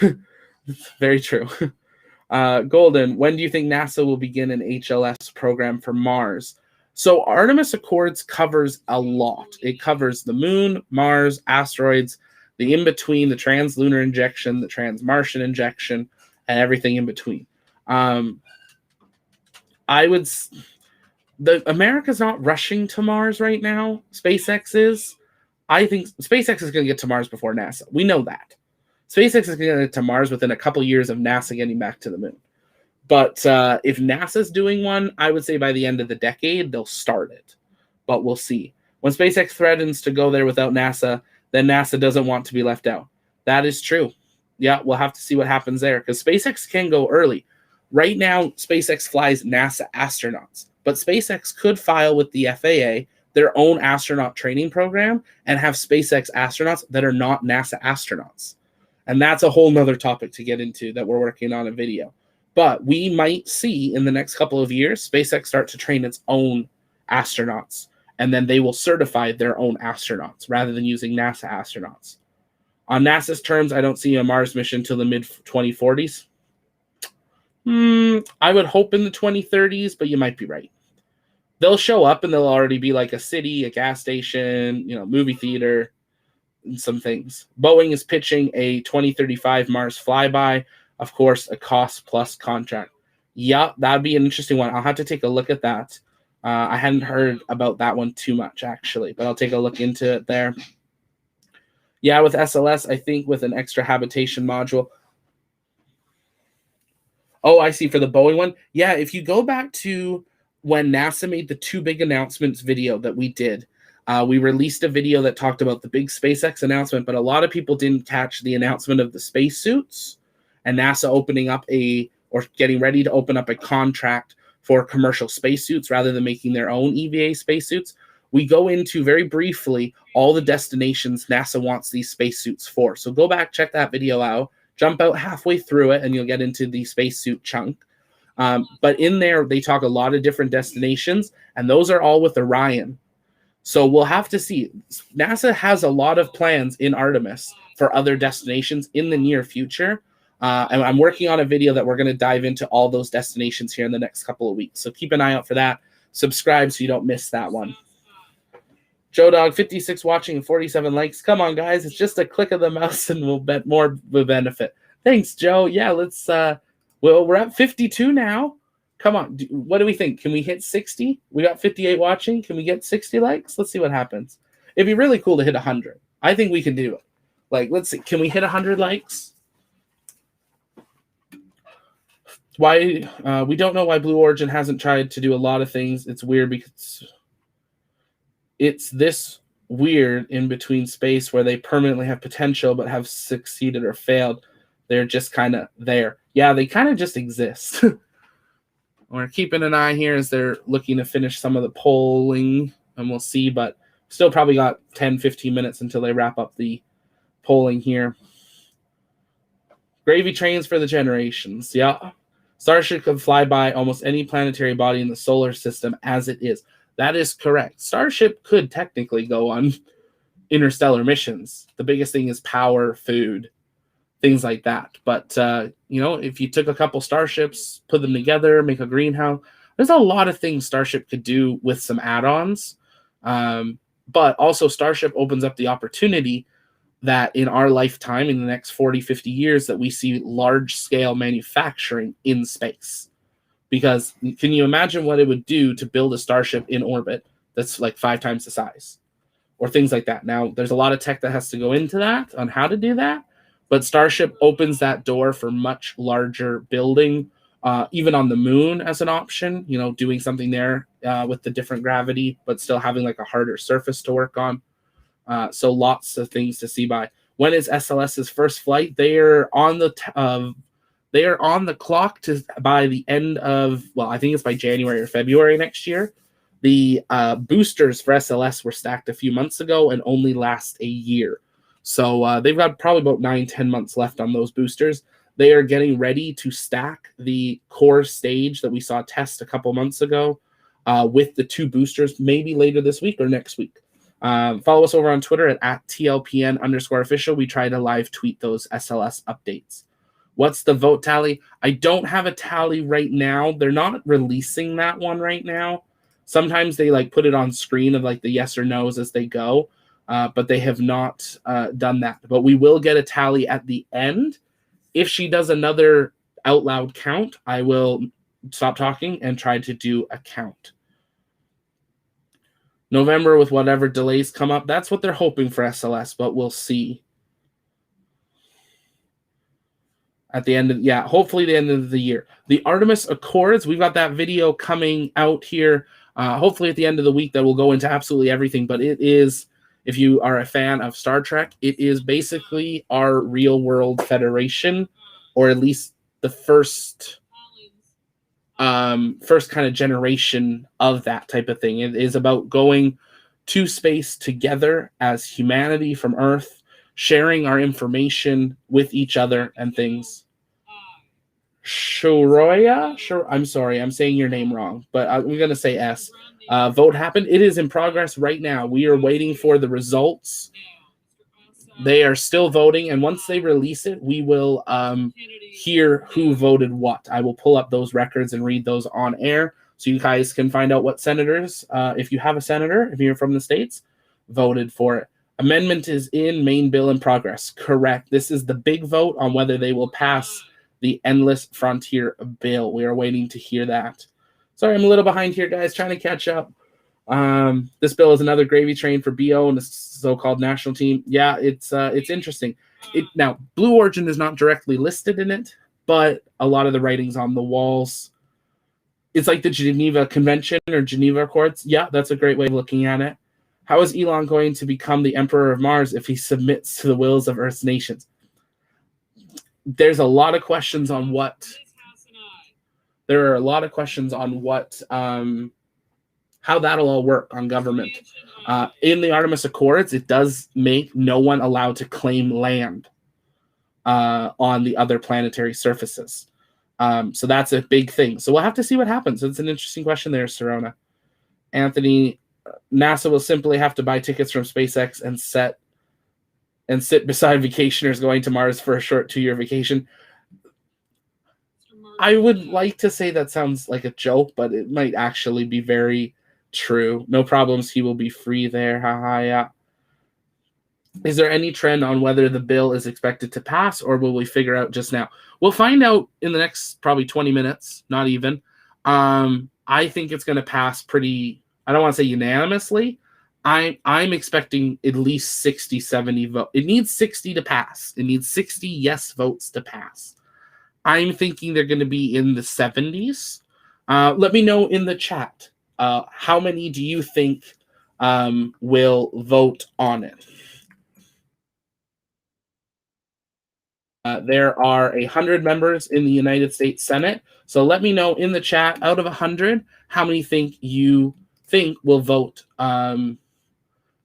Very true. Golden, when do you think NASA will begin an HLS program for Mars? So Artemis Accords covers a lot. It covers the moon, Mars, asteroids, the in-between, the trans-lunar injection, the trans-Martian injection, and everything in between. America's not rushing to Mars right now. SpaceX is. I think SpaceX is going to get to Mars before NASA. We know that. SpaceX is going to get to Mars within a couple years of NASA getting back to the moon. But if NASA's doing one, I would say by the end of the decade, they'll start it. But we'll see. When SpaceX threatens to go there without NASA, then NASA doesn't want to be left out. That is true. Yeah, we'll have to see what happens there, because SpaceX can go early. Right now, SpaceX flies NASA astronauts. But SpaceX could file with the FAA their own astronaut training program and have SpaceX astronauts that are not NASA astronauts. And that's a whole nother topic to get into that we're working on a video. But we might see in the next couple of years, SpaceX start to train its own astronauts, and then they will certify their own astronauts rather than using NASA astronauts. On NASA's terms, I don't see a Mars mission till the mid-2040s. I would hope in the 2030s, but you might be right. They'll show up and they'll already be like a city, a gas station, movie theater, and some things. Boeing is pitching a 2035 Mars flyby. Of course, a cost-plus contract. Yeah, that'd be an interesting one. I'll have to take a look at that. I hadn't heard about that one too much, actually, but I'll take a look into it there. Yeah, with SLS, I think with an extra habitation module. Oh, I see, for the Boeing one. Yeah, if you go back to when NASA made the two big announcements video that we did, we released a video that talked about the big SpaceX announcement, but a lot of people didn't catch the announcement of the spacesuits and NASA opening up or getting ready to open up a contract for commercial spacesuits rather than making their own EVA spacesuits. We go into very briefly all the destinations NASA wants these spacesuits for. So go back, check that video out, jump out halfway through it, and you'll get into the spacesuit chunk. But in there, they talk a lot of different destinations, and those are all with Orion. So we'll have to see. NASA has a lot of plans in Artemis for other destinations in the near future. And I'm working on a video that we're going to dive into all those destinations here in the next couple of weeks. So keep an eye out for that. Subscribe so you don't miss that one. Joe Dog, 56 watching and 47 likes. Come on, guys. It's just a click of the mouse and we'll bet more will benefit. Thanks, Joe. Yeah, let's... Well, we're at 52 now. Come on. What do we think? Can we hit 60? We got 58 watching. Can we get 60 likes? Let's see what happens. It'd be really cool to hit 100. I think we can do it. Like, let's see. Can we hit 100 likes? Why? We don't know why Blue Origin hasn't tried to do a lot of things. It's weird because it's this weird in between space where they permanently have potential but have succeeded or failed. They're just kind of there. Yeah, they kind of just exist. We're keeping an eye here as they're looking to finish some of the polling, and we'll see, but still probably got 10, 15 minutes until they wrap up the polling here. Gravy trains for the generations. Yeah. Starship can fly by almost any planetary body in the solar system as it is. That is correct. Starship could technically go on interstellar missions. The biggest thing is power, food, things like that. But, if you took a couple starships, put them together, make a greenhouse, there's a lot of things Starship could do with some add-ons. But also Starship opens up the opportunity that in our lifetime, in the next 40, 50 years, that we see large-scale manufacturing in space. Because can you imagine what it would do to build a Starship in orbit that's like 5 times the size? Or things like that. Now, there's a lot of tech that has to go into that, on how to do that. But Starship opens that door for much larger building, even on the moon as an option, doing something there with the different gravity, but still having like a harder surface to work on. So lots of things to see by. When is SLS's first flight? They are on the clock to by the end of, I think it's by January or February next year. The boosters for SLS were stacked a few months ago and only last a year. So they've got probably about 9-10 months left on those boosters. They are getting ready to stack the core stage that we saw test a couple months ago with the 2 boosters, maybe later this week or next week. Follow us over on Twitter at @TLPN_official. We try to live tweet those SLS updates. What's the vote tally? I don't have a tally right now. They're not releasing that one right now. Sometimes they like put it on screen of like the yes or no's as they go, but they have not done that. But we will get a tally at the end. If she does another out loud count, I will stop talking and try to do a count. November with whatever delays come up. That's what they're hoping for SLS, but we'll see. At the end of, hopefully the end of the year. The Artemis Accords, we've got that video coming out here. Hopefully at the end of the week that will go into absolutely everything. But it is, if you are a fan of Star Trek, it is basically our real world federation, or at least the first kind of generation of that type of thing. It is about going to space together as humanity from Earth, sharing our information with each other and things. Shoroya? I'm sorry, I'm saying your name wrong, but I'm going to say S. Vote happened. It is in progress right now. We are waiting for the results. They are still voting, and once they release it, we will hear who voted what. I will pull up those records and read those on air so you guys can find out what senators, if you have a senator, if you're from the States, voted for it. Amendment is in, main bill in progress. Correct. This is the big vote on whether they will pass the Endless Frontier bill. We are waiting to hear that. Sorry, I'm a little behind here, guys, trying to catch up. This bill is another gravy train for BO and the so-called national team. Yeah, it's interesting. Now, Blue Origin is not directly listed in it, but a lot of the writings on the walls. It's like the Geneva Convention or Geneva Accords. Yeah, that's a great way of looking at it. How is Elon going to become the Emperor of Mars if he submits to the wills of Earth's nations? There's a lot of questions on what. There are a lot of questions on what, how that'll all work on government. In the Artemis Accords, it does make no one allowed to claim land on the other planetary surfaces. So that's a big thing. So we'll have to see what happens. It's an interesting question there, Serona. Anthony, NASA will simply have to buy tickets from SpaceX and sit beside vacationers going to Mars for a short 2-year vacation. I would like to say that sounds like a joke, but it might actually be very true. No problems. He will be free there. Haha, yeah. Is there any trend on whether the bill is expected to pass, or will we figure out just now? We'll find out in the next probably 20 minutes, not even. I think it's going to pass pretty, I don't want to say unanimously. I'm expecting at least 60, 70 votes. It needs 60 to pass. It needs 60 yes votes to pass. I'm thinking they're going to be in the 70s. Let me know in the chat. How many do you think will vote on it? There are 100 members in the United States Senate. So let me know in the chat, out of 100, how many you think will vote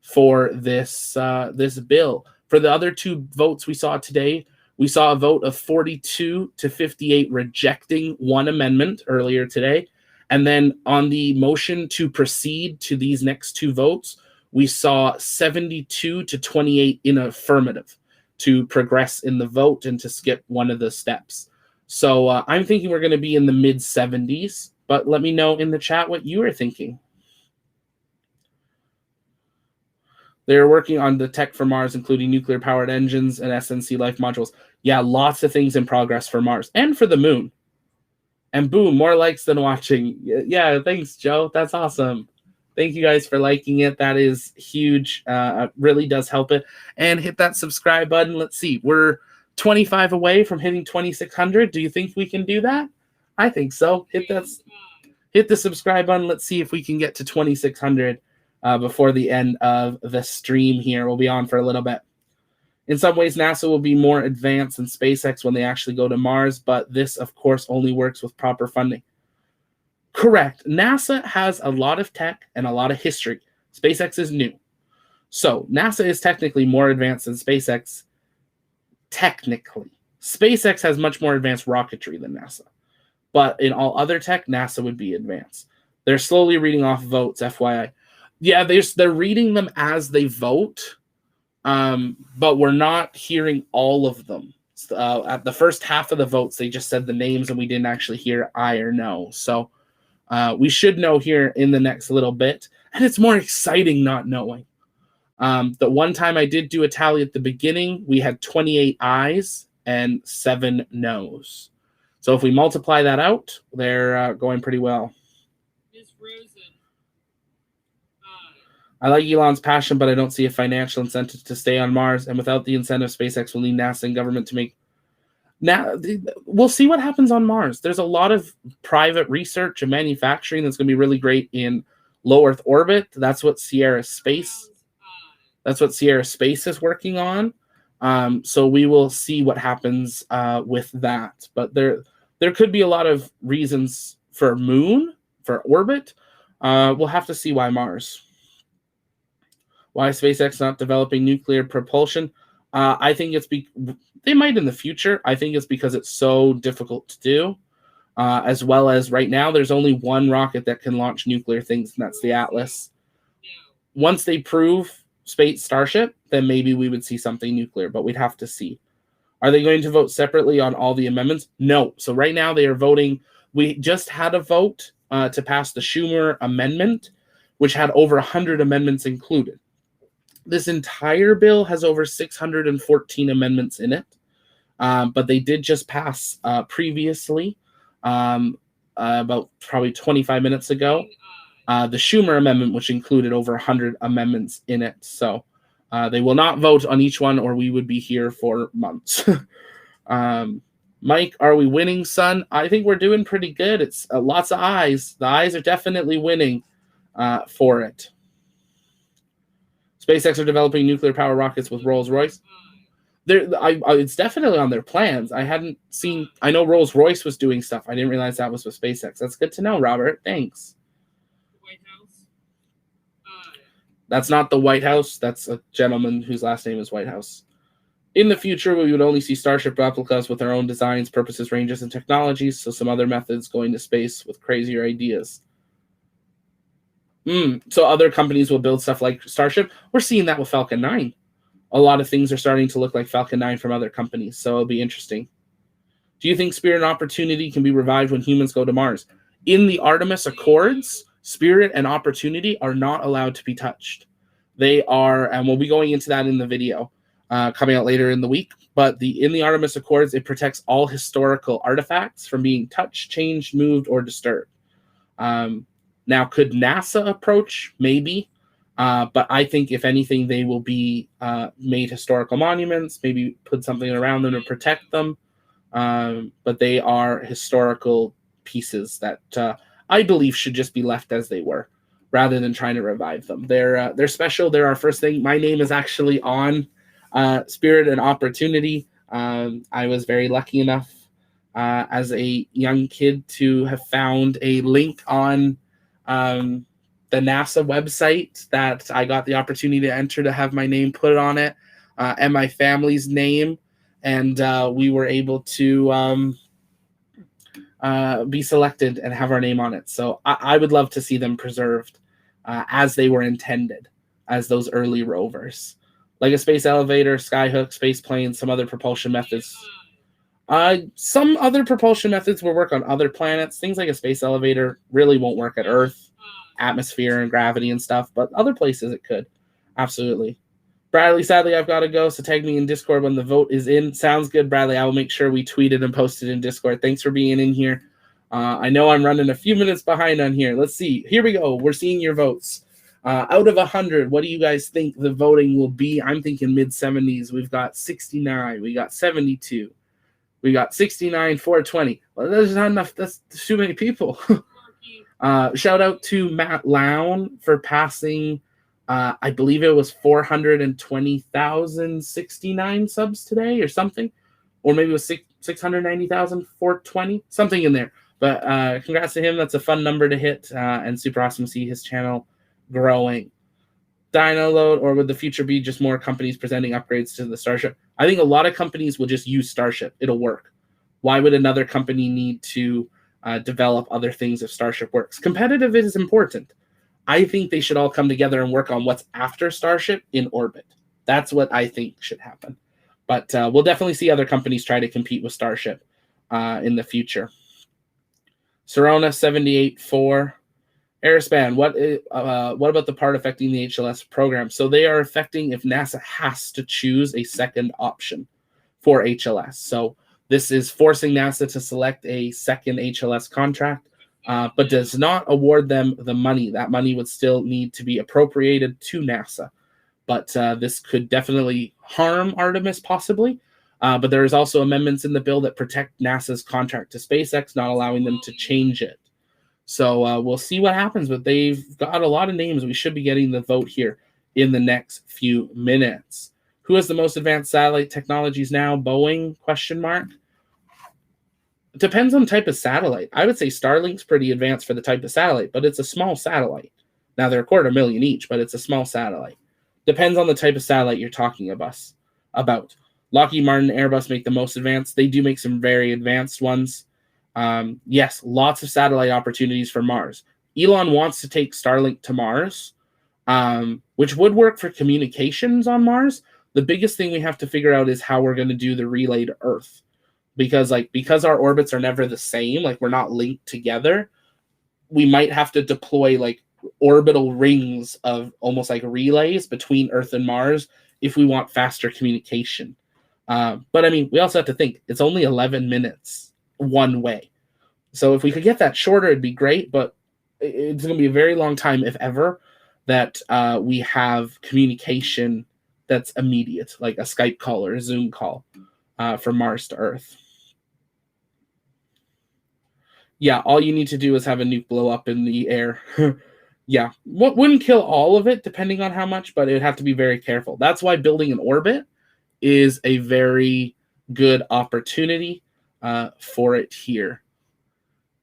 for this bill. For the other 2 votes we saw today, we saw a vote of 42 to 58 rejecting one amendment earlier today. And then on the motion to proceed to these next 2 votes, we saw 72 to 28 in affirmative to progress in the vote and to skip one of the steps. So I'm thinking we're going to be in the mid-70s, but let me know in the chat what you are thinking. They're working on the tech for Mars, including nuclear-powered engines and SNC life modules. Yeah, lots of things in progress for Mars and for the moon. And boom, more likes than watching. Yeah, thanks, Joe. That's awesome. Thank you guys for liking it. That is huge. Really does help it. And hit that subscribe button. Let's see. We're 25 away from hitting 2,600. Do you think we can do that? I think so. Hit the subscribe button. Let's see if we can get to 2,600 before the end of the stream here. We'll be on for a little bit. In some ways, NASA will be more advanced than SpaceX when they actually go to Mars, but this, of course, only works with proper funding. Correct. NASA has a lot of tech and a lot of history. SpaceX is new. So NASA is technically more advanced than SpaceX. Technically. SpaceX has much more advanced rocketry than NASA. But in all other tech, NASA would be advanced. They're slowly reading off votes, FYI. Yeah, they're reading them as they vote, but we're not hearing all of them. At the first half of the votes, they just said the names and we didn't actually hear aye or no. So we should know here in the next little bit. And it's more exciting not knowing. The one time I did do a tally at the beginning, we had 28 ayes and 7 noes. So if we multiply that out, they're going pretty well. I like Elon's passion, but I don't see a financial incentive to stay on Mars. And without the incentive, SpaceX will need NASA and government to make. Now, we'll see what happens on Mars. There's a lot of private research and manufacturing that's going to be really great in low Earth orbit. That's what Sierra Space is working on. So we will see what happens with that. But there could be a lot of reasons for Moon, for orbit. We'll have to see why Mars. Why is SpaceX not developing nuclear propulsion? I think they might in the future. I think it's because it's so difficult to do, as well as right now there's only one rocket that can launch nuclear things, and that's the Atlas. Once they prove Space Starship, then maybe we would see something nuclear, but we'd have to see. Are they going to vote separately on all the amendments? No. So right now they are voting. We just had a vote to pass the Schumer amendment, which had over 100 amendments included. This entire bill has over 614 amendments in it, but they did just pass previously, about probably 25 minutes ago, the Schumer amendment, which included over 100 amendments in it. So they will not vote on each one, or we would be here for months. Mike, are we winning, son? I think we're doing pretty good. It's lots of ayes. The ayes are definitely winning for it. SpaceX are developing nuclear power rockets with Rolls-Royce. It's definitely on their plans. I hadn't seen. I know Rolls-Royce was doing stuff. I didn't realize that was with SpaceX. That's good to know, Robert. Thanks. White House. That's not the White House. That's a gentleman whose last name is Whitehouse. In the future, we would only see Starship replicas with their own designs, purposes, ranges, and technologies. So some other methods going to space with crazier ideas. So other companies will build stuff like Starship. We're seeing that with Falcon 9. A lot of things are starting to look like Falcon 9 from other companies, so it'll be interesting. Do you think Spirit and Opportunity can be revived when humans go to Mars? In the Artemis Accords, Spirit and Opportunity are not allowed to be touched. They are, and we'll be going into that in the video coming out later in the week, but in the Artemis Accords, it protects all historical artifacts from being touched, changed, moved, or disturbed. Now, could NASA approach? Maybe. But I think, if anything, they will be made historical monuments, maybe put something around them to protect them. But they are historical pieces that I believe should just be left as they were, rather than trying to revive them. They're special. They're our first thing. My name is actually on Spirit and Opportunity. I was very lucky enough as a young kid to have found a link on the NASA website that I got the opportunity to enter, to have my name put on it and my family's name. And we were able to be selected and have our name on it. So I would love to see them preserved as they were intended, as those early rovers. Like a space elevator, skyhook, space plane, some other propulsion methods. Some other propulsion methods will work on other planets. Things like a space elevator really won't work at Earth, atmosphere and gravity and stuff, but other places it could. Absolutely. Bradley, sadly, I've got to go, so tag me in Discord when the vote is in. Sounds good, Bradley. I will make sure we tweet it and post it in Discord. Thanks for being in here. I know I'm running a few minutes behind on here. Let's see. Here we go. We're seeing your votes. Out of 100, what do you guys think the voting will be? I'm thinking mid-70s. We've got 69. We got 72. We got 69, 420. Well, there's not enough. That's too many people. Shout out to Matt Lown for passing, I believe it was 420,069 subs today or something. Or maybe it was 690,420, something in there. But congrats to him. That's a fun number to hit, and super awesome to see his channel growing. Dino load, or would the future be just more companies presenting upgrades to the Starship? I think a lot of companies will just use Starship. It'll work. Why would another company need to develop other things if Starship works? Competitive is important. I think they should all come together and work on what's after Starship in orbit. That's what I think should happen. But we'll definitely see other companies try to compete with Starship in the future. Serona 78.4. Airspan, what about the part affecting the HLS program? So they are affecting if NASA has to choose a second option for HLS. So this is forcing NASA to select a second HLS contract, but does not award them the money. That money would still need to be appropriated to NASA. But this could definitely harm Artemis, possibly. But there is also amendments in the bill that protect NASA's contract to SpaceX, not allowing them to change it. So we'll see what happens, but they've got a lot of names. We should be getting the vote here in the next few minutes. Who has the most advanced satellite technologies now? Boeing, question mark. It depends on type of satellite. I would say Starlink's pretty advanced for the type of satellite, but it's a small satellite. Now, they're $250,000 each, but it's a small satellite. Depends on the type of satellite you're talking about. Lockheed Martin and Airbus make the most advanced. They do make some very advanced ones. Yes, lots of satellite opportunities for Mars. Elon wants to take Starlink to Mars, which would work for communications on Mars. The biggest thing we have to figure out is how we're going to do the relay to Earth. Because our orbits are never the same, like we're not linked together, we might have to deploy like orbital rings of almost like relays between Earth and Mars if we want faster communication. But I mean, we also have to think it's only 11 minutes one way. So if we could get that shorter, it'd be great, but it's going to be a very long time, if ever, that we have communication that's immediate, like a Skype call or a Zoom call from Mars to Earth. Yeah, all you need to do is have a nuke blow up in the air. Yeah, wouldn't kill all of it, depending on how much, but it would have to be very careful. That's why building an orbit is a very good opportunity for it here.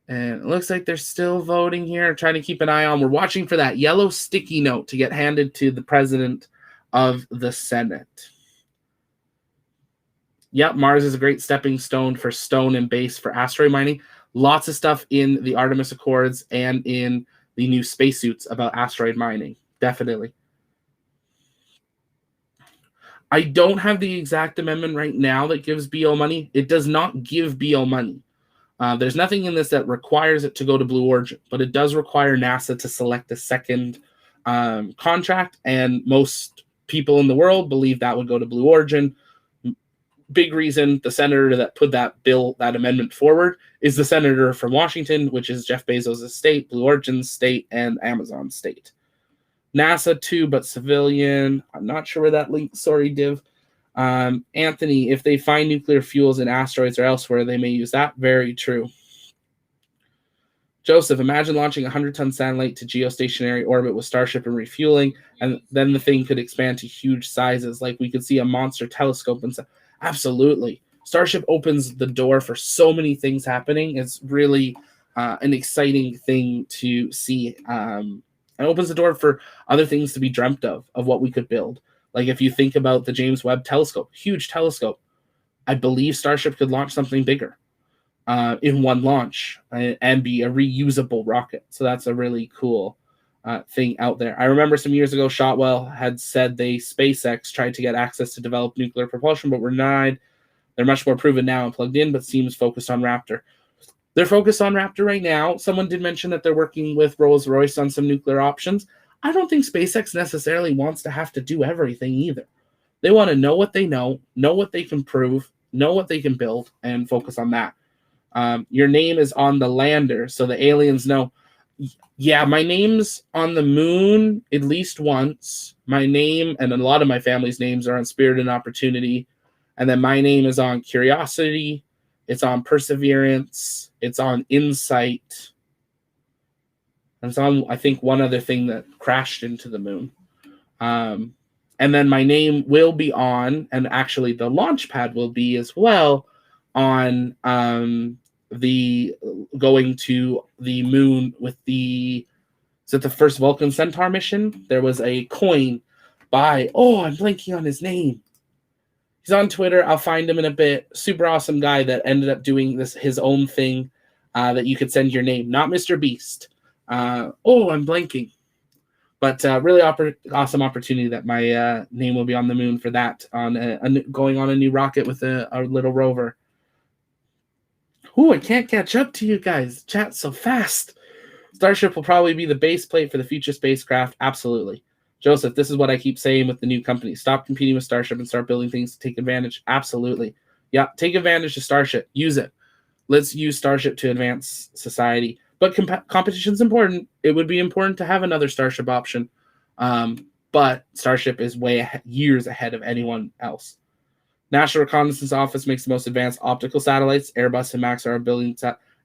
And it looks like they're still voting here. Trying to keep an eye on. We're watching for that yellow sticky note to get handed to the president of the Senate. Yep, Mars is a great stepping stone for stone and base for asteroid mining. Lots of stuff in the Artemis Accords and in the new spacesuits about asteroid mining. Definitely. I don't have the exact amendment right now that gives BO money. It does not give BO money. There's nothing in this that requires it to go to Blue Origin, but it does require NASA to select a second contract, and most people in the world believe that would go to Blue Origin. Big reason the senator that put that amendment forward is the senator from Washington, which is Jeff Bezos' state, Blue Origin's state, and Amazon's state. NASA too, but civilian. I'm not sure where that link. Sorry, Div. Anthony, if they find nuclear fuels in asteroids or elsewhere, they may use that. Very true. Joseph, imagine launching a 100-ton satellite to geostationary orbit with Starship and refueling, and then the thing could expand to huge sizes. Like we could see a monster telescope and stuff. Absolutely. Starship opens the door for so many things happening. It's really an exciting thing to see. And opens the door for other things to be dreamt of what we could build. Like if you think about the James Webb telescope, huge telescope, I believe Starship could launch something bigger in one launch and be a reusable rocket. So that's a really cool thing out there. I remember some years ago, Shotwell had said SpaceX tried to get access to develop nuclear propulsion, but were denied. They're much more proven now and plugged in, but seems focused on Raptor. They're focused on Raptor right now. Someone did mention that they're working with Rolls-Royce on some nuclear options. I don't think SpaceX necessarily wants to have to do everything either. They want to know what they know what they can prove, know what they can build, and focus on that. Your name is on the lander, so the aliens know. Yeah, my name's on the moon at least once. My name and a lot of my family's names are on Spirit and Opportunity. And then my name is on Curiosity. It's on Perseverance. It's on Insight. And it's on, I think, one other thing that crashed into the moon. And then my name will be on, and actually the launch pad will be as well on the going to the moon with the first Vulcan Centaur mission. There was a coin by, I'm blanking on his name. He's on Twitter. I'll find him in a bit. Super awesome guy that ended up doing his own thing that you could send your name. Not Mr. Beast. I'm blanking. But really awesome opportunity that my name will be on the moon for that, on going on a new rocket with a little rover. Ooh, I can't catch up to you guys. Chat so fast. Starship will probably be the base plate for the future spacecraft. Absolutely. Joseph, this is what I keep saying with the new company. Stop competing with Starship and start building things to take advantage. Absolutely. Yeah, take advantage of Starship. Use it. Let's use Starship to advance society. But competition is important. It would be important to have another Starship option. But Starship is years ahead of anyone else. National Reconnaissance Office makes the most advanced optical satellites. Airbus and Max are building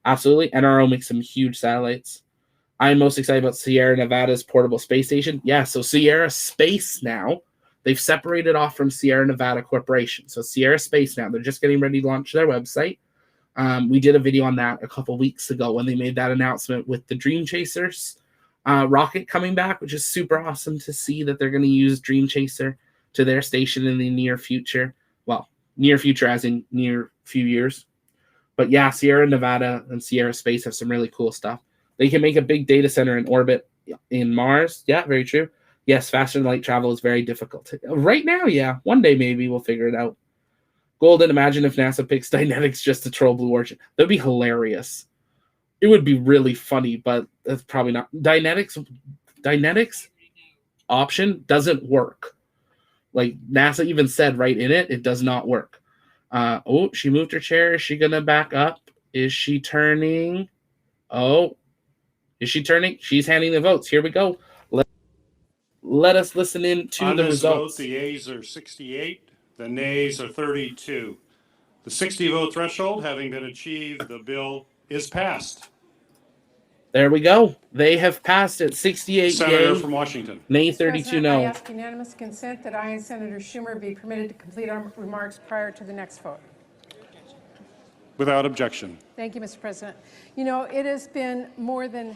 absolutely. NRO makes some huge satellites. I'm most excited about Sierra Nevada's portable space station. Yeah, so Sierra Space now, they've separated off from Sierra Nevada Corporation. So Sierra Space now, they're just getting ready to launch their website. We did a video on that a couple weeks ago when they made that announcement with the Dream Chasers rocket coming back, which is super awesome to see that they're going to use Dream Chaser to their station in the near future. Well, near future as in near few years. But yeah, Sierra Nevada and Sierra Space have some really cool stuff. They can make a big data center in orbit in Mars. Yeah, very true. Yes, faster than light travel is very difficult. Right now, yeah. One day maybe we'll figure it out. Golden, imagine if NASA picks Dynetics just to troll Blue Origin. That'd be hilarious. It would be really funny, but that's probably not. Dynetics option doesn't work. Like NASA even said right in it, it does not work. Oh, she moved her chair. Is she going to back up? Is she turning? Oh, is she turning? She's handing the votes. Here we go. Let us listen in to On the this results. vote, the yeas are 68, the nays are 32. The 60-vote threshold having been achieved, the bill is passed. There we go. They have passed it. 68 Senator yay, from Washington. nay Mr. 32 President, no. I ask unanimous consent that I and Senator Schumer be permitted to complete our remarks prior to the next vote. Without objection. Thank you, Mr. President. You know, it has been more than...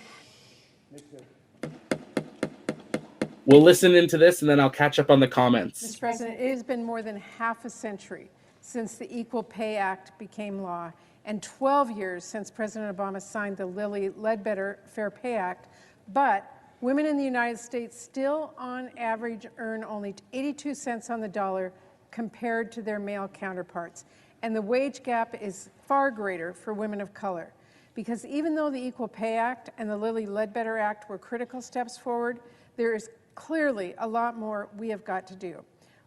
We'll listen into this and then I'll catch up on the comments. Mr. President, it has been more than half a century since the Equal Pay Act became law and 12 years since President Obama signed the Lilly Ledbetter Fair Pay Act, but women in the United States still on average earn only 82 cents on the dollar compared to their male counterparts. And the wage gap is far greater for women of color. Because even though the Equal Pay Act and the Lilly Ledbetter Act were critical steps forward, there is clearly a lot more we have got to do.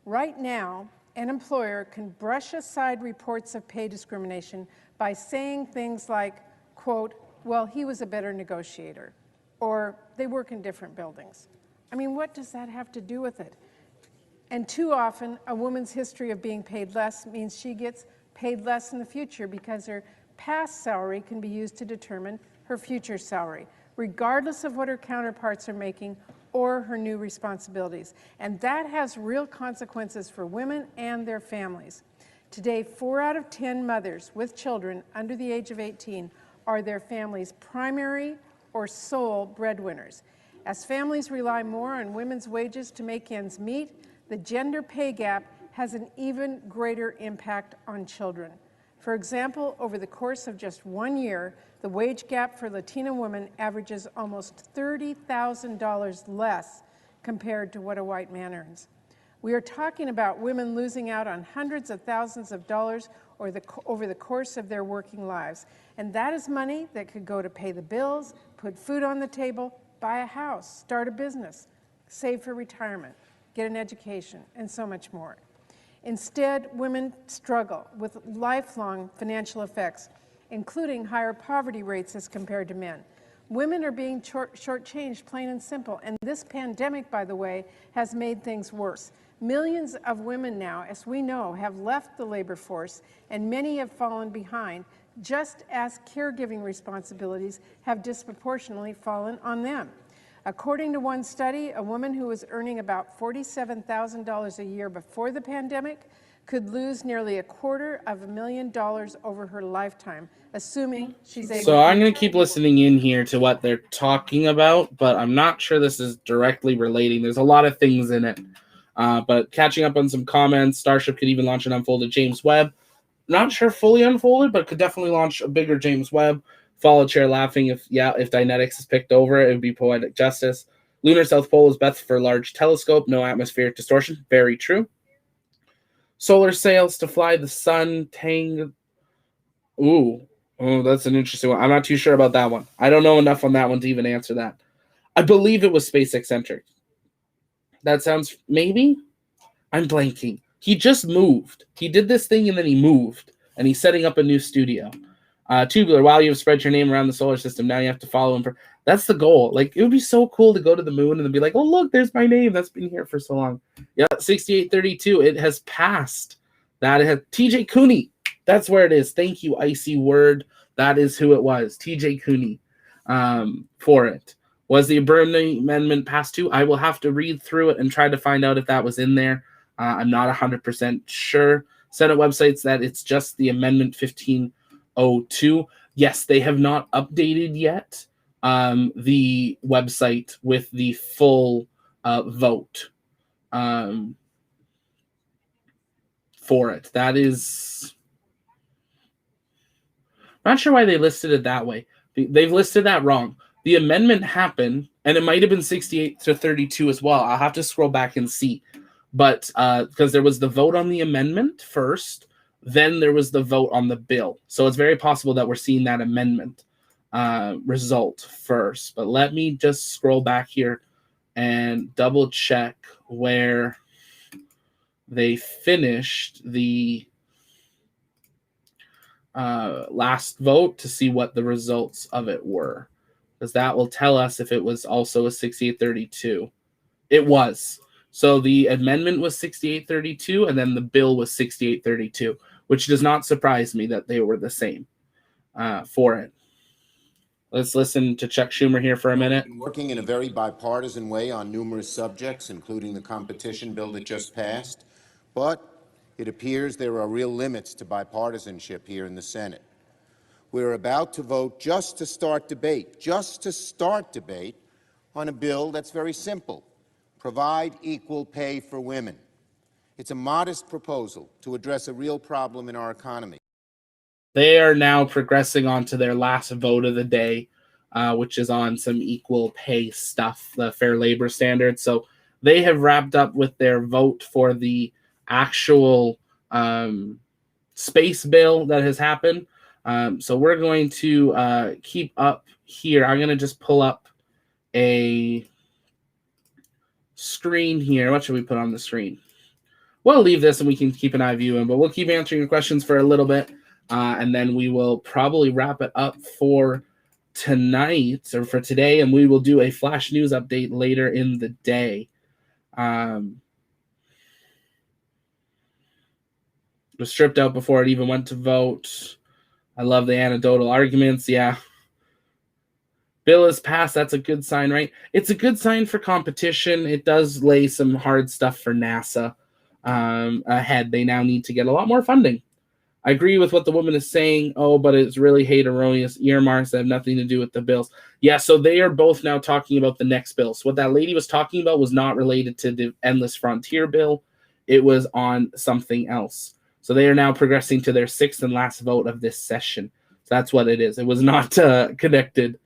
Right now, an employer can brush aside reports of pay discrimination by saying things like, quote, well, he was a better negotiator, or they work in different buildings. I mean, what does that have to do with it? And too often, a woman's history of being paid less means she gets paid less in the future because her past salary can be used to determine her future salary, regardless of what her counterparts are making or her new responsibilities. And that has real consequences for women and their families. Today, 4 out of 10 mothers with children under the age of 18 are their family's primary or sole breadwinners. As families rely more on women's wages to make ends meet, the gender pay gap has an even greater impact on children. For example, over the course of just 1 year, the wage gap for Latina women averages almost $30,000 less compared to what a white man earns. We are talking about women losing out on hundreds of thousands of dollars over the course of their working lives. And that is money that could go to pay the bills, put food on the table, buy a house, start a business, save for retirement, get an education, and so much more. Instead, women struggle with lifelong financial effects, including higher poverty rates as compared to men. Women are being shortchanged, plain and simple. And this pandemic, by the way, has made things worse. Millions of women now, as we know, have left the labor force, and many have fallen behind, just as caregiving responsibilities have disproportionately fallen on them. According to one study, a woman who was earning about $47,000 a year before the pandemic could lose nearly $250,000 over her lifetime, assuming she's able to... So I'm going to keep listening in here to what they're talking about, but I'm not sure this is directly relating. There's a lot of things in it. But catching up on some comments, Starship could even launch an unfolded James Webb. Not sure fully unfolded, but could definitely launch a bigger James Webb. Follow chair laughing if Dynetics is picked over, it would be poetic justice. Lunar South Pole is best for large telescope, no atmospheric distortion. Very true. Solar sails to fly the sun. Ooh, that's an interesting one. I'm not too sure about that one. I don't know enough on that one to even answer that. I believe it was SpaceX centric. That sounds, maybe? I'm blanking. He just moved. He did this thing and then he moved. And he's setting up a new studio. Tubular, while you have spread your name around the solar system, now you have to follow him. That's the goal. Like, it would be so cool to go to the moon and then be like, oh, look, there's my name. That's been here for so long. Yeah, 6832. It has passed. That has TJ Cooney. That's where it is. Thank you, Icy Word. That is who it was. TJ Cooney for it. Was the Burnley Amendment passed too? I will have to read through it and try to find out if that was in there. I'm not 100% sure. Senate websites that it's just the Amendment 1502. Yes, they have not updated yet the website with the full vote for it. That is... I'm not sure why they listed it that way. They've listed that wrong. The amendment happened, and it might have been 68-32 as well. I'll have to scroll back and see. But because there was the vote on the amendment first, then there was the vote on the bill. So it's very possible that we're seeing that amendment result first. But let me just scroll back here and double check where they finished the last vote to see what the results of it were. Because that will tell us if it was also a 68-32. It was. So the amendment was 68-32, and then the bill was 68-32, which does not surprise me that they were the same for it. Let's listen to Chuck Schumer here for a minute. Working in a very bipartisan way on numerous subjects, including the competition bill that just passed, but it appears there are real limits to bipartisanship here in the Senate. We're about to vote just to start debate on a bill that's very simple: provide equal pay for women. It's a modest proposal to address a real problem in our economy. They are now progressing on to their last vote of the day, which is on some equal pay stuff, the Fair Labor Standards. So they have wrapped up with their vote for the actual space bill that has happened. So we're going to keep up here. I'm going to just pull up a screen here. What should we put on the screen? We'll leave this and we can keep an eye viewing, but we'll keep answering your questions for a little bit. And then we will probably wrap it up for tonight or for today. And we will do a flash news update later in the day. It was stripped out before it even went to vote. I love the anecdotal arguments. Yeah. Bill is passed. That's a good sign, right? It's a good sign for competition. It does lay some hard stuff for NASA ahead. They now need to get a lot more funding. I agree with what the woman is saying. Oh, but it's really hate erroneous earmarks that have nothing to do with the bills. Yeah, so they are both now talking about the next bill. So what that lady was talking about was not related to the Endless Frontier bill. It was on something else. So they are now progressing to their sixth and last vote of this session. So that's what it is. It was not connected.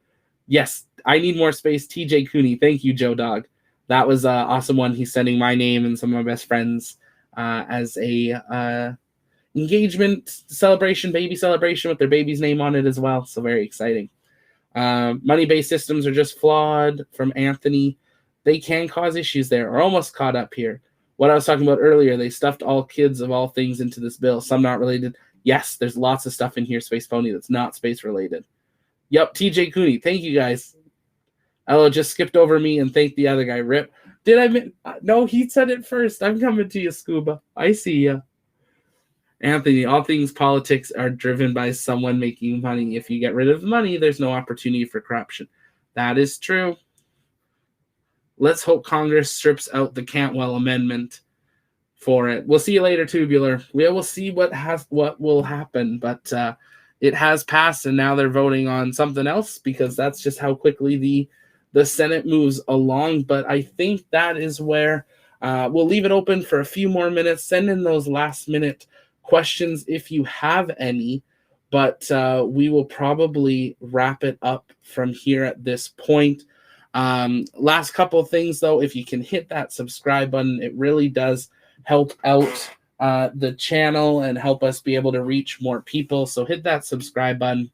Yes, I need more space. TJ Cooney. Thank you, Joe Dog. That was an awesome one. He's sending my name and some of my best friends as a engagement celebration, baby celebration with their baby's name on it as well. So very exciting. Money-based systems are just flawed from Anthony. They can cause issues there. We're almost caught up here. What I was talking about earlier, they stuffed all kids of all things into this bill. Some not related. Yes, there's lots of stuff in here, Space Pony, that's not space related. Yep, TJ Cooney. Thank you, guys. Ella just skipped over me and thanked the other guy. Rip. Did I? No, he said it first. I'm coming to you, Scuba. I see ya. Anthony, all things politics are driven by someone making money. If you get rid of the money, there's no opportunity for corruption. That is true. Let's hope Congress strips out the Cantwell Amendment for it. We'll see you later, Tubular. We will see what will happen, but it has passed, and now they're voting on something else because that's just how quickly the Senate moves along. But I think that is where we'll leave it open for a few more minutes. Send in those last-minute questions if you have any, but we will probably wrap it up from here at this point. Last couple of things, though, if you can hit that subscribe button, it really does help out the channel and help us be able to reach more people. So hit that subscribe button.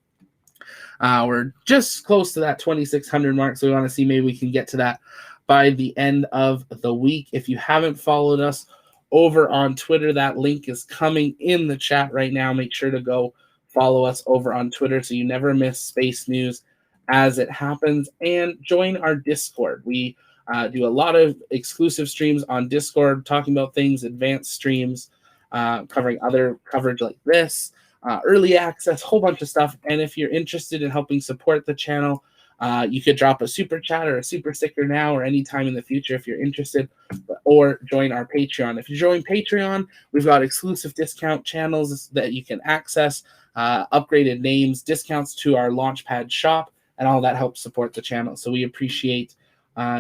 We're just close to that 2,600 mark, so we want to see maybe we can get to that by the end of the week. If you haven't followed us over on Twitter, that link is coming in the chat right now. Make sure to go follow us over on Twitter so you never miss space news as it happens, and join our Discord. We do a lot of exclusive streams on Discord, talking about things, advanced streams, covering other coverage like this, early access, whole bunch of stuff. And if you're interested in helping support the channel, you could drop a super chat or a super sticker now or anytime in the future if you're interested, or join our Patreon. If you join Patreon, we've got exclusive discount channels that you can access, upgraded names, discounts to our Launchpad shop, and all that helps support the channel. So we appreciate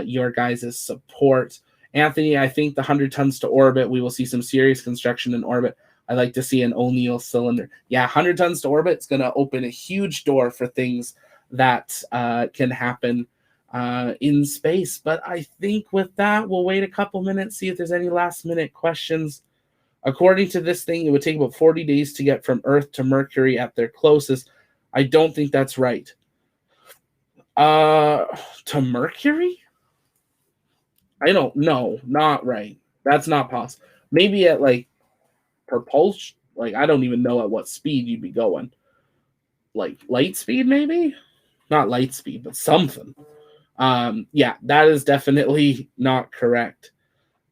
your guys' support. Anthony, I think the 100 tons to orbit, we will see some serious construction in orbit. I'd like to see an O'Neill cylinder. Yeah, 100 tons to orbit is going to open a huge door for things that can happen in space. But I think with that, we'll wait a couple minutes, see if there's any last-minute questions. According to this thing, it would take about 40 days to get from Earth to Mercury at their closest. I don't think that's right. To Mercury? I don't know. Not right. That's not possible. Maybe at like propulsion. Like, I don't even know at what speed you'd be going. Like light speed, maybe? Not light speed, but something. Yeah, that is definitely not correct.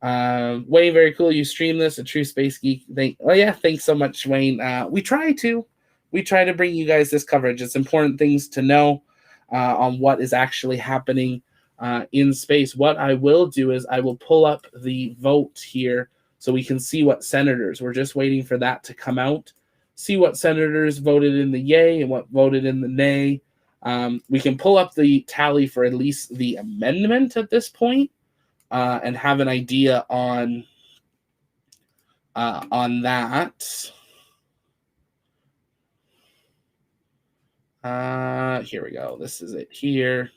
Wayne, very cool. You stream this, a true space geek. Oh yeah, thanks so much, Wayne. We try to bring you guys this coverage. It's important things to know on what is actually happening in space. What I will do is I will pull up the vote here so we can see what senators. We're just waiting for that to come out. See what senators voted in the yay and what voted in the nay. We can pull up the tally for at least the amendment at this point and have an idea on that. Here we go. This is it here.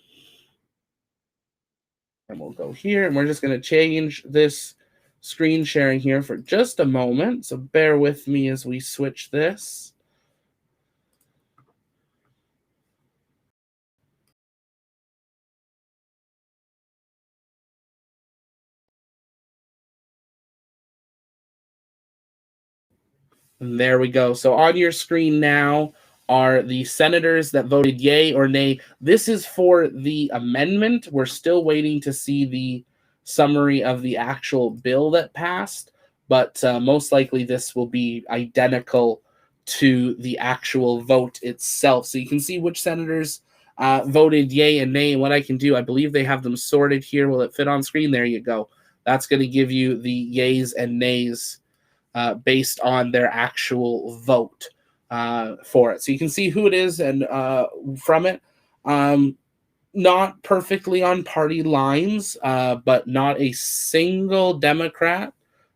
And we'll go here, and we're just going to change this screen sharing here for just a moment. So bear with me as we switch this. And there we go. So on your screen now are the senators that voted yay or nay. This is for the amendment. We're still waiting to see the summary of the actual bill that passed, but most likely this will be identical to the actual vote itself. So you can see which senators voted yay and nay. And what I can do, I believe they have them sorted here. Will it fit on screen? There you go. That's going to give you the yays and nays based on their actual vote for it. So you can see who it is and from it. Not perfectly on party lines, but not a single Democrat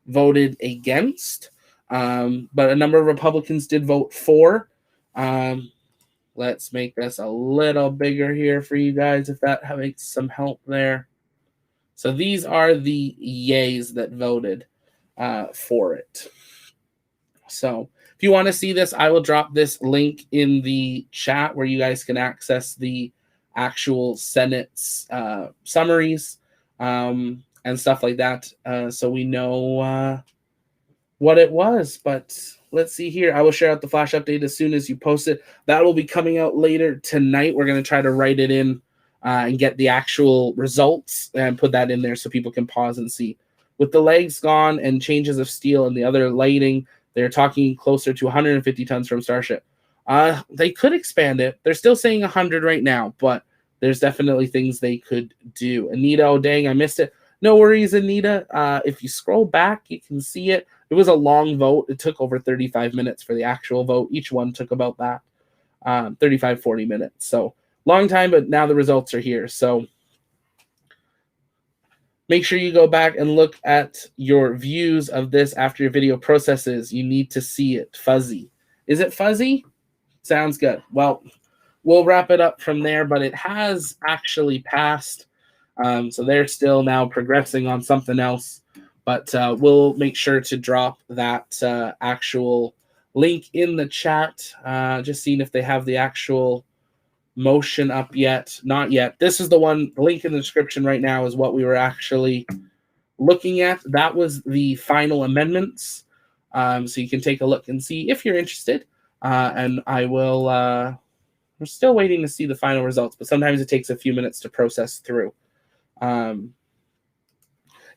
voted against. But a number of Republicans did vote for. Let's make this a little bigger here for you guys, if that makes some help there. So these are the yays that voted for it. So if you want to see this, I will drop this link in the chat where you guys can access the actual Senate's summaries and stuff like that, so we know what it was. But let's see here. I will share out the flash update as soon as you post it. That will be coming out later tonight. We're going to try to write it in and get the actual results and put that in there so people can pause and see. With the legs gone and changes of steel and the other lighting, they're talking closer to 150 tons from Starship. They could expand it. They're still saying 100 right now, but there's definitely things they could do. Anita, oh dang, I missed it. No worries, Anita. If you scroll back, you can see it. It was a long vote. It took over 35 minutes for the actual vote. Each one took about that, 35, 40 minutes. So long time, but now the results are here. So make sure you go back and look at your views of this after your video processes. You need to see it fuzzy. Is it fuzzy? Sounds good. Well, we'll wrap it up from there, but it has actually passed So they're still now progressing on something else. But we'll make sure to drop that actual link in the chat. Just seeing if they have the actual motion up yet. Not yet. This is the one, the link in the description right now is what we were actually looking at. That was the final amendments. So you can take a look and see if you're interested. And I will, we're still waiting to see the final results, but sometimes it takes a few minutes to process through.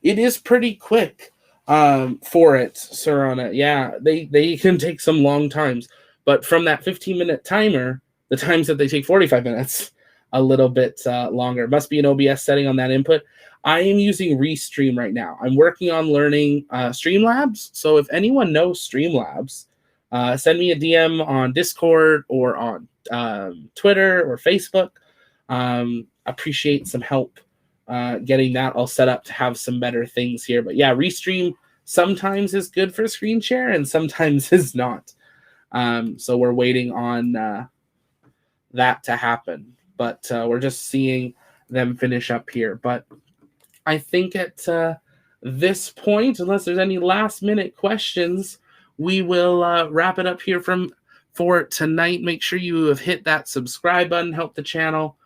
It is pretty quick for it, Sarana. Yeah, they can take some long times. But from that 15-minute timer, the times that they take 45 minutes, a little bit longer. It must be an OBS setting on that input. I am using Restream right now. I'm working on learning Streamlabs. So if anyone knows Streamlabs, send me a DM on Discord or on Twitter or Facebook. Appreciate some help getting that all set up to have some better things here. But yeah, Restream sometimes is good for screen share and sometimes is not. So we're waiting on that to happen. But we're just seeing them finish up here. But I think at this point, unless there's any last minute questions, we will wrap it up here for tonight. Make sure you have hit that subscribe button, help the channel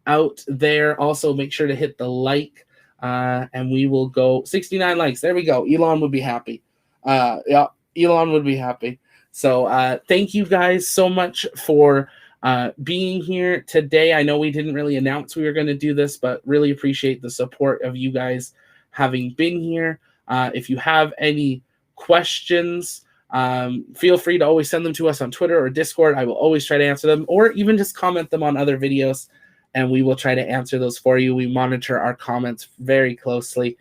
out there. Also, make sure to hit the like, and we will go 69 likes. There we go. Elon would be happy. Yeah, Elon would be happy. So thank you guys so much for being here today. I know we didn't really announce we were going to do this, but really appreciate the support of you guys having been here. If you have any questions, feel free to always send them to us on Twitter or Discord. I will always try to answer them, or even just comment them on other videos, and we will try to answer those for you. We monitor our comments very closely.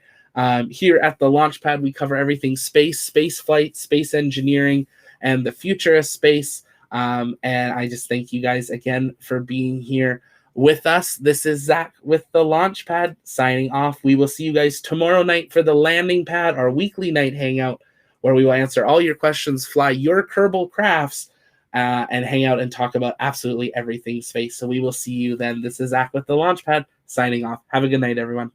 Here at the Launchpad, we cover everything space, space flight, space engineering, and the future of space. And I just thank you guys again for being here with us. This is Zach with the Launchpad signing off. We will see you guys tomorrow night for the Landing Pad, our weekly night hangout, where we will answer all your questions, fly your Kerbal crafts, and hang out and talk about absolutely everything space. So we will see you then. This is Zach with the Launchpad signing off. Have a good night, everyone.